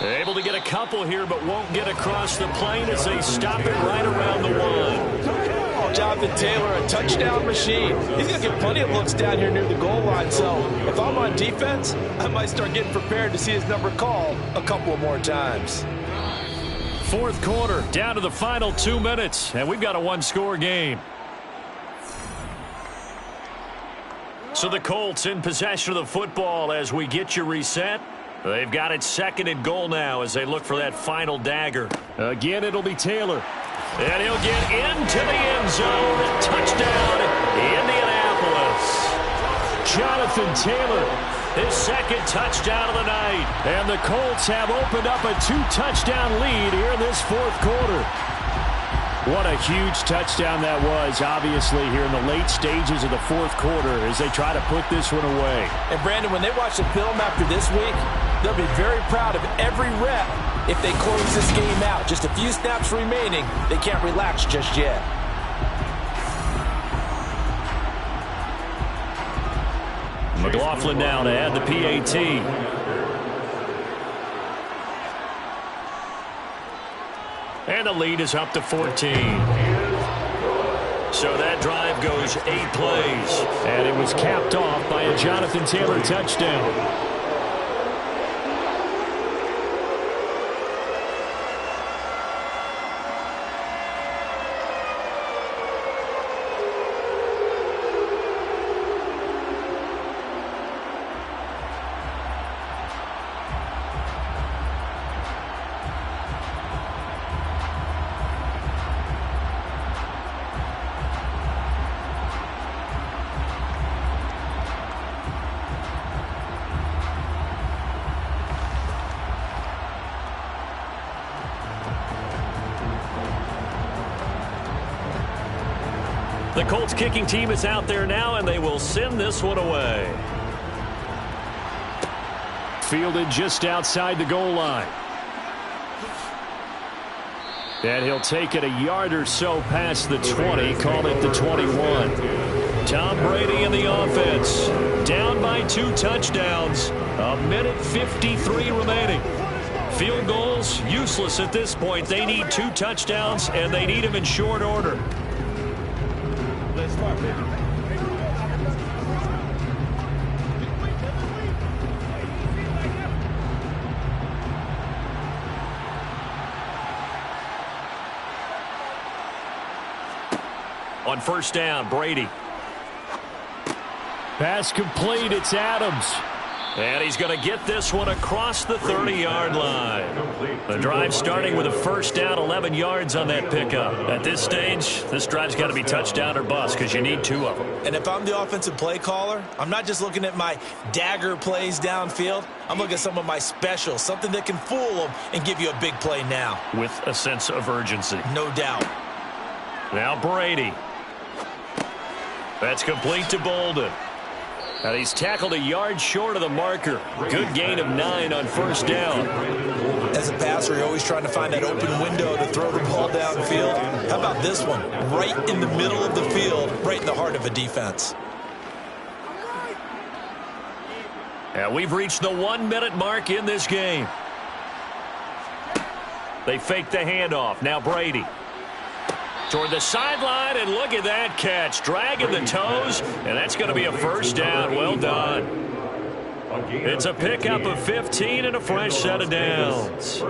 Able to get a couple here, but won't get across the plane as they stop it right around the 1. Oh, Jonathan Taylor, a touchdown machine. He's going to get plenty of looks down here near the goal line. So if I'm on defense, I might start getting prepared to see his number called a couple more times. 4th quarter, down to the final 2 minutes, and we've got a 1-score game. So the Colts in possession of the football as we get you reset. They've got it 2nd and goal now as they look for that final dagger. Again, it'll be Taylor. And he'll get into the end zone. Touchdown, Indianapolis. Jonathan Taylor, his 2nd touchdown of the night. And the Colts have opened up a 2-touchdown lead here in this 4th quarter. What a huge touchdown that was, obviously, here in the late stages of the 4th quarter as they try to put this one away. And, Brandon, when they watch the film after this week, they'll be very proud of every rep if they close this game out. Just a few snaps remaining. They can't relax just yet. McLaughlin now to add the PAT. And the lead is up to 14. So that drive goes 8 plays. And it was capped off by a Jonathan Taylor touchdown. The Colts kicking team is out there now, and they will send this one away. Fielded just outside the goal line. And he'll take it a yard or so past the 20, call it the 21. Tom Brady in the offense. Down by 2 touchdowns. 1:53 remaining. Field goals, useless at this point. They need 2 touchdowns, and they need them in short order. On 1st down, Brady. Pass complete, it's Adams. And he's going to get this one across the 30-yard line. The drive starting with a 1st down, 11 yards on that pickup. At this stage, this drive's got to be touchdown or bust because you need 2 of them. And if I'm the offensive play caller, I'm not just looking at my dagger plays downfield. I'm looking at some of my specials, something that can fool them and give you a big play now. With a sense of urgency. No doubt. Now Brady. That's complete to Bolden. And he's tackled a yard short of the marker. Good gain of 9 on 1st down. As a passer, you're always trying to find that open window to throw the ball downfield. How about this one? Right in the middle of the field, right in the heart of a defense. And we've reached the 1-minute mark in this game. They fake the handoff. Now Brady. Toward the sideline, and look at that catch. Dragging the toes, and that's going to be a first down. Well done. It's a pickup of 15 and a fresh set of downs.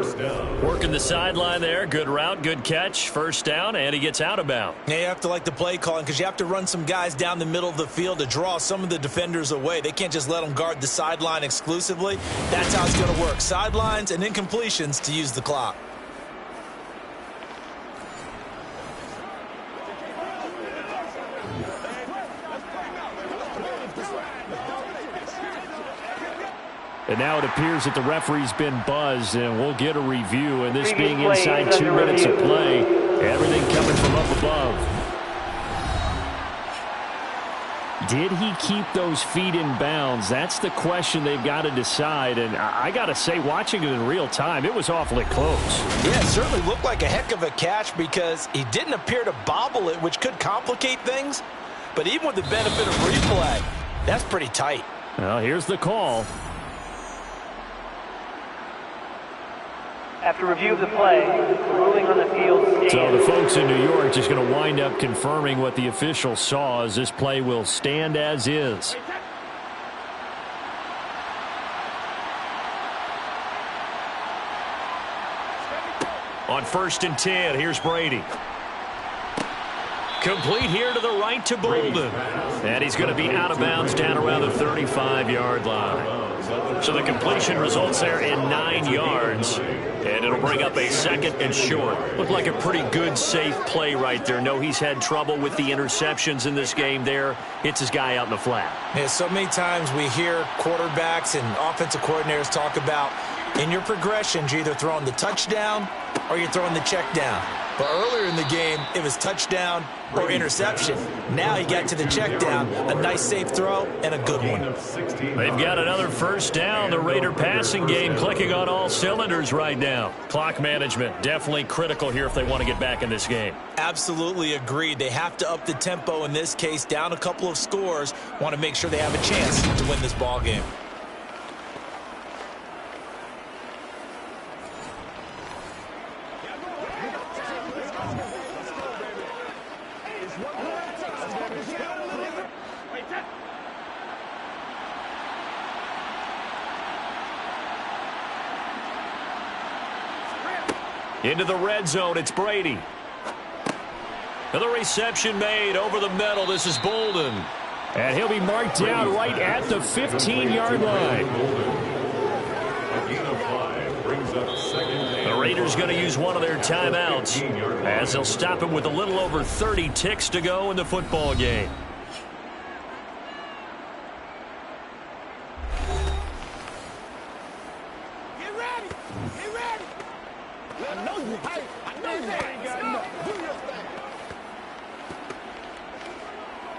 Working the sideline there. Good route, good catch. First down, and he gets out of bounds. Yeah, you have to like the play calling because you have to run some guys down the middle of the field to draw some of the defenders away. They can't just let them guard the sideline exclusively. That's how it's going to work. Sidelines and incompletions to use the clock. And now it appears that the referee's been buzzed, and we'll get a review. And this being inside 2 minutes of play, everything coming from up above. Did he keep those feet in bounds? That's the question they've got to decide. And I got to say, watching it in real time, it was awfully close. Yeah, it certainly looked like a heck of a catch because he didn't appear to bobble it, which could complicate things. But even with the benefit of replay, that's pretty tight. Well, here's the call. After review of the play, the ruling on the field stands. So the folks in New York just going to wind up confirming what the official saw, as this play will stand as is. On 1st and 10, here's Brady. Complete here to the right to Bolden. And he's going to be out of bounds down around the 35-yard line. So the completion results there in 9 yards. And it'll bring up a 2nd and short. Looked like a pretty good, safe play right there. No, he's had trouble with the interceptions in this game there. Hits his guy out in the flat. Yeah, so many times we hear quarterbacks and offensive coordinators talk about in your progressions, you're either throwing the touchdown or you're throwing the check down. But earlier in the game, it was touchdown or interception. Now he got to the check down, a nice safe throw, and a good one. They've got another first down. The Raider passing game clicking on all cylinders right now. Clock management definitely critical here if they want to get back in this game. Absolutely agreed. They have to up the tempo in this case, down a couple of scores. Want to make sure they have a chance to win this ball game. Into the red zone, it's Brady. And the reception made over the middle. This is Bolden. And he'll be marked down right at the 15-yard line. The Raiders going to use one of their timeouts as they'll stop him with a little over 30 ticks to go in the football game.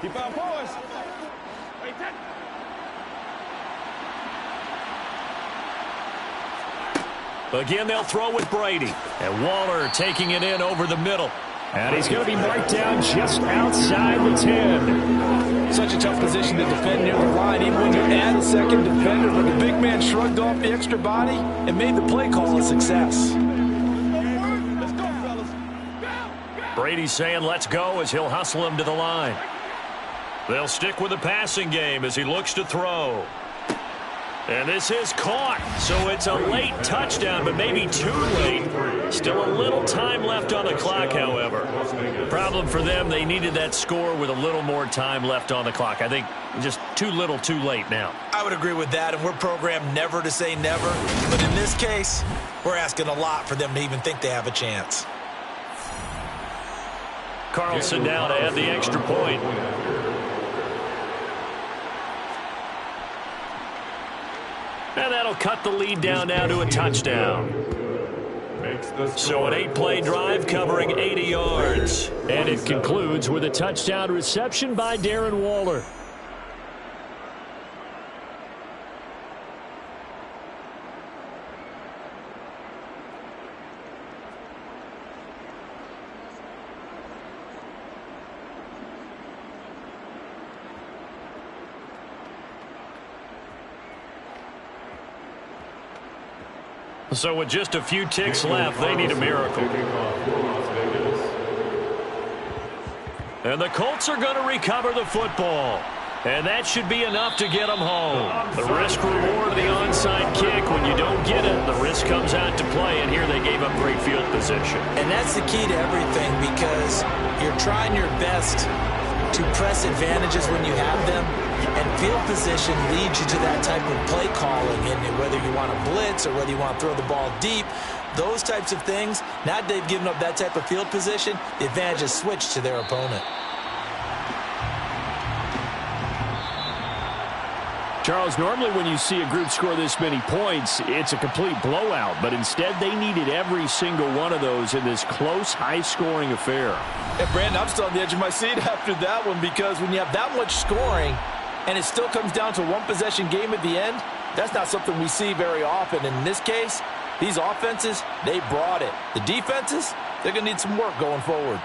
Keep our poise. Again, they'll throw with Brady. And Waller taking it in over the middle. And he's going to be marked down just outside the 10. Such a tough position to defend near the line, even when you add a second defender. But the big man shrugged off the extra body and made the play call a success. Brady's saying let's go as he'll hustle him to the line. They'll stick with the passing game as he looks to throw. And this is caught. So it's a late touchdown, but maybe too late. Still a little time left on the clock, however. Problem for them, they needed that score with a little more time left on the clock. I think just too little, too late now. I would agree with that, and we're programmed never to say never. But in this case, we're asking a lot for them to even think they have a chance. Carlson now to add the extra point. And that'll cut the lead down now to a touchdown. So an 8-play drive covering 80 yards. And it concludes with a touchdown reception by Darren Waller. So with just a few ticks left, they need a miracle. And the Colts are going to recover the football. And that should be enough to get them home. The risk-reward of the onside kick, when you don't get it, the risk comes out to play, and here they gave up great field position. And that's the key to everything, because you're trying your best to press advantages when you have them, and field position leads you to that type of play calling, and whether you want to blitz or whether you want to throw the ball deep, those types of things, now that they've given up that type of field position, the advantage is switched to their opponent. Charles, normally when you see a group score this many points, it's a complete blowout. But instead, they needed every single one of those in this close, high-scoring affair. Yeah, Brandon, I'm still on the edge of my seat after that one, because when you have that much scoring and it still comes down to a one-possession game at the end, that's not something we see very often. And in this case, these offenses, they brought it. The defenses, they're going to need some work going forward.